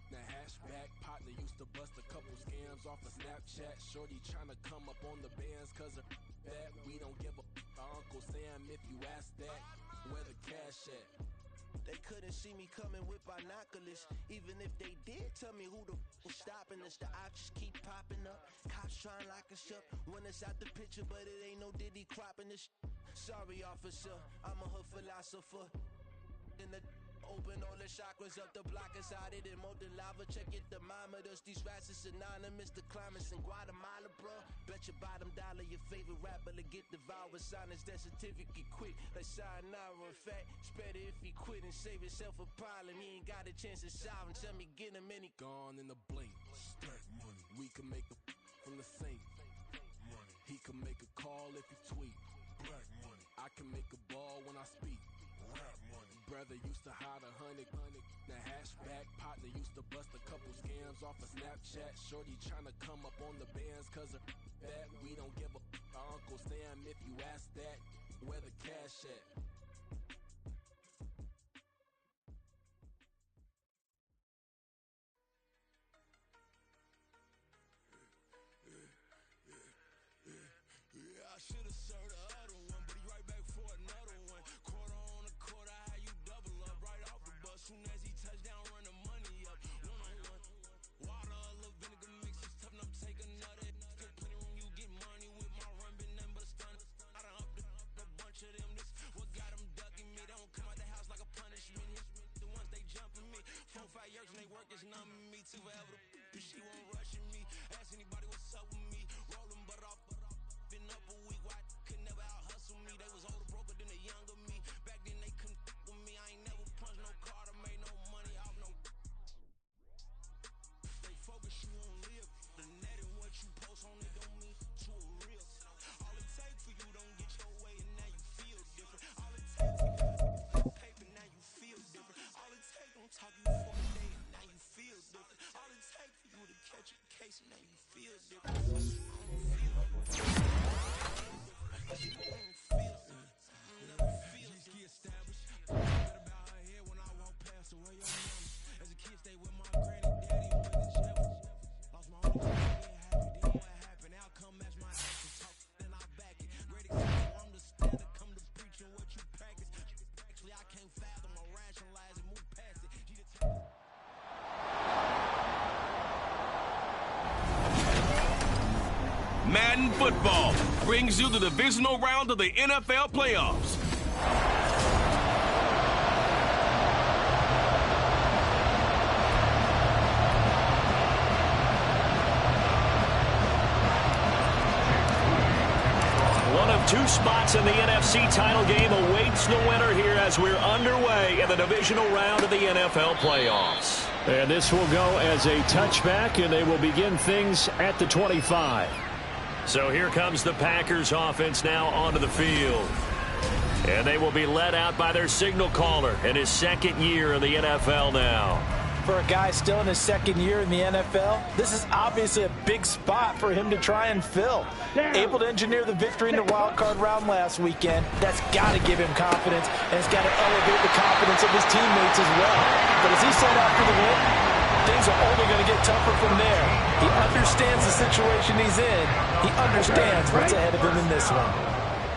The hashback partner used to bust a couple scams off of Snapchat. Shorty tryna come up on the bands cause of that. We don't give a Uncle Sam if you ask that. Where the cash at? They couldn't see me coming with binoculars. Even if they did, tell me who the was stopping us. The options keep popping up. Cops trying lock us up. When it's out the picture, but it ain't no Diddy cropping this. Sorry, officer, I'm a hood philosopher. In the open all the chakras up the block inside it and molten lava. Check it, thermometers. These rats is synonymous. The climates in Guatemala, bro. Bet your bottom dollar your favorite rapper to get devoured. Sign his death certificate quick. Like sayonara. In fact, it's better if he quit and save himself a problem. He ain't got a chance to solve him. Tell me, get him any. Gone in a blink. Stack money. We can make a from the sink. Money. He can make a call if he tweet. Black money. I can make a ball when I speak. Rap money. Brother used to hide 100. The hashback partner used to bust a couple scams off of Snapchat. Shorty tryna come up on the bands cause of that. We don't give a Uncle Sam if you ask that. Where the cash at? Yeah, I should've served the other one, but he right back for another one. Quarter on a quarter, how you double up right off the bus. Soon as he touch down, run the money up. One-on-one. Water, a little vinegar mix, it's tough enough to take another. Still plenty room, you get money with my run, been nothing but a stun. I done upped a bunch of them. This what got them ducking me. They don't come out the house like a punishment. The ones they jumping me. 4-5 years and they work is numbing me. Too forever to she won't rushing me. Ask anybody what's up with me. Rolling butt off. Been up a week, why could never out hustle me? They was older, broker than the younger me. Back then they couldn't with me. I ain't never punched no card or made no money off no. They focus you on live. The net and what you post on it don't mean to a real. All it take for you don't get your way and now you feel different. All it take for you paper now you feel different. All it take don't talk you for a day and now you feel different. All it take for you to catch a case and now you feel different. G-Ski established. Forget about her head when I walk past her. Where your mama? As a kid, stay with my granddaddy with the gym. Lost my only time, get happy. Then what happened? Outcome match my action. Talk, then I back it. Great example, I'm the standard. Come to preaching what you practice. Actually, I can't fathom or rationalize and move past it. Madden Football brings you the divisional round of the NFL playoffs. 2 spots in the NFC title game awaits the winner here as we're underway in the divisional round of the NFL playoffs. And this will go as a touchback, and they will begin things at the 25. So here comes the Packers offense now onto the field. And they will be led out by their signal caller in his 2nd year in the NFL now. For a guy still in his 2nd year in the NFL, this is obviously a big spot for him to try and fill. Able to engineer the victory in the wild card round last weekend. That's got to give him confidence, and it's got to elevate the confidence of his teammates as well. But as he said after the win, things are only going to get tougher from there. He understands the situation he's in. He understands what's ahead of him in this one.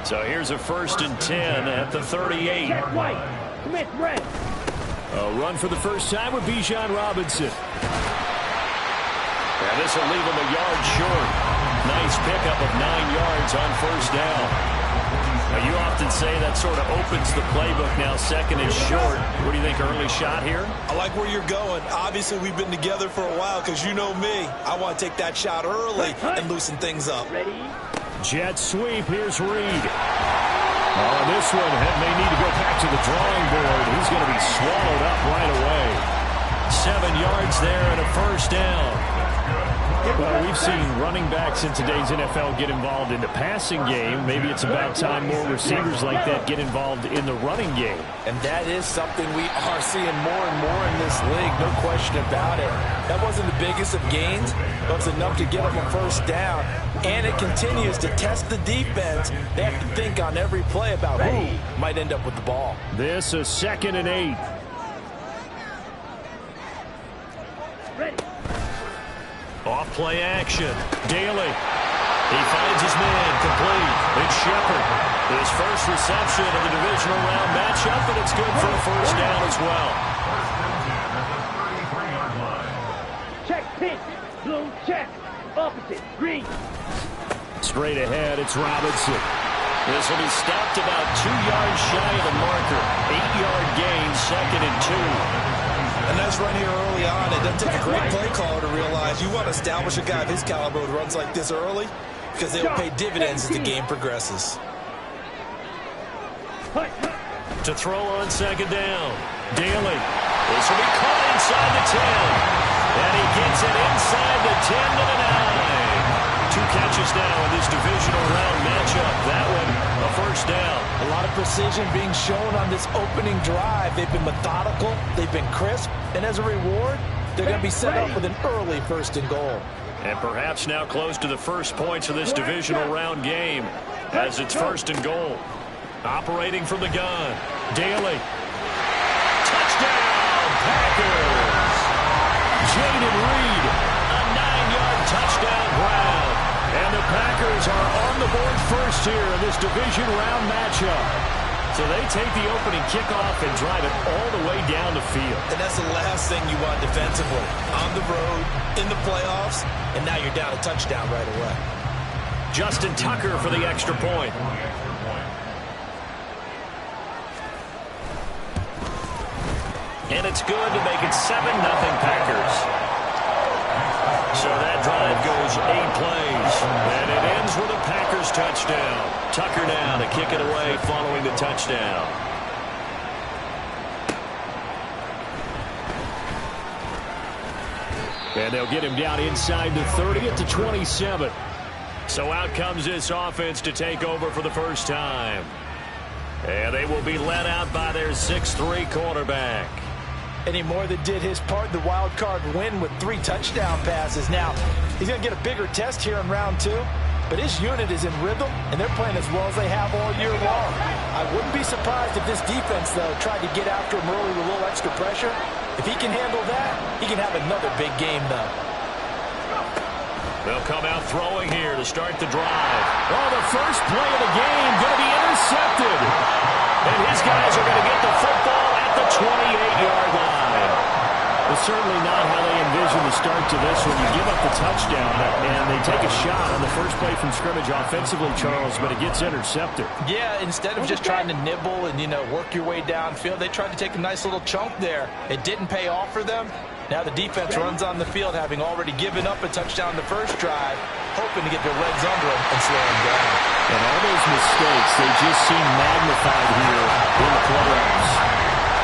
So here's a 1st and 10 at the 38. Check white. Smith red. A run for the first time with Bijan Robinson. And this will leave him a yard short. Nice pickup of 9 yards on 1st down. Now, you often say that sort of opens the playbook now, 2nd and short. What do you think, early shot here? I like where you're going. Obviously, we've been together for a while because you know me. I want to take that shot early and loosen things up. Jet sweep. Here's Reed. Oh, this one may need to go back to the drawing board. He's going to be swallowed up right away. 7 yards there and a 1st down. Well, we've seen running backs in today's NFL get involved in the passing game. Maybe it's about time more receivers like that get involved in the running game. And that is something we are seeing more and more in this league, no question about it. That wasn't the biggest of gains, but it was enough to get them a 1st down. And it continues to test the defense. They have to think on every play about who might end up with the ball. This is 2nd and 8. Off play action. Daly. He finds his man complete. It's Shepard. His first reception of the divisional round matchup, and it's good for a 1st down as well. Check pink. Blue check. Opposite. Green. Straight ahead, it's Robinson. This will be stopped about 2 yards shy of the marker. 8-yard gain, 2nd and 2. And that's right here early on. It doesn't take a great play caller to realize you want to establish a guy of his caliber who runs like this early because they will pay dividends as the game progresses. To throw on 2nd down. Daly. This will be caught inside the 10. And he gets it inside the 10 to the 9. 2 catches now in this divisional round matchup. That one, a 1st down. A lot of precision being shown on this opening drive. They've been methodical. They've been crisp. And as a reward, they're going to be set up with an early 1st and goal. And perhaps now close to the first points of this divisional round game as it's 1st and goal. Operating from the gun. Daly. Touchdown, Packers. Jaden Reed. A 9-yard touchdown grab. And the Packers are on the board first here in this division round matchup. So they take the opening kickoff and drive it all the way down the field. And that's the last thing you want defensively. On the road, in the playoffs, and now you're down a touchdown right away. Justin Tucker for the extra point. And it's good to make it 7-0 Packers. So that drive goes 8 plays, and it ends with a Packers touchdown. Tucker now to kick it away following the touchdown. And they'll get him down inside the 30 at the 27. So out comes this offense to take over for the first time. And they will be led out by their 6'3" quarterback. And he more than did his part in the wild card win with 3 touchdown passes. Now, he's going to get a bigger test here in round 2, but his unit is in rhythm, and they're playing as well as they have all year long. I wouldn't be surprised if this defense, though, tried to get after him early with a little extra pressure. If he can handle that, he can have another big game, though. They'll come out throwing here to start the drive. Oh, the first play of the game going to be intercepted. And his guys are going to get the football at the 28-yard line. It's certainly not how they envision the start to this when you give up the touchdown and they take a shot on the first play from scrimmage offensively, Charles, but it gets intercepted. Yeah, instead of just trying to nibble and, work your way downfield, they tried to take a nice little chunk there. It didn't pay off for them. Now the defense runs on the field, having already given up a touchdown the first drive, hoping to get their legs under them and slow them down. And all those mistakes, they just seem magnified here in the playoffs.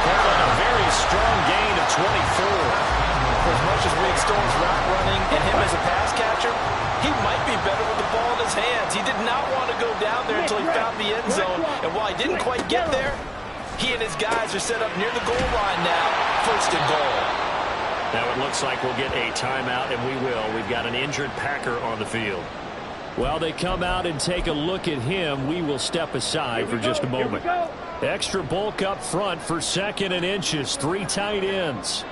Portland, a very strong gain of 24. For as much as we extol his route running and him as a pass catcher, he might be better with the ball in his hands. He did not want to go down there until he found the end zone. And while he didn't quite get there, he and his guys are set up near the goal line now. First and goal. Now it looks like we'll get a timeout, and we will. We've got an injured Packer on the field. While they come out and take a look at him, we will step aside for just a moment. Extra bulk up front for 2nd and inches. 3 tight ends.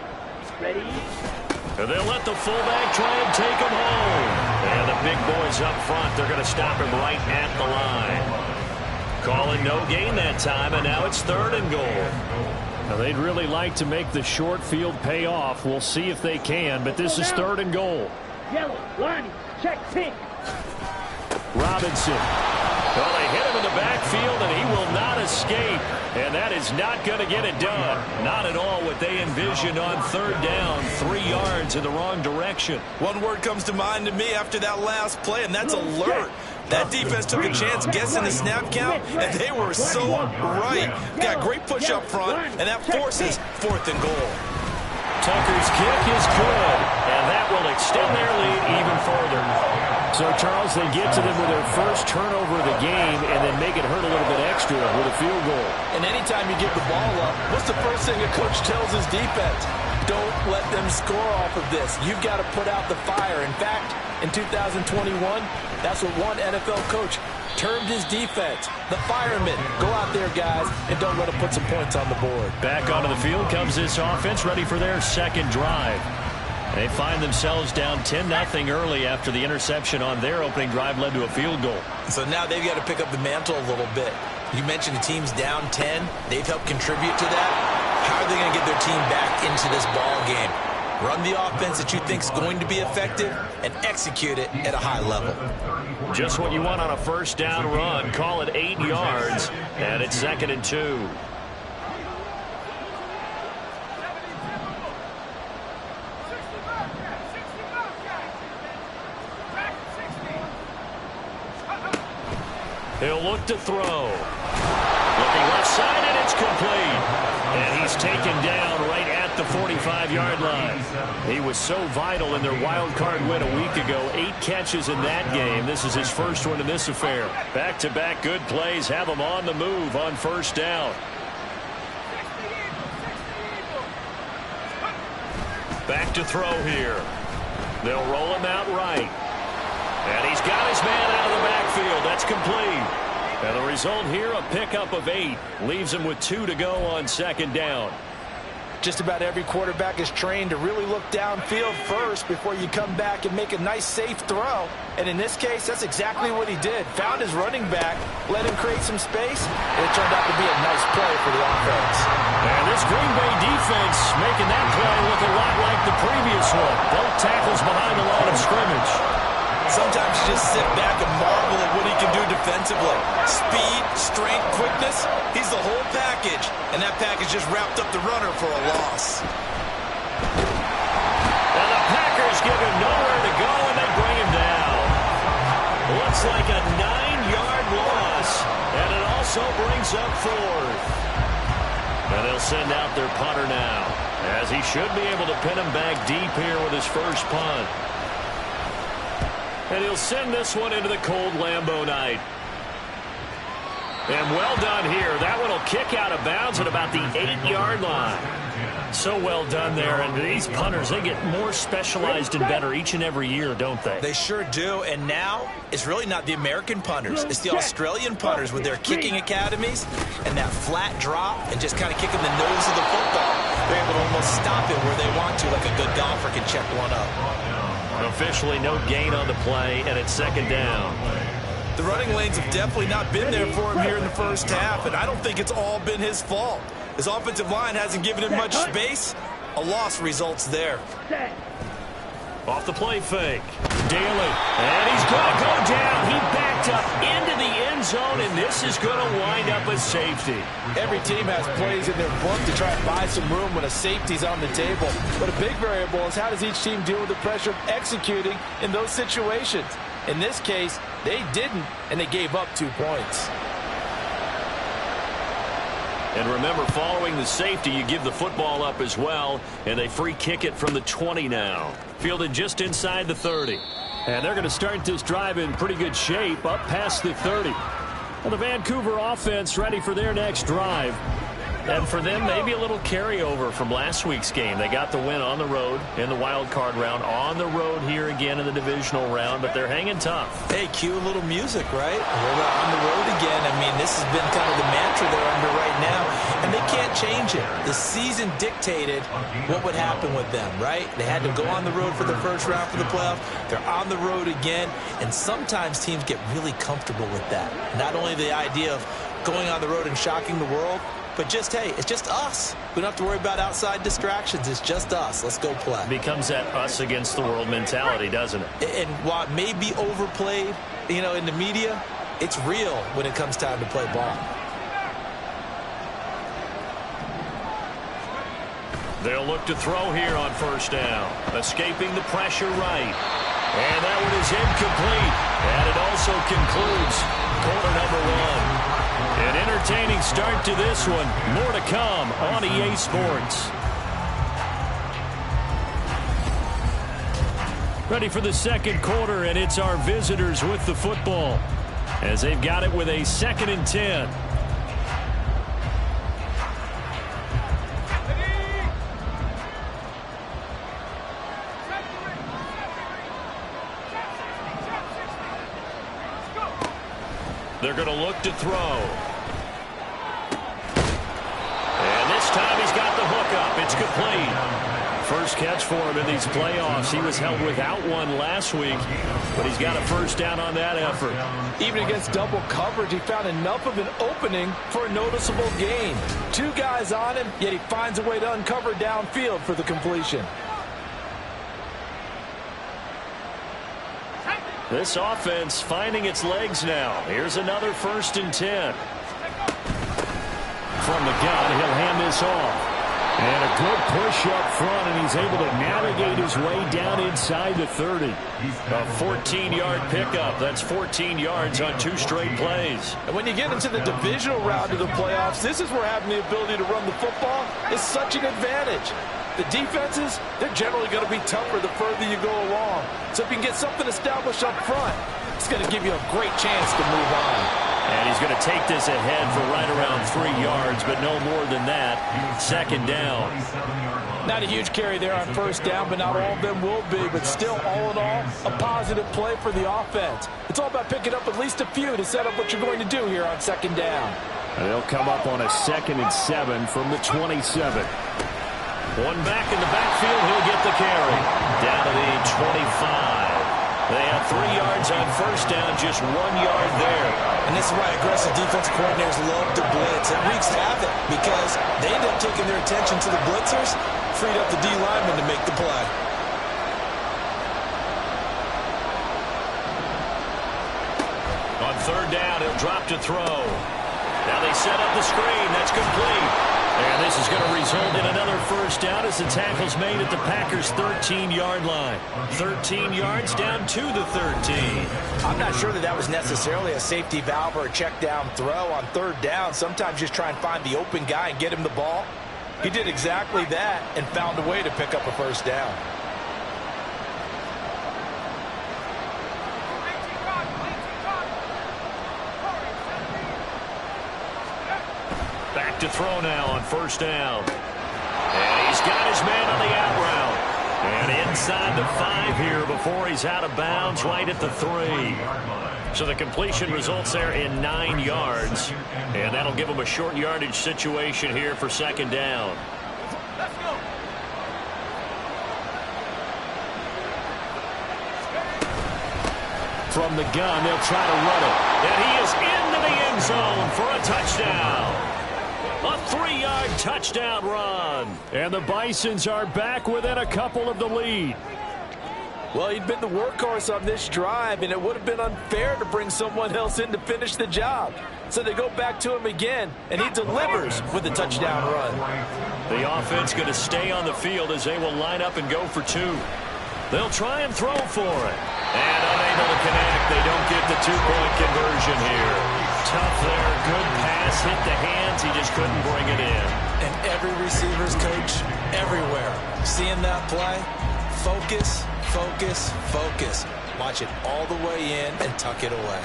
Ready? And they'll let the fullback try and take him home. And the big boys up front, they're going to stop him right at the line. Calling no gain that time, and now it's 3rd and goal. Now they'd really like to make the short field pay off. We'll see if they can, but this is 3rd and goal. Yellow, Lonnie, check, pink. Robinson. Well, they hit him in the backfield, and he will not escape. And that is not going to get it done. Not at all what they envisioned on 3rd down. 3 yards in the wrong direction. One word comes to mind to me after that last play, and that's alert. That defense took a chance guessing the snap count, and they were so right. Got great push up front, and that forces 4th and goal. Tucker's kick is good, and that will extend their lead even further. So, Charles, they get to them with their first turnover of the game and then make it hurt a little bit extra with a field goal. And anytime you give the ball up, what's the first thing a coach tells his defense? Don't let them score off of this. You've got to put out the fire. In fact, in 2021, that's what one NFL coach termed his defense. The firemen. Go out there, guys, and don't let them put some points on the board. Back onto the field comes this offense, ready for their 2nd drive. They find themselves down 10-0 early after the interception on their opening drive led to a field goal. So now they've got to pick up the mantle a little bit. You mentioned the team's down 10. They've helped contribute to that. How are they going to get their team back into this ball game? Run the offense that you think is going to be effective and execute it at a high level. Just what you want on a 1st down run. Call it 8 yards, and it's 2nd and 2. He'll look to throw. Looking left side, and it's complete. And he's taken down right at the 45-yard line. He was so vital in their wild card win a week ago. 8 catches in that game. This is his first one in this affair. Back-to-back good plays have him on the move on 1st down. Back to throw here. They'll roll him out right. And he's got his man out of the backfield. That's complete. And the result here, a pickup of 8. Leaves him with 2 to go on 2nd down. Just about every quarterback is trained to really look downfield first before you come back and make a nice, safe throw. And in this case, that's exactly what he did. Found his running back, let him create some space, and it turned out to be a nice play for the offense. And this Green Bay defense making that play look a lot like the previous one. Both tackles behind the line of scrimmage. Sometimes you just sit back and marvel at what he can do defensively. Speed, strength, quickness, he's the whole package. And that package just wrapped up the runner for a loss. And the Packers give him nowhere to go, and they bring him down. Looks like a 9-yard loss, and it also brings up 4th. And they'll send out their punter now, as he should be able to pin him back deep here with his first punt. And he'll send this one into the cold Lambeau night. And well done here. That one will kick out of bounds at about the 8-yard line. So well done there. And these punters, they get more specialized and better each and every year, don't they? They sure do. And now it's really not the American punters. It's the Australian punters with their kicking academies and that flat drop and just kind of kicking the nose of the football. They're able to almost stop it where they want to, like a good golfer can check one up. Officially no gain on the play, and it's 2nd down. The running lanes have definitely not been there for him here in the first half, and I don't think it's all been his fault. His offensive line hasn't given him much space. A loss results there. Off the play fake. Daly. And he's going to go down. He backed up into the end zone, and this is going to wind up a safety. Every team has plays in their book to try and buy some room when a safety's on the table. But a big variable is how does each team deal with the pressure of executing in those situations. In this case, they didn't, and they gave up 2 points. And remember, following the safety, you give the football up as well, and they free kick it from the 20 now. Fielded just inside the 30. And they're going to start this drive in pretty good shape, up past the 30. Well, the Vancouver offense ready for their next drive. And for them, maybe a little carryover from last week's game. They got the win on the road in the wild card round, on the road here again in the divisional round, but they're hanging tough. Hey, cue a little music, right? We're on the road again. I mean, this has been kind of the mantra they're under right now, and they can't change it. The season dictated what would happen with them, right? They had to go on the road for the first round for the playoffs. They're on the road again, and sometimes teams get really comfortable with that. Not only the idea of going on the road and shocking the world, but just, hey, it's just us. We don't have to worry about outside distractions. It's just us. Let's go play. Becomes that us against the world mentality, doesn't it? And while it may be overplayed, you know, in the media, it's real when it comes time to play ball. They'll look to throw here on first down. Escaping the pressure right. And that one is incomplete. And it also concludes quarter number 1. An entertaining start to this one. More to come on EA Sports. Ready for the second quarter, and it's our visitors with the football as they've got it with a 2nd and 10. They're going to look to throw. And this time he's got the hook up. It's complete. First catch for him in these playoffs. He was held without one last week, but he's got a first down on that effort. Even against double coverage, he found enough of an opening for a noticeable gain. 2 guys on him, yet he finds a way to uncover downfield for the completion. This offense finding its legs now. Here's another 1st and 10. From the gun, he'll hand this off. And a good push up front, and he's able to navigate his way down inside the 30. A 14-yard pickup. That's 14 yards on 2 straight plays. And when you get into the divisional round of the playoffs, this is where having the ability to run the football is such an advantage. The defenses, they're generally going to be tougher the further you go along. So if you can get something established up front, it's going to give you a great chance to move on. And he's going to take this ahead for right around 3 yards, but no more than that. 2nd down. Not a huge carry there on first down, but not all of them will be. But still, all in all, a positive play for the offense. It's all about picking up at least a few to set up what you're going to do here on 2nd down. And they'll come up on a 2nd and 7 from the 27. One back in the backfield, he'll get the carry. Down to the 25. They have 3 yards on first down, just 1 yard there. And this is why aggressive defense coordinators love to blitz. It wreaks havoc because they end up taking their attention to the blitzers, freed up the D lineman to make the play. On 3rd down, he'll drop to throw. Now they set up the screen. That's complete. And this is going to result in another first down as the tackle's made at the Packers' 13-yard line. 13 yards down to the 13. I'm not sure that was necessarily a safety valve or a check down throw on 3rd down. Sometimes just try and find the open guy and get him the ball. He did exactly that and found a way to pick up a first down. Back to throw now on first down. And he's got his man on the out route. And inside the 5 here before he's out of bounds, right at the 3. So the completion results there in 9 yards. And that'll give him a short yardage situation here for 2nd down. Let's go. From the gun, they'll try to run it. And he is into the end zone for a touchdown. A 3-yard touchdown run. And the Bisons are back within a couple of the lead. Well, he'd been the workhorse on this drive, and it would have been unfair to bring someone else in to finish the job. So they go back to him again, and he delivers with a touchdown run. The offense going to stay on the field as they will line up and go for 2. They'll try and throw for it. And unable to connect. They don't get the two-point conversion here. Tough there. Good pass. Hit the hands. He just couldn't bring it in. And every receiver's coach everywhere. Seeing that play, focus, focus, focus. Watch it all the way in and tuck it away.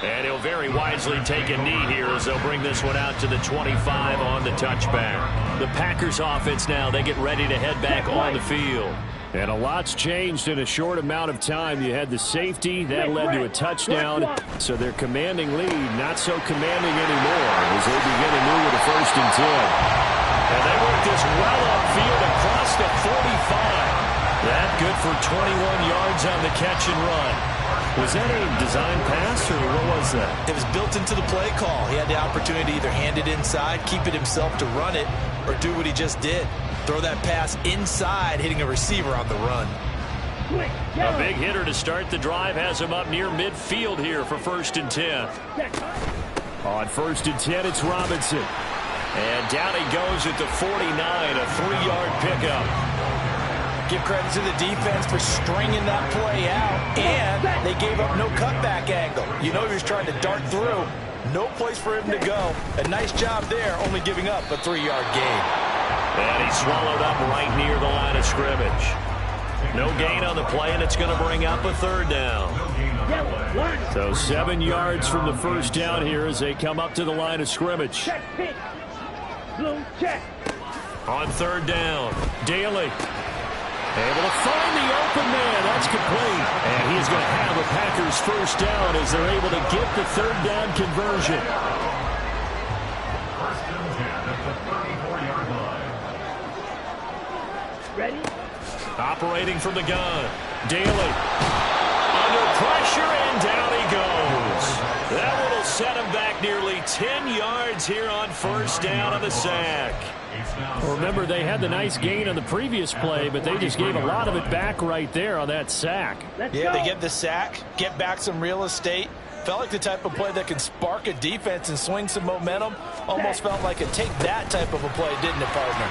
And he'll very wisely take a knee here as they'll bring this one out to the 25 on the touchback. The Packers offense now, they get ready to head back on the field. And a lot's changed in a short amount of time. You had the safety. That led to a touchdown. So their commanding lead, not so commanding anymore as they begin anew with a 1st and 10. And they work this well upfield across the 45. That good for 21 yards on the catch and run. Was that a design pass, or what was that? It was built into the play call. He had the opportunity to either hand it inside, keep it himself to run it, or do what he just did. Throw that pass inside, hitting a receiver on the run. A big hitter to start the drive has him up near midfield here for 1st and 10. On 1st and 10, it's Robinson. And down he goes at the 49, a 3-yard pickup. Give credit to the defense for stringing that play out, and they gave up no cutback angle. You know he was trying to dart through. No place for him to go. A nice job there, only giving up a 3-yard gain. And he swallowed up right near the line of scrimmage. No gain on the play, and it's going to bring up a 3rd down. So 7 yards from the 1st down here as they come up to the line of scrimmage. Check, pitch. Blue, check. On 3rd down, Daly. Able to find the open man. That's complete. And he's going to have a Packers 1st down as they're able to get the 3rd down conversion. 1st and 10 at the 34-yard line. Ready? Operating from the gun. Daly. Under pressure, and down he goes. That one will set him back nearly 10 yards here on 1st down on the sack. Well, remember, they had the nice gain on the previous play, but they just gave a lot of it back right there on that sack. Yeah, they get the sack, get back some real estate. Felt like the type of play that can spark a defense and swing some momentum. Almost felt like a take that type of a play, didn't it, partner?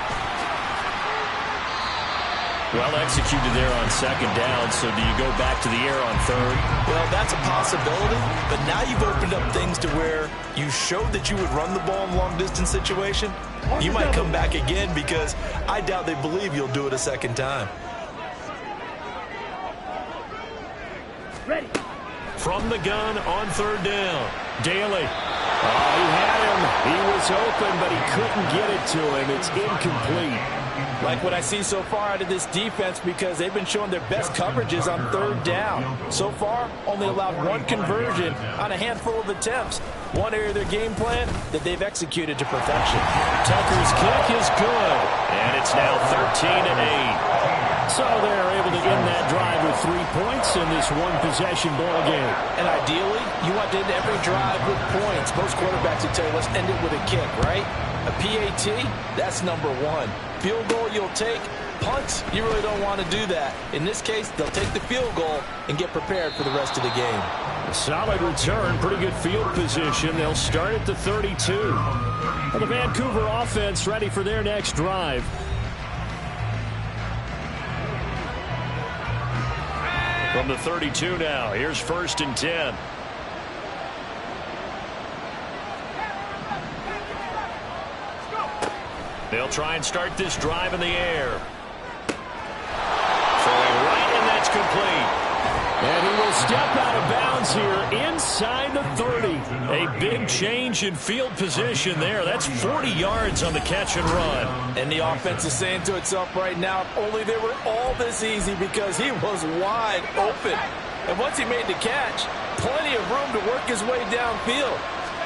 Well executed there on 2nd down, so do you go back to the air on 3rd? Well, that's a possibility, but now you've opened up things to where you showed that you would run the ball in long-distance situation. You might come back again because I doubt they believe you'll do it a 2nd time. Ready. From the gun on 3rd down, Daly. Oh, he had him. He was open, but he couldn't get it to him. It's incomplete. Like what I see so far out of this defense, because they've been showing their best coverages on 3rd down. So far, only allowed 1 conversion on a handful of attempts. One area of their game plan that they've executed to perfection. Tucker's kick is good, and it's now 13-8. So they're able to end that drive with 3 points in this one-possession ball game. And ideally, you want to end every drive with points. Most quarterbacks would tell you, let's end it with a kick, right? A PAT, that's number 1. Field goal you'll take. Punts, you really don't want to do that. In this case, they'll take the field goal and get prepared for the rest of the game. A solid return, pretty good field position. They'll start at the 32. Well, the Vancouver offense ready for their next drive. From the 32 now, here's 1st and 10. They'll try and start this drive in the air. Throwing right, and that's complete. And he will step out of bounds here inside the 30. A big change in field position there. That's 40 yards on the catch and run. And the offense is saying to itself right now, if only they were all this easy, because he was wide open. And once he made the catch, plenty of room to work his way downfield.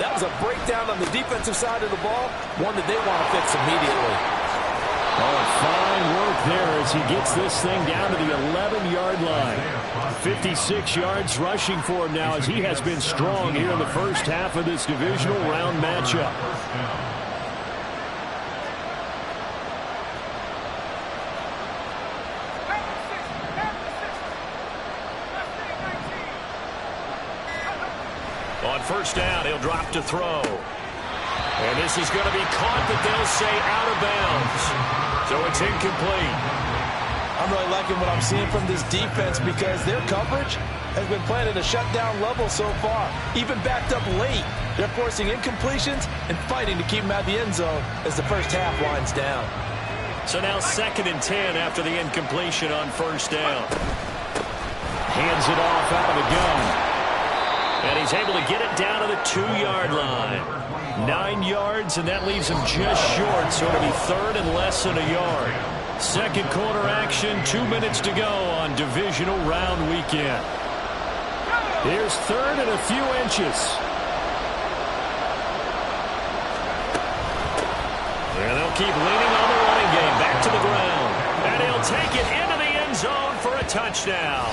That was a breakdown on the defensive side of the ball, one that they want to fix immediately. Oh, fine work there as he gets this thing down to the 11-yard line. 56 yards rushing for him now as he has been strong here in the first half of this divisional round matchup. On 1st down, he'll drop to throw. And this is going to be caught, but they'll say out of bounds. So it's incomplete. I'm really liking what I'm seeing from this defense because their coverage has been playing at a shutdown level so far. Even backed up late, they're forcing incompletions and fighting to keep them out of the end zone as the first half winds down. So now 2nd and 10 after the incompletion on first down. Hands it off out of the gun. And he's able to get it down to the 2-yard line. 9 yards, and that leaves him just short, so it'll be 3rd and less than a yard. Second quarter action, 2 minutes to go on divisional round weekend. Here's 3rd and a few inches. And they'll keep leaning on the running game. Back to the ground. And he'll take it into the end zone for a touchdown.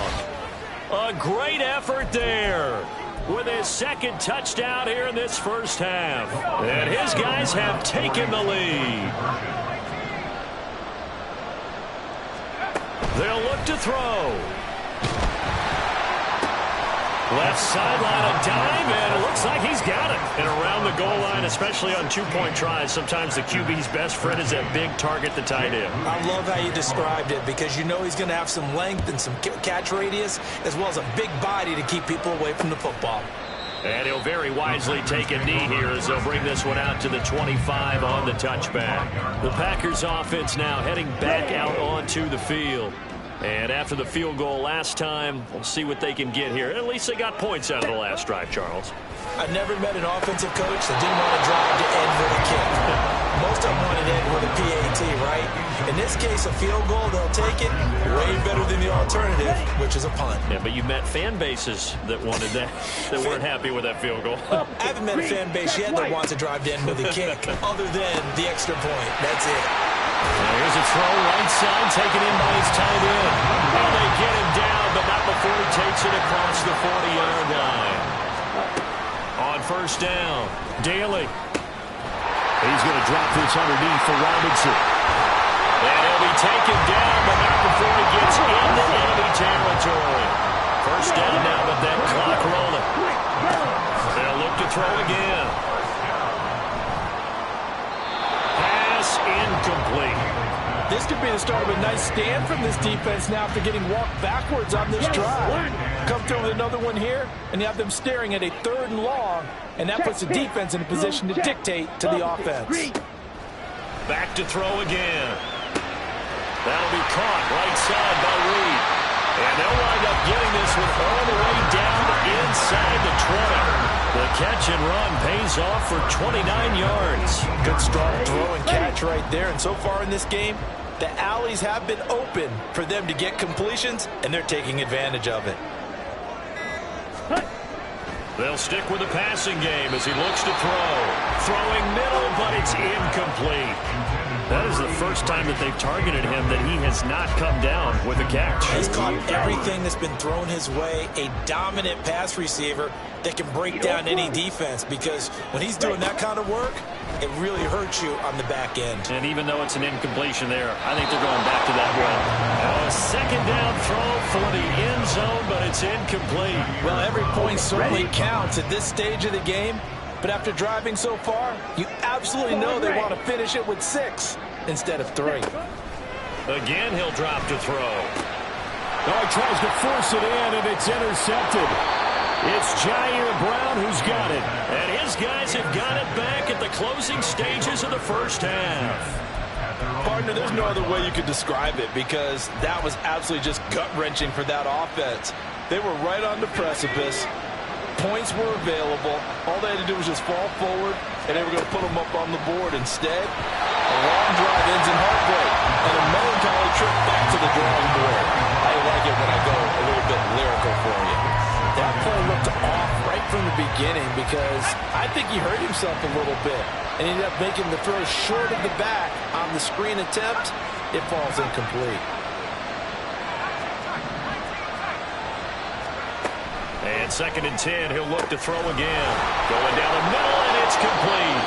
A great effort there with his 2nd touchdown here in this first half. And his guys have taken the lead. They'll look to throw. Left sideline, a dive, and it looks like he's got it. And around the goal line, especially on 2-point tries, sometimes the QB's best friend is that big target, the tight end. I love how you described it because you know he's going to have some length and some catch radius as well as a big body to keep people away from the football. And he'll very wisely take a knee here as they'll bring this one out to the 25 on the touchback. The Packers offense now heading back out onto the field. And after the field goal last time, we'll see what they can get here. At least they got points out of the last drive, Charles. I've never met an offensive coach that didn't want to drive to end with a kick. Most of them wanted to end with a PAT, right? In this case, a field goal, they'll take it way better than the alternative, which is a punt. Yeah, but you met fan bases that wanted that, that weren't happy with that field goal. I haven't met a fan base yet that wants to drive to end with a kick, other than the extra point. That's it. Now here's a throw, right side, taken in by his tight end. And they get him down, but not before he takes it across the 40-yard line. On first down, Daly. He's going to drop this underneath for Robinson. And he'll be taken down, but not before he gets into enemy territory. First down now, but that clock rolling. They'll look to throw again. Pass incomplete. This could be the start of a nice stand from this defense now after getting walked backwards on this drive. Come through with another one here, and you have them staring at a 3rd and long, and that puts the defense in a position to dictate to the offense. Back to throw again. That'll be caught right side by Reed. And they'll wind up getting this one all the way down inside the 20. The catch and run pays off for 29 yards. Good strong throw and catch right there. And so far in this game, the alleys have been open for them to get completions, and they're taking advantage of it. They'll stick with the passing game as he looks to throw. Throwing middle, but it's incomplete. That is the first time that they've targeted him that he has not come down with a catch. He's caught everything that's been thrown his way. A dominant pass receiver that can break down any defense, because when he's doing that kind of work, it really hurts you on the back end. And even though it's an incompletion there, I think they're going back to that run. Now a 2nd down throw for the end zone, but it's incomplete. Well, every point certainly counts at this stage of the game. But after driving so far, you absolutely know they want to finish it with 6 instead of 3. Again, he'll drop to throw. Oh, he tries to force it in, and it's intercepted. It's Jair Brown who's got it. And his guys have got it back at the closing stages of the first half. Partner, there's no other way you could describe it, because that was absolutely just gut-wrenching for that offense. They were right on the precipice. Points were available. All they had to do was just fall forward, and they were going to put them up on the board. Instead, a long drive ends in heartbreak and a melancholy trip back to the drawing board. I like it when I go a little bit lyrical for you. That play looked off right from the beginning, because I think he hurt himself a little bit and ended up making the throw short of the back on the screen attempt. It falls incomplete. And 2nd and 10, he'll look to throw again. Going down the middle, and it's complete.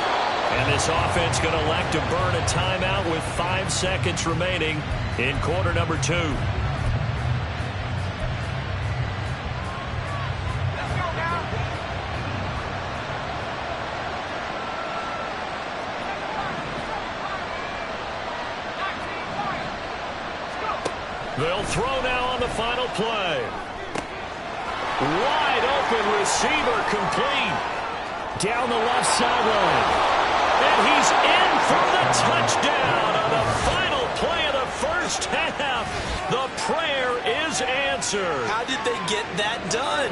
And this offense going to elect to burn a timeout with 5 seconds remaining in quarter number 2. They'll throw now on the final play. Wide open receiver complete. Down the left sideline. And he's in for the touchdown on the final play of the first half. The prayer is answered. How did they get that done?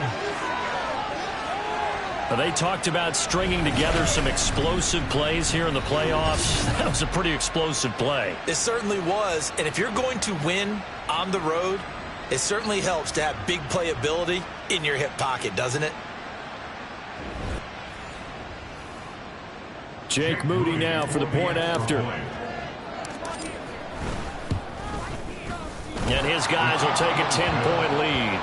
They talked about stringing together some explosive plays here in the playoffs. That was a pretty explosive play. It certainly was. And if you're going to win on the road, it certainly helps to have big playability in your hip pocket, doesn't it? Jake Moody now for the point after. And his guys will take a 10-point lead.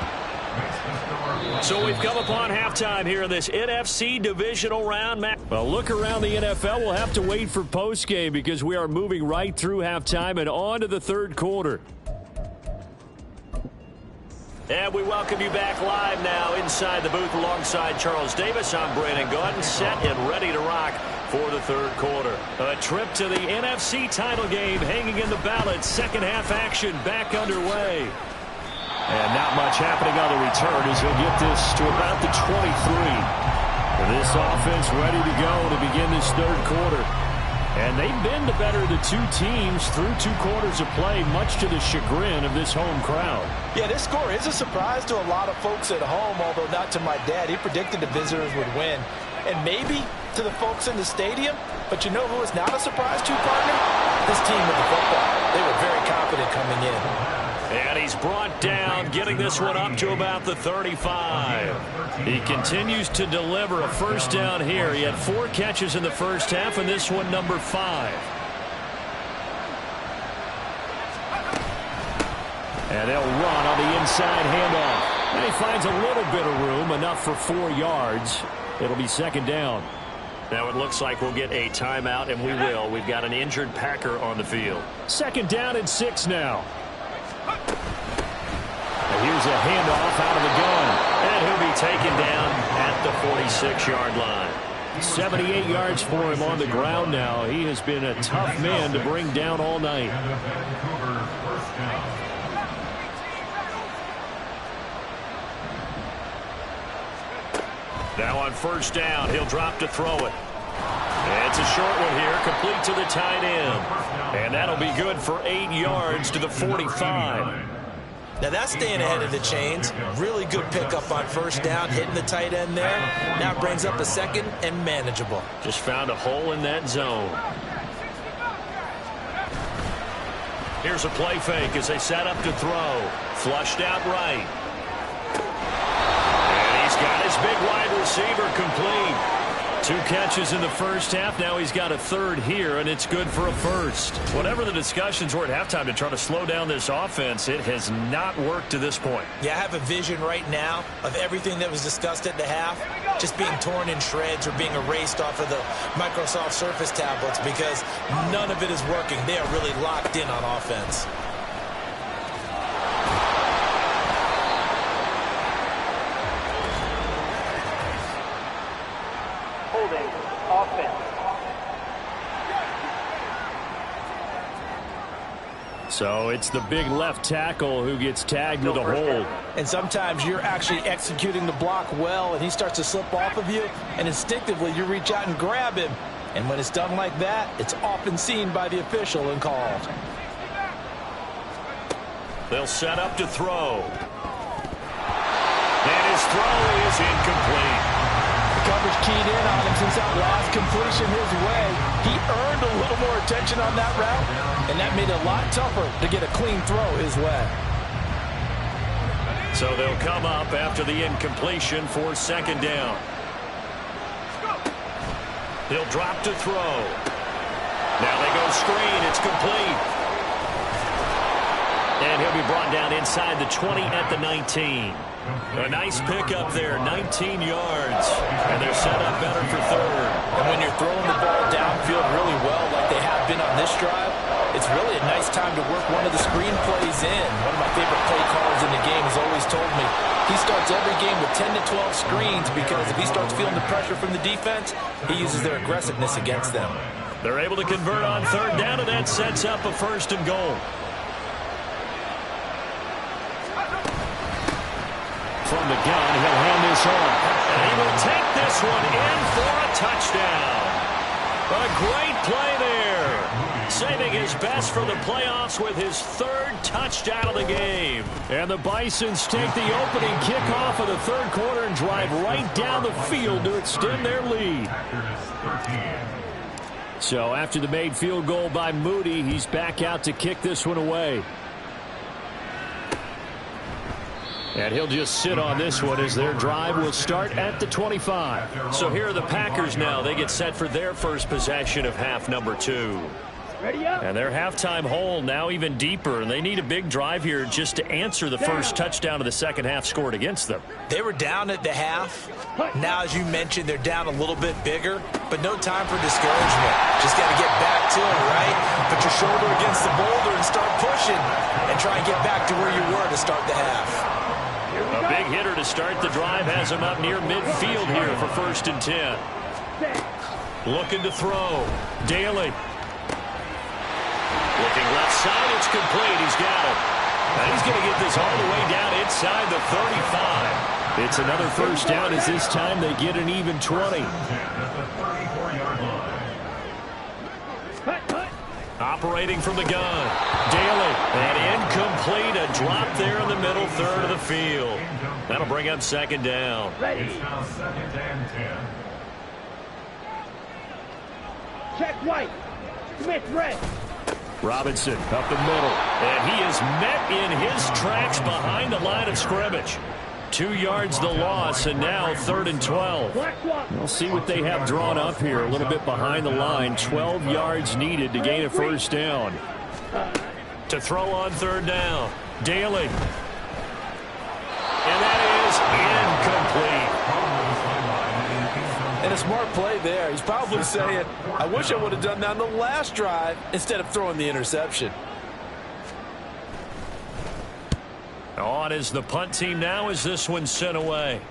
So we've come upon halftime here in this NFC divisional round. Well, look around the NFL. We'll have to wait for postgame because we are moving right through halftime and on to the third quarter. And we welcome you back live now inside the booth alongside Charles Davis. I'm Brandon Gaudin, set and ready to rock for the third quarter. A trip to the NFC title game hanging in the balance. Second half action back underway. And not much happening on the return as he'll get this to about the 23. This offense ready to go to begin this third quarter. And they've been the better of the two teams through 2 quarters of play, much to the chagrin of this home crowd. Yeah, this score is a surprise to a lot of folks at home, although not to my dad. He predicted the visitors would win. And maybe to the folks in the stadium. But you know who is not a surprise to, partner? This team with the football. They were very confident coming in. And he's brought down, getting this one up to about the 35. He continues to deliver a first down here. He had 4 catches in the first half, and this one number 5. And they'll run on the inside handoff. And he finds a little bit of room, enough for 4 yards. It'll be second down. Now it looks like we'll get a timeout, and we will. We've got an injured Packer on the field. Second down and 6 now. And here's a handoff out of the gun. And he'll be taken down at the 46-yard line. 78 yards for him on the ground now. He has been a tough man to bring down all night. Now on first down, he'll drop to throw it. And it's a short one here, complete to the tight end. And that'll be good for 8 yards to the 45. Now that's staying ahead of the chains. Really good pickup on first down, hitting the tight end there. Now brings up a second and manageable. Just found a hole in that zone. Here's a play fake as they set up to throw. Flushed out right. And he's got his big wide receiver complete. 2 catches in the first half. Now he's got a third here, and it's good for a first. Whatever the discussions were at halftime to try to slow down this offense, it has not worked to this point. Yeah, I have a vision right now of everything that was discussed at the half just being torn in shreds or being erased off of the Microsoft Surface tablets because none of it is working. They are really locked in on offense. So it's the big left tackle who gets tagged with a hold. And sometimes you're actually executing the block well, and he starts to slip off of you, and instinctively you reach out and grab him. And when it's done like that, it's often seen by the official and called. They'll set up to throw. And his throw is incomplete. Coverage keyed in on him since that last completion his way. He earned a little more attention on that route, and that made it a lot tougher to get a clean throw his way. So they'll come up after the incompletion for second down. He'll drop to throw. Now they go screen. It's complete. And he'll be brought down inside the 20 at the 19. A nice pickup there, 19 yards. And they're set up better for third. And when you're throwing the ball downfield really well like they have been on this drive, it's really a nice time to work one of the screen plays in. One of my favorite play callers in the game has always told me he starts every game with 10 to 12 screens because if he starts feeling the pressure from the defense, he uses their aggressiveness against them. They're able to convert on third down, and that sets up a first and goal. from the gun. He'll hand this off. And he will take this one in for a touchdown. A great play there. Saving his best for the playoffs with his third touchdown of the game. And the Bisons take the opening kickoff of the third quarter and drive right down the field to extend their lead. So after the made field goal by Moody, he's back out to kick this one away. And he'll just sit on this one as their drive will start at the 25. So here are the Packers now. They get set for their first possession of half number 2. Ready up. And their halftime hole now even deeper. And they need a big drive here just to answer the first touchdown of the second half scored against them. They were down at the half. Now, as you mentioned, they're down a little bit bigger, but no time for discouragement. Just got to get back to it, right? Put your shoulder against the boulder and start pushing and try and get back to where you were to start the half. A big hitter to start the drive has him up near midfield here for 1st and 10. Looking to throw. Daly. Looking left side. It's complete. He's got it. And he's going to get this all the way down inside the 35. It's another first down as this time they get an even 20. Operating from the gun. Daly. And incomplete. A drop there in the middle third of the field. That'll bring up 2nd down. Ready. It's now 2nd and 10. Check right. Smith red. Robinson up the middle. And he is met in his tracks behind the line of scrimmage. 2 yards the loss, and now 3rd and 12. We'll see what they have drawn up here. A little bit behind the line. 12 yards needed to gain a first down. To throw on 3rd down. Daly. And that is incomplete. And a smart play there. He's probably saying, I wish I would have done that on the last drive instead of throwing the interception. On is the punt team now as this one's sent away.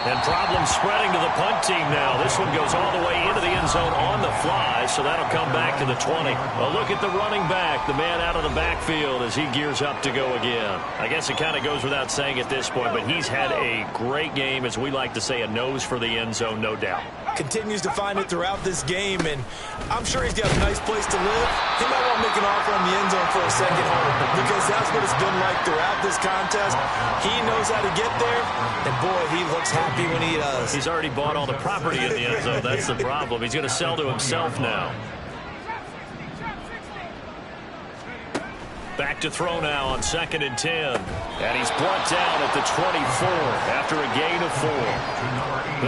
And problems spreading to the punt team now. This one goes all the way into the end zone on the fly, so that'll come back to the 20. A look at the running back, the man out of the backfield as he gears up to go again. I guess it kind of goes without saying at this point, but he's had a great game, as we like to say, a nose for the end zone, no doubt. Continues to find it throughout this game, and I'm sure he's got a nice place to live. He might want to make an offer on the end zone for a second home, because that's what it's been like throughout this contest. He knows how to get there, and boy, he looks happy when he does. He's already bought all the property in the end zone. That's the problem. He's going to sell to himself now. Back to throw now on 2nd and 10. And he's brought down at the 24 after a gain of 4.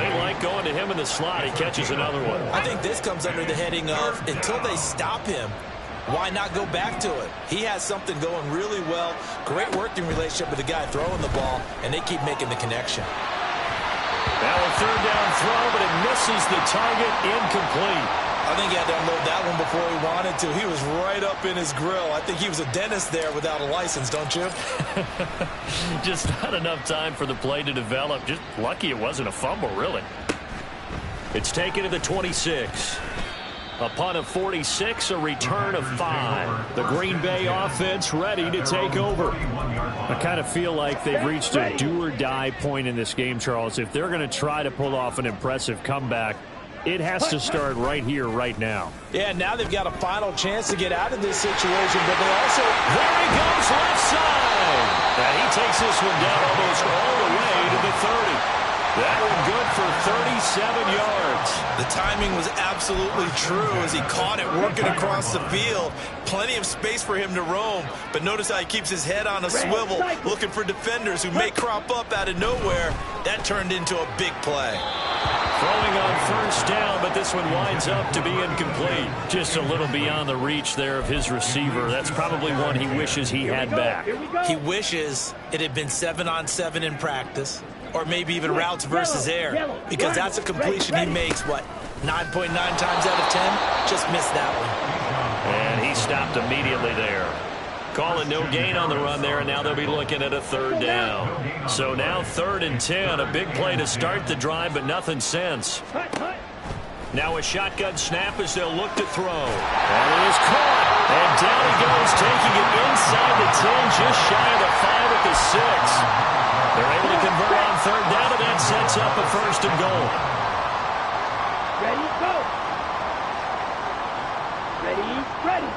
They like going to him in the slot. He catches another one. I think this comes under the heading of, until they stop him, why not go back to it? He has something going really well. Great working relationship with the guy throwing the ball, and they keep making the connection. Now a 3rd down throw, but it misses the target. Incomplete. I think he had to unload that one before he wanted to. He was right up in his grill. I think he was a dentist there without a license, don't you? Just not enough time for the play to develop. Just lucky it wasn't a fumble, really. It's taken to the 26. A punt of 46, a return of 5. The Green Bay offense ready to take over. I kind of feel like they've reached a do-or-die point in this game, Charles. If they're going to try to pull off an impressive comeback, it has to start right here, right now. Yeah, now they've got a final chance to get out of this situation, but they also... There he goes, left side! And he takes this one down almost all the way to the 30. That one good for 37 yards. The timing was absolutely true as he caught it working across the field. Plenty of space for him to roam, but notice how he keeps his head on a swivel, looking for defenders who may crop up out of nowhere. That turned into a big play. Throwing on 1st down, but this one winds up to be incomplete. Just a little beyond the reach there of his receiver. That's probably one he wishes he had back. He wishes it had been 7-on-7 in practice, or maybe even routes versus air, because that's a completion he makes, what, 9.9 times out of 10? Just missed that one. And he stopped immediately there. Calling no gain on the run there, and now they'll be looking at a 3rd down. So now 3rd and 10, a big play to start the drive, but nothing since. Now a shotgun snap as they'll look to throw. And it is caught. And down he goes, taking it inside the 10, just shy of the 5 at the 6. They're able to convert on third down, and that sets up a 1st and goal. Ready, go. Ready.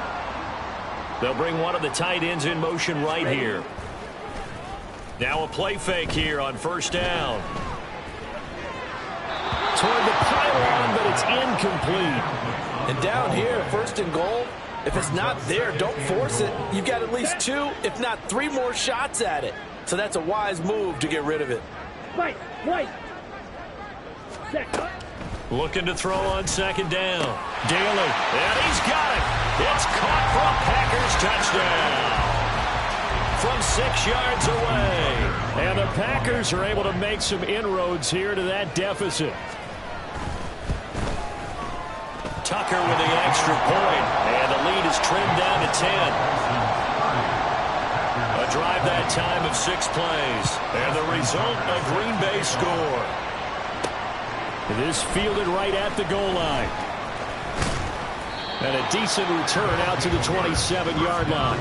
They'll bring one of the tight ends in motion right here. Now a play fake here on 1st down. Toward the pylon, but it's incomplete. And down here, 1st and goal, if it's not there, don't force it. You've got at least 2, if not 3 more shots at it. So that's a wise move to get rid of it. Wait. Looking to throw on 2nd down. Daly, and he's got it. It's caught for a Packers touchdown from 6 yards away. And the Packers are able to make some inroads here to that deficit. Tucker with the extra point, and the lead is trimmed down to 10. A drive that time of 6 plays, and the result, a Green Bay score. This fielded right at the goal line. And a decent return out to the 27-yard line.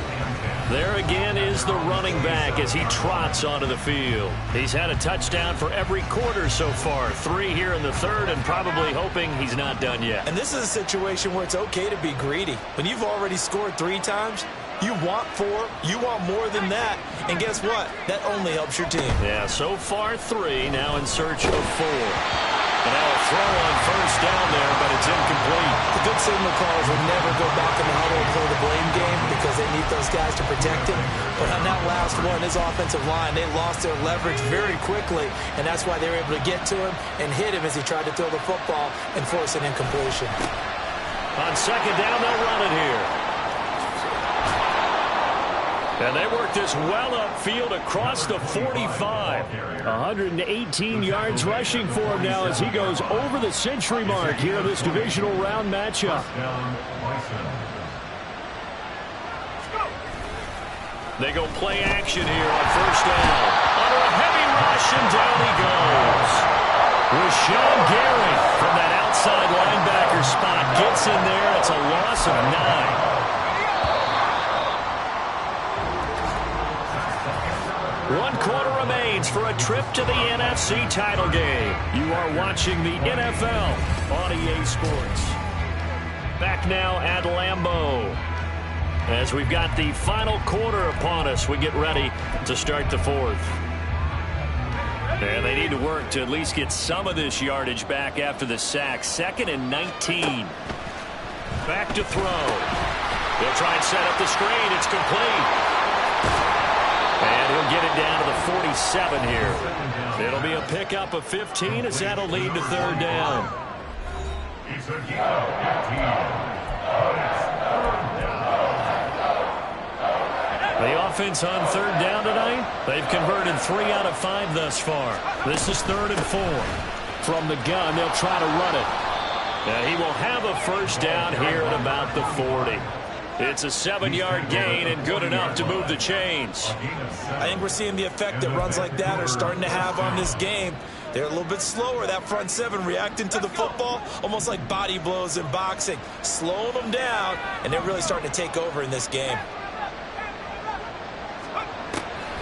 There again is the running back as he trots onto the field. He's had a touchdown for every quarter so far. 3 here in the 3rd, and probably hoping he's not done yet. And this is a situation where it's okay to be greedy. When you've already scored 3 times, you want 4, you want more than that. And guess what? That only helps your team. Yeah, so far 3, now in search of 4. And now a throw on 1st down there, but it's incomplete. The good signal callers will never go back in the huddle and play the blame game because they need those guys to protect him. But on that last one, his offensive line, they lost their leverage very quickly, and that's why they were able to get to him and hit him as he tried to throw the football and force an incompletion. On 2nd down, they'll run it here. And they work this well upfield across the 45. 118 yards rushing for him now as he goes over the century mark here in this divisional round matchup. They go play action here on 1st down. Under a heavy rush, and down he goes. Rashawn Gary from that outside linebacker spot gets in there. It's a loss of 9. 1 quarter remains for a trip to the NFC title game. You are watching the NFL on EA Sports. Back now at Lambeau. As we've got the final quarter upon us, we get ready to start the 4th. And they need to work to at least get some of this yardage back after the sack. 2nd and 19. Back to throw. They'll try and set up the screen. It's complete. And he'll get it down to the 47 here. It'll be a pickup of 15 as that'll lead to 3rd down. The offense on 3rd down tonight, they've converted 3 out of 5 thus far. This is 3rd and 4. From the gun, they'll try to run it. And he will have a 1st down here at about the 40. It's a 7-yard gain and good enough to move the chains. I think we're seeing the effect that runs like that are starting to have on this game. They're a little bit slower, that front 7 reacting to the football, almost like body blows in boxing, slowing them down, and they're really starting to take over in this game.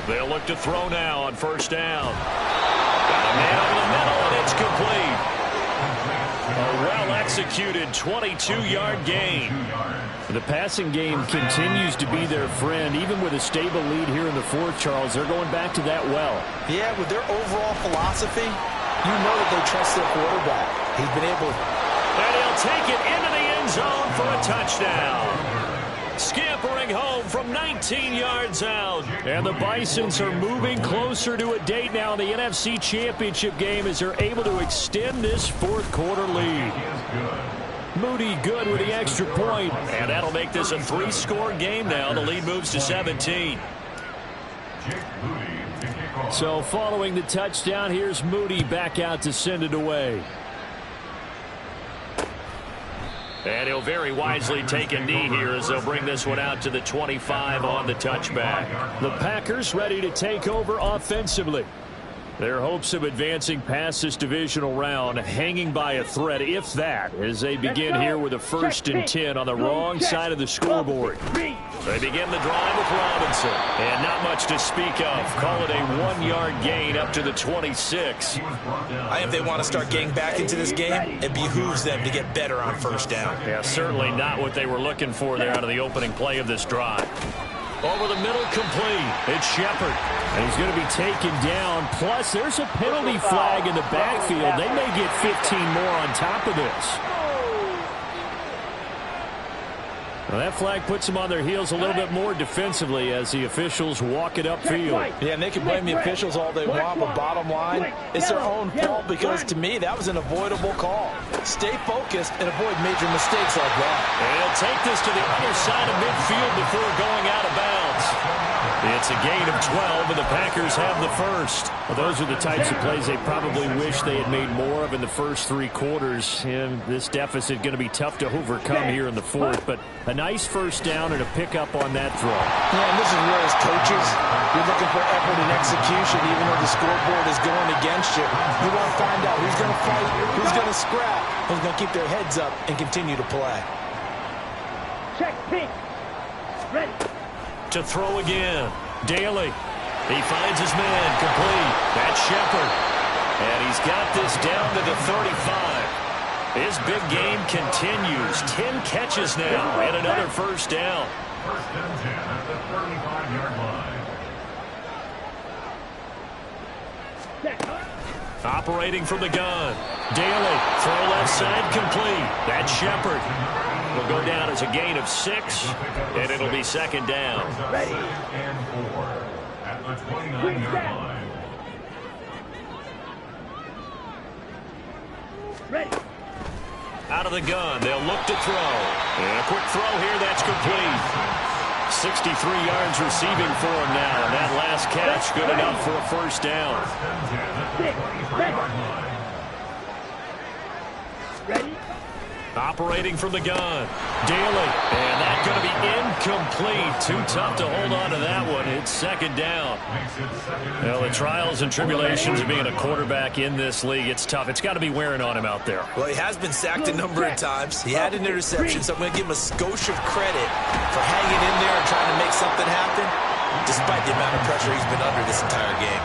They'll look to throw now on 1st down. Got a man over the middle, and it's complete. A well-executed 22-yard gain. The passing game continues to be their friend. Even with a stable lead here in the 4th, Charles, they're going back to that well. Yeah, with their overall philosophy, you know that they trust their quarterback. He's been able to... And he'll take it into the end zone for a touchdown. Scampering home from 19 yards out. And the Bisons are moving closer to a date now in the NFC Championship game as they're able to extend this 4th quarter lead. Moody good with the extra point. And that'll make this a 3-score game now. The lead moves to 17. So following the touchdown, here's Moody back out to send it away. And he'll very wisely take a knee here as they'll bring this one out to the 25 on the touchback. The Packers ready to take over offensively. Their hopes of advancing past this divisional round hanging by a thread, if that, as they begin here with a 1st and 10 on the wrong side of the scoreboard. They begin the drive with Robinson, and not much to speak of. Call it a 1-yard gain up to the 26. I think they want to start getting back into this game. It behooves them to get better on 1st down. Yeah, certainly not what they were looking for there out of the opening play of this drive. Over the middle, complete. It's Shepard. And he's going to be taken down. Plus, there's a penalty flag in the backfield. They may get 15 more on top of this. Well, that flag puts them on their heels a little bit more defensively as the officials walk it upfield. Yeah, and they can blame the officials all they want, but bottom line, it's their own fault because, to me, that was an avoidable call. Stay focused and avoid major mistakes like that. And he'll take this to the other side of midfield before going out of bounds. It's a gain of 12, and the Packers have the first. Well, those are the types of plays they probably wish they had made more of in the first 3 quarters. And this deficit going to be tough to overcome here in the 4th, but a nice 1st down and a pickup on that throw. Yeah, and this is where as coaches, you're looking for effort and execution even though the scoreboard is going against you. You want to find out who's going to fight, who's going to scrap, who's going to keep their heads up and continue to play. Check, pink. Ready. To throw again. Daly. He finds his man. Complete. That's Shepard. And he's got this down to the 35. His big game continues. 10 catches now and another 1st down. 1st and 10 at the 35-yard line. Operating from the gun. Daly. Throw left side. Complete. That's Shepard. Will go down as a gain of 6, and it'll be 2nd down. Ready. And 4 at the 29-yard line. Ready. Out of the gun, they'll look to throw. And a quick throw here, that's complete. 63 yards receiving for him now. And that last catch good enough for a 1st down. 1st and 10 at the 33-yard line. Ready. Operating from the gun. Daly. And that's going to be incomplete. Too tough to hold on to that one. It's 2nd down. Well, the trials and tribulations of being a quarterback in this league, it's tough. It's got to be wearing on him out there. Well, he has been sacked a number of times. He had an interception, so I'm going to give him a skosh of credit for hanging in there and trying to make something happen, despite the amount of pressure he's been under this entire game.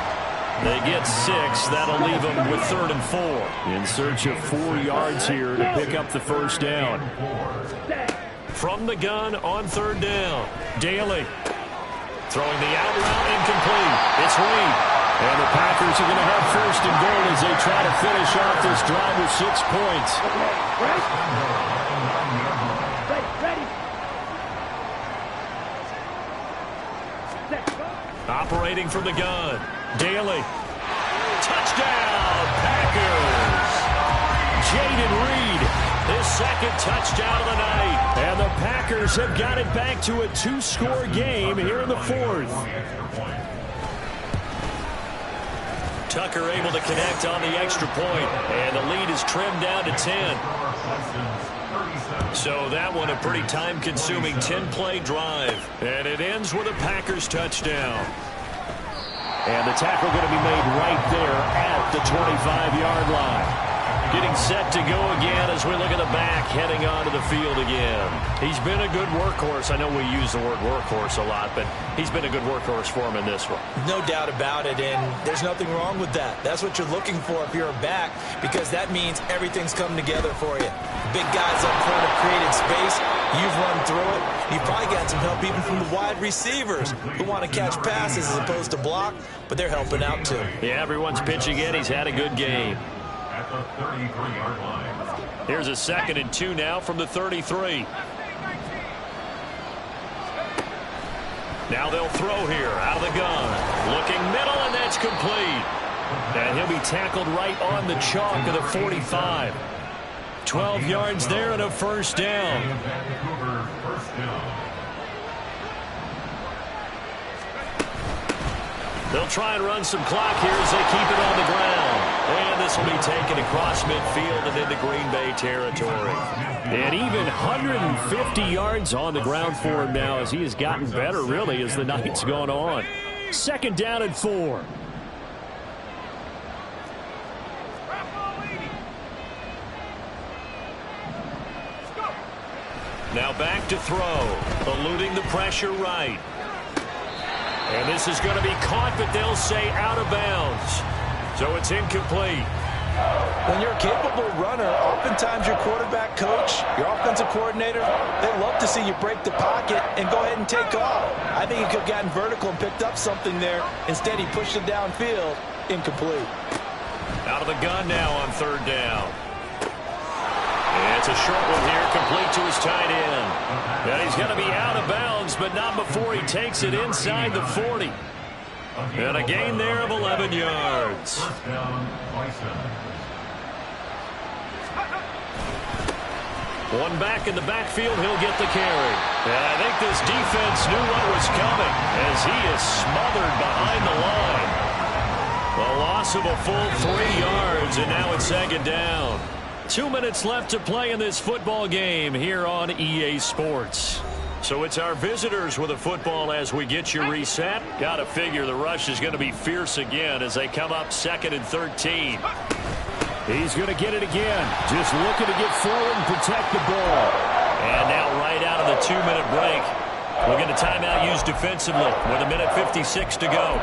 They get 6. That'll leave them with 3rd and 4. In search of 4 yards here to pick up the 1st down. From the gun on 3rd down. Daly. Throwing the out route incomplete. It's Reed. And the Packers are going to have 1st and goal as they try to finish off this drive with 6 points. Operating from the gun. Daly. Touchdown, Packers! Jaden Reed, his 2nd touchdown of the night. And the Packers have got it back to a 2-score game here in the 4th. Tucker able to connect on the extra point, and the lead is trimmed down to 10. So that one a pretty time-consuming 10-play drive. And it ends with a Packers touchdown. And the tackle going to be made right there at the 25-yard line. Getting set to go again as we look at the back, heading onto the field again. He's been a good workhorse. I know we use the word workhorse a lot, but he's been a good workhorse for him in this one. No doubt about it, and there's nothing wrong with that. That's what you're looking for if you're a back, because that means everything's come together for you. Big guys up front have created space. You've run through it. You've probably got some help even from the wide receivers who want to catch passes as opposed to block, but they're helping out too. Yeah, everyone's pitching in. He's had a good game. At the 33-yard line. Here's a 2nd and 2 now from the 33. Now they'll throw here out of the gun. Looking middle, and that's complete. And he'll be tackled right on the chalk of the 45. 12 yards there and a 1st down. Vancouver 1st down. They'll try and run some clock here as they keep it on the ground. And this will be taken across midfield and into Green Bay territory. And even 150 yards on the ground for him now as he has gotten better, really, as the night's gone on. 2nd down and 4. Now back to throw. Eluding the pressure right. And this is going to be caught, but they'll say out of bounds. So it's incomplete. When you're a capable runner, oftentimes your quarterback coach, your offensive coordinator, they love to see you break the pocket and go ahead and take off. I think he could have gotten vertical and picked up something there. Instead, he pushed it downfield. Incomplete. Out of the gun now on third down. And it's a short one here, complete to his tight end. And he's going to be out of bounds, but not before he takes it inside the 40. And a gain there of 11 yards. First down, Bison. One back in the backfield, he'll get the carry. And I think this defense knew what was coming as he is smothered behind the line. A loss of a full 3 yards, and now it's second down. 2 minutes left to play in this football game here on EA Sports. So it's our visitors with a football as we get you reset. Got to figure the rush is going to be fierce again as they come up 2nd and 13. He's going to get it again. Just looking to get forward and protect the ball. And now right out of the 2-minute break, we'll get a timeout used defensively with 1:56 to go.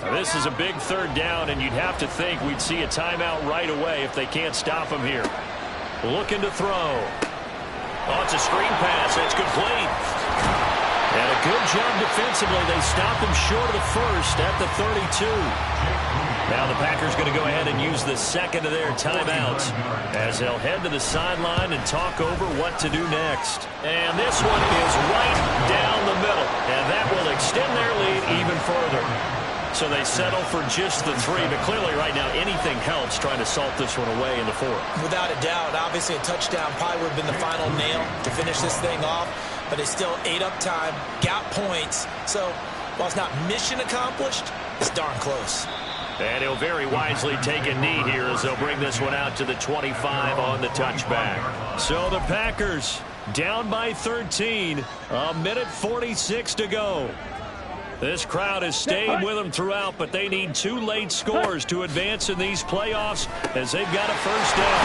Now, this is a big third down, and you'd have to think we'd see a timeout right away if they can't stop him here. Looking to throw. Oh, it's a screen pass. That's complete. And a good job defensively. They stopped him short of the first at the 32. Now the Packers going to go ahead and use the second of their timeouts as they'll head to the sideline and talk over what to do next. And this one is right down the middle. And that will extend their lead even further. So they settle for just the 3, but clearly right now anything helps trying to salt this one away in the 4th. Without a doubt, obviously a touchdown probably would have been the final nail to finish this thing off, but it's still ate up time, got points. So while it's not mission accomplished, it's darn close. And he'll very wisely take a knee here as they'll bring this one out to the 25 on the touchback. So the Packers down by 13, 1:46 to go. This crowd has stayed with them throughout, but they need 2 late scores to advance in these playoffs as they've got a first down.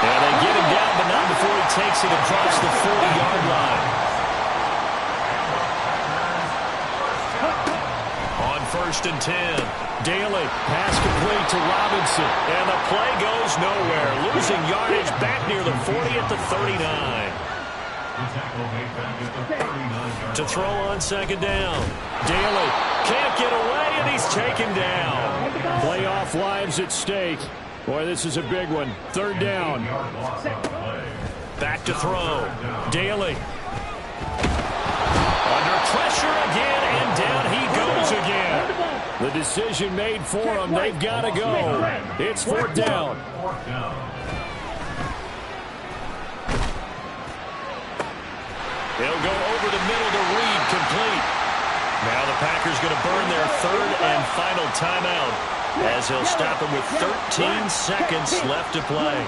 And they get him down, but not before he takes it across the 40-yard line. On 1st and 10, Daly, pass complete to Robinson. And the play goes nowhere, losing yardage back near the 40 at the 39. To throw on 2nd down. Daly can't get away, and he's taken down. Playoff lives at stake. Boy, this is a big one. 3rd down. Back to throw. Daly. Under pressure again, and down he goes again. The decision made for them. They've got to go. It's 4th down. They'll go over the middle to Reed, complete. Now the Packers going to burn their 3rd and final timeout as he'll stop him with 13 seconds left to play.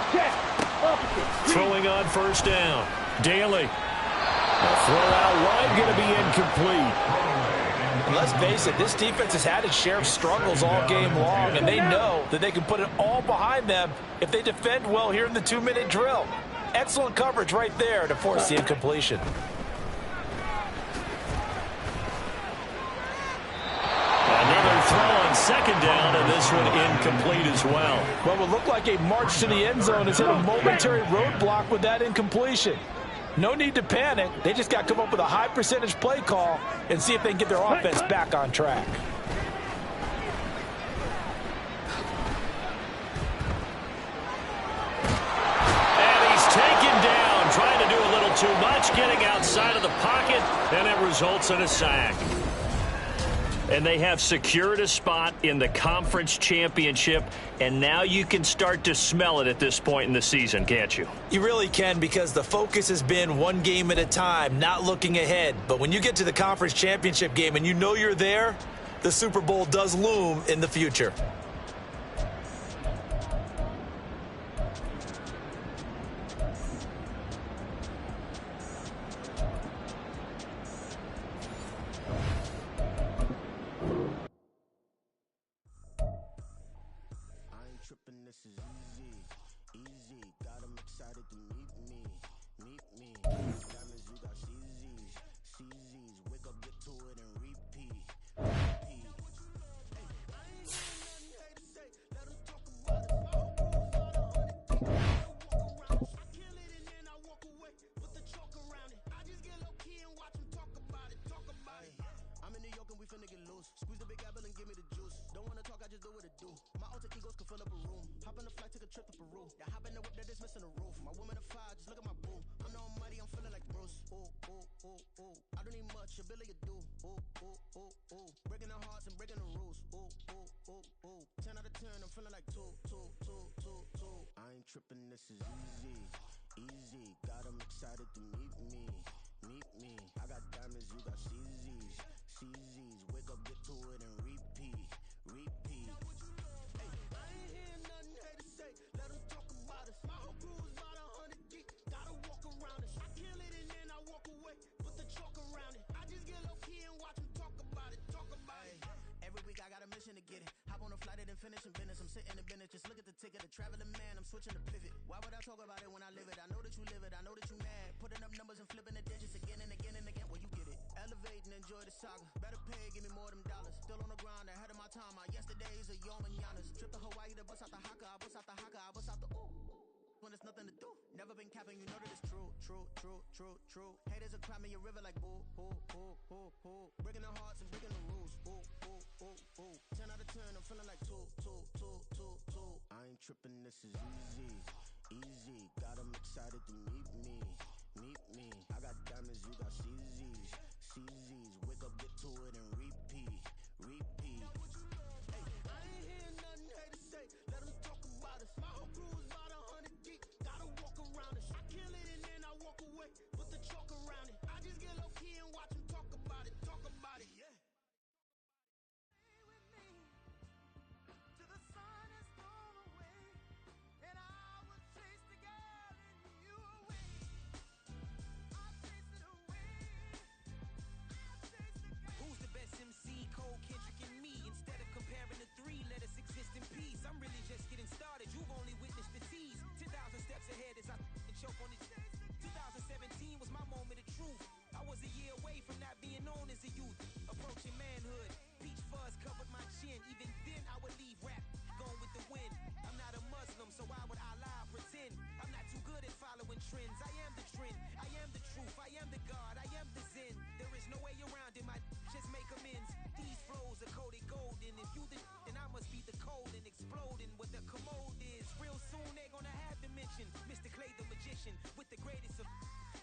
Throwing on 1st down. Daly. A throw out wide going to be incomplete. And let's face it, this defense has had its share of struggles all game long, and they know that they can put it all behind them if they defend well here in the 2-minute drill. Excellent coverage right there to force the incompletion. Another throw on 2nd down, and this one incomplete as well. What would look like a march to the end zone has hit a momentary roadblock with that incompletion. No need to panic. They just got to come up with a high percentage play call and see if they can get their offense back on track. And he's taken down, trying to do a little too much, getting outside of the pocket, and it results in a sack. And they have secured a spot in the conference championship, and now you can start to smell it at this point in the season, can't you? You really can, because the focus has been one game at a time, not looking ahead. But when you get to the conference championship game and you know you're there, the Super Bowl does loom in the future. easy. Got 'em excited to meet me. Diamonds, you got CZs. Wake up, get to it, and repeat. Hey, I ain't hear nothing hate to say. Let 'em talk about us. My whole crew is about 100 deep. Gotta walk around us. I kill it and then I walk away. Put the chalk around it. I just get low key and watch 'em talk about it. I'm in New York and we finna get loose. Squeeze the big apple and give me the juice. Don't wanna talk, I just do what it do. My alter egos can fill up a room. Hop on the flight, take a trip to Peru. Yeah, hop in the whip, they're just missing the roof. My woman a fire, just look at my boo. I'm the almighty, I'm feeling like Bruce. Ooh, ooh, ooh, ooh. I don't need much, a billy you do. Ooh, ooh, ooh, ooh. Breaking the hearts and breaking the rules. Ooh, ooh, ooh, ooh. 10 out of 10, I'm feeling like two. I ain't tripping, this is easy. Got 'em excited to meet me. I got diamonds, you got CZs. Wake up, get to it, and repeat. Hey, I ain't hear nothing hate to say. Let 'em talk about us. My whole crew is about 100 deep. Gotta walk around us. I kill it and then I walk away. Put the chalk around it. I just get low key and watch 'em talk about it. Every week I got a mission to get it. Hop on a flight and then finish in business. I'm sitting in business, just look at the ticket. A traveling man, I'm switching to pivot. Why would I talk about it when I live it? I know that you live it, I know that you mad. Putting up numbers and flipping the digits again and again and again. Well, you get it. Elevate and enjoy the saga. Better pay, give me more of them dollars. Still on the grind, ahead of my time. My yesterdays are your mananas. Trip to Hawaii to bust out the haka. I bust out the haka, I bust out the ooh. When there's nothing to do. Never been capping, you know that it's true. Haters are climbing your river like boo. Breaking their hearts and breaking the rules. Ooh. 10 out of 10, I'm feeling like two. I ain't tripping, this is easy. Got 'em excited to meet me. I got diamonds, you got CZs. Wake up, get to it, and repeat. Hey, I ain't hear nothing hate to say. Let 'em talk about us. My whole crew is about 100 deep. Gotta walk around us. I kill it and then I walk away. Put the chalk around it. I just get low key and watch 'em talk about it. Yeah. Stay with me till the sun is blown away, and I will chase the girl in you away. I'll chase it away. I'll chase the girl. Who's the best MC? Cole, Kendrick, and me. Instead of comparing the three, let us exist in peace. I'm really just getting started. You've only witnessed the tease. 10,000 steps ahead as I choke on it. 2017 was my moment of truth. I was a year away from not being known as a youth. Approaching manhood. Peach fuzz covered my chin. Even then I would leave rap going with the wind. I'm not a Muslim, so why would I lie or pretend? I'm not too good at following trends. I am the trend. I am the truth. I am the God. I am the Zen. There is no way around it. Just make amends. These flows are coated golden. If you then I must be the cold and exploding. What the commode is. Real soon they're gonna have to mention Mr. Clay the magician with the greatest of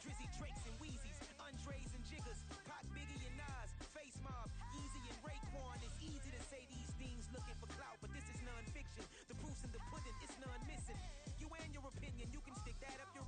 Drizzy, Drakes, and Wheezies, Andres and Jiggers, Pac, Biggie, and Nas, Face Mob, Easy and Raekwon. It's easy to say these things looking for clout, but this is non-fiction. The proof's in the pudding, it's none missing. You and your opinion, you can stick that up your.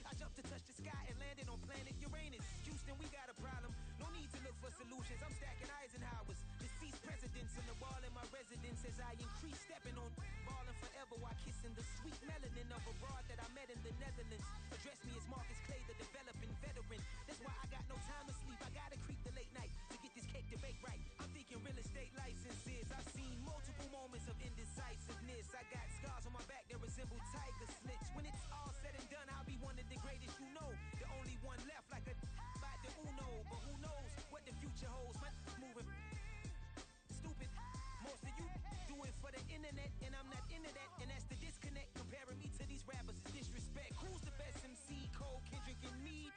I jumped to touch the sky and landed on planet Uranus. Houston, we got a problem. No need to look for solutions. I'm stacking Eisenhowers, deceased presidents in the wall in my residence as I increase stepping on balling forever while kissing the sweet melanin of a broad that I met in the Netherlands. Address me as Marcus Clay, the developing veteran. That's why I got no time to sleep. I gotta creep the late night to get this cake to bake right. I'm thinking real estate licenses. I've seen multiple moments of indecisiveness. I got scars on my back that resemble tiger slits. When it's all said and done, I'll be one of the greatest you know. The only one left like a by the Uno. But who knows what the future holds? My moving stupid. Most of you do it for the internet, and I'm not into that. And that's the disconnect. Comparing me to these rappers is disrespect. Who's the best MC? Cole, Kendrick, and me.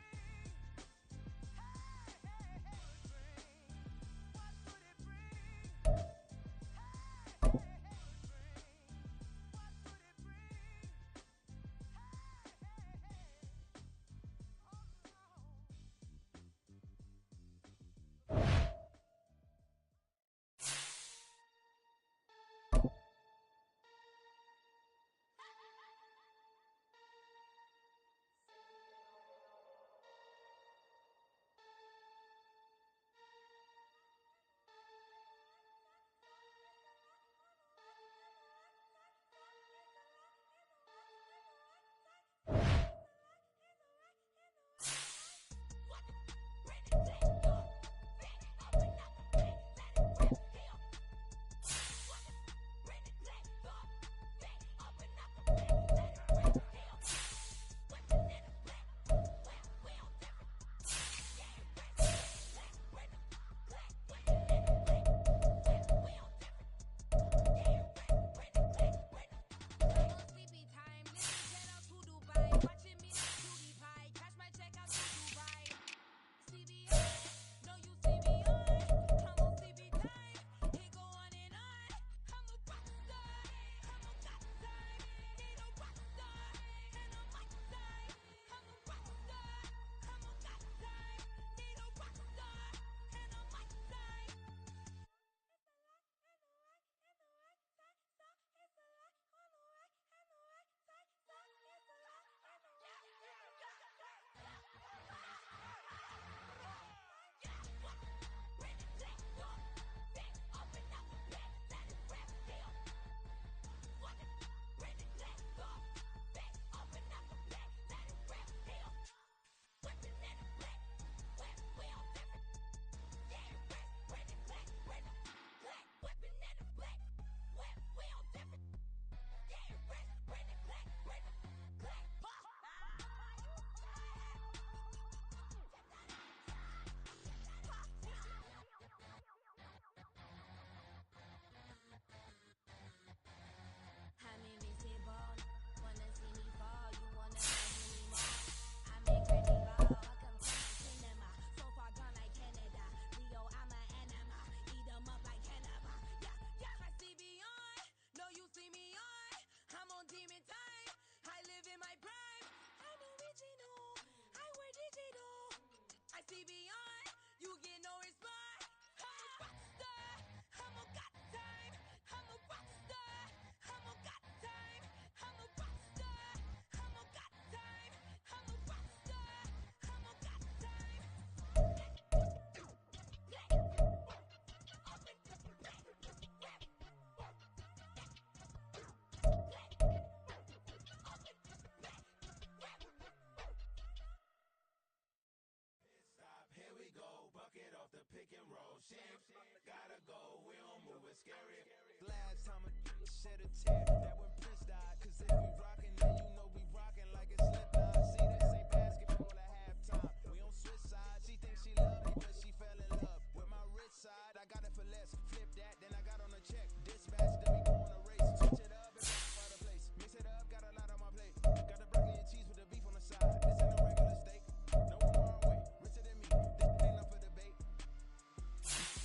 shed a tear. That when Prince died. Cause if we rockin', then you know we rockin' like it's Slipknot. See, this ain't basketball at halftime. We on switch sides. She thinks she love me, but she fell in love with my rich side. I got it for less. Flip that, then I got on a check. Dispatch, then we go on a race. Switch it up and find a place. Mix it up, got a lot on my plate. Got the broccoli and cheese with the beef on the side. This ain't no regular steak. No one wrong way. Richer than me. This ain't up for debate.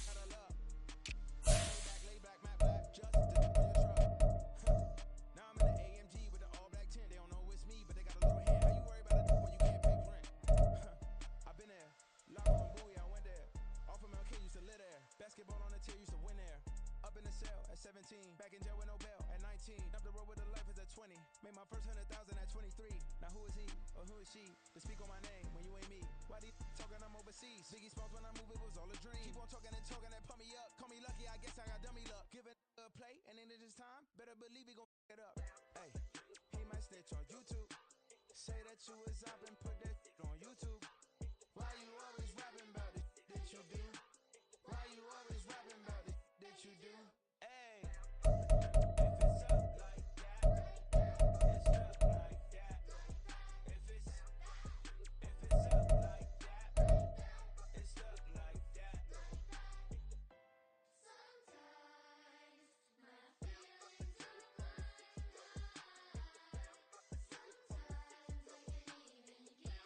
Got a love. Lay back, Matt Black. Just to on your truck. Now I'm in the AMG with the all black tint. They don't know it's me, but they got a little hand. How you worry about a when you can't pay rent? I've been there. Lago and Bowie, I went there. Off of MLK, used to live there. Basketball on the tier, used to win there. Up in the cell at 17. Back in jail with no bail at 19. Up the road with the life is at 20. Made my first 100,000 at 23. Now who is he or who is she to speak on my name when you ain't me? Why they talking I'm overseas? Biggie Smalls when I move, it was all a dream. Keep on talking and pump me up. Call me lucky, I guess I got dummy luck. Give it a play and then it is time. Better believe he gon' it up. Hey, he might snitch on YouTube. Say that you was up and put that on YouTube. Why you always rapping about it that you do? Why you always rapping about it that you do? Hey, if it's up like that, it's up like that. If it's up like that, it's up like that. Sometimes my feelings are blind. Sometimes I can't even get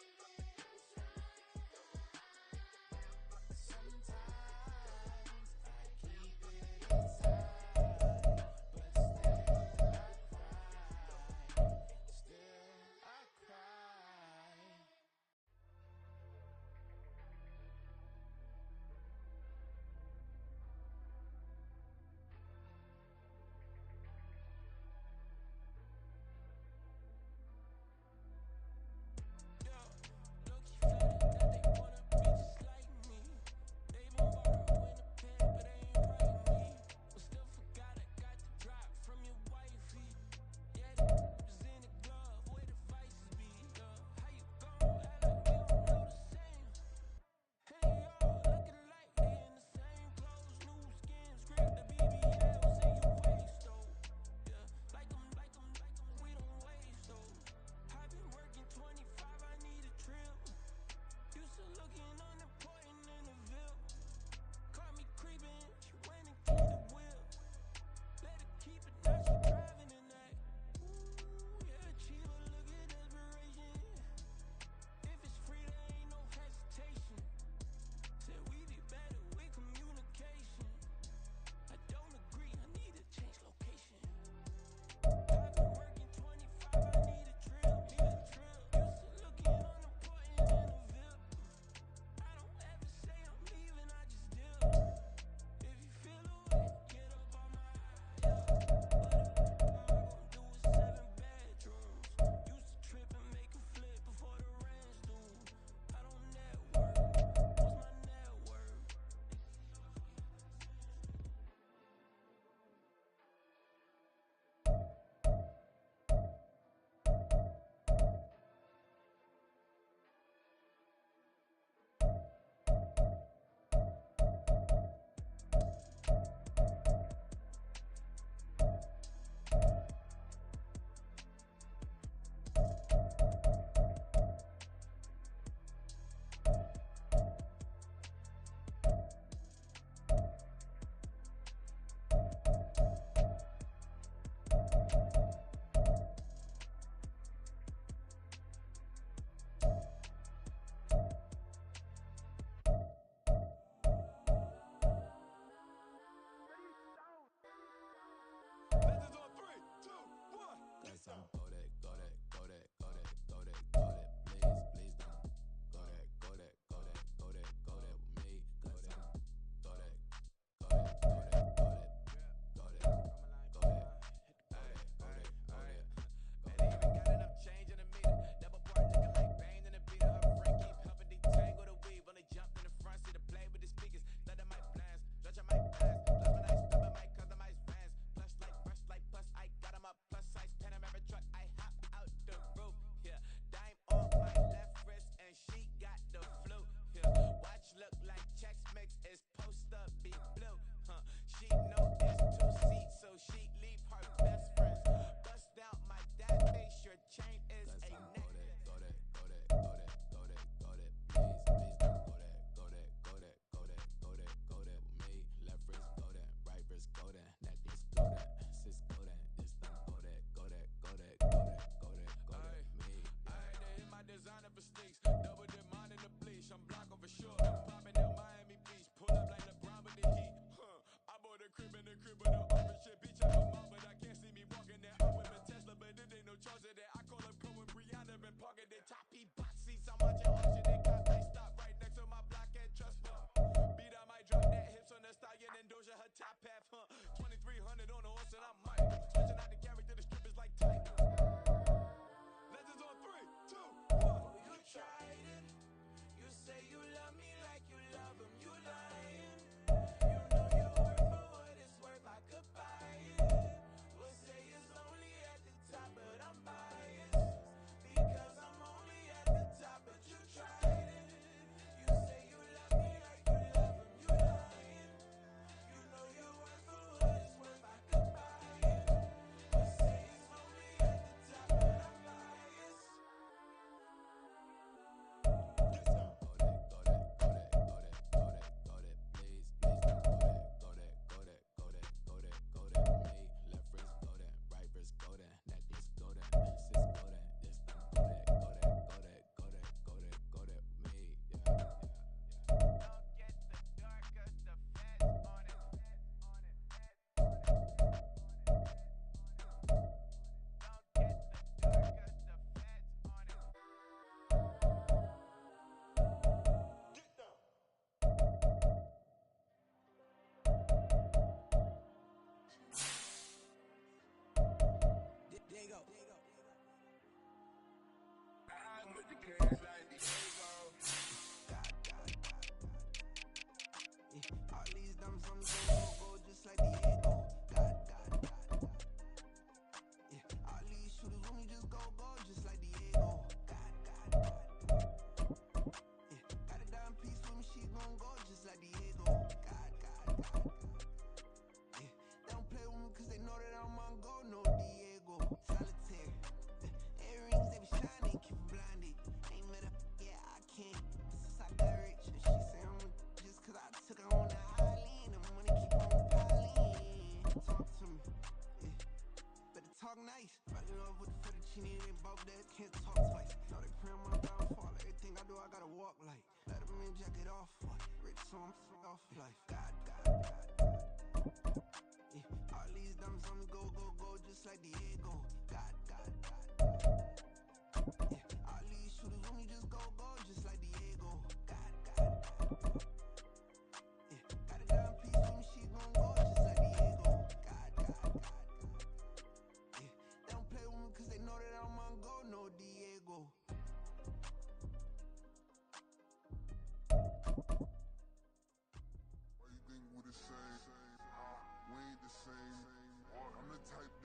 All these dumb sums go just like Diego. God. Yeah, all these shooters when we just go just like Diego. God. Yeah, got a dime piece with me, she gon' go just like Diego. God. Yeah, they don't play with me cause they know that I'm on go, no Diego. Solitaire. Earrings, they be shining, keep blinded. Ain't met up, yeah, I can't. Since I got rich, and she say I'm just cause I took her on the island. The money keep on piling. Talk to me, yeah. Better talk nice. Fell in love with the fettuccine, they both that can't talk twice. Now they pray on my downfall. Everything I do, I gotta walk like. Let them in, jack it off. Rich, so I'm off life. God. Yeah, all these dumb sums go just like Diego. God. Yeah, all these shooters when we just go just like Diego. God. Yeah, got a dime piece with me, she gon' go just like Diego. God. Yeah, they don't play with me cause they know that I'm on go, no Diego. Why you think we the same? We ain't the same. I'm the type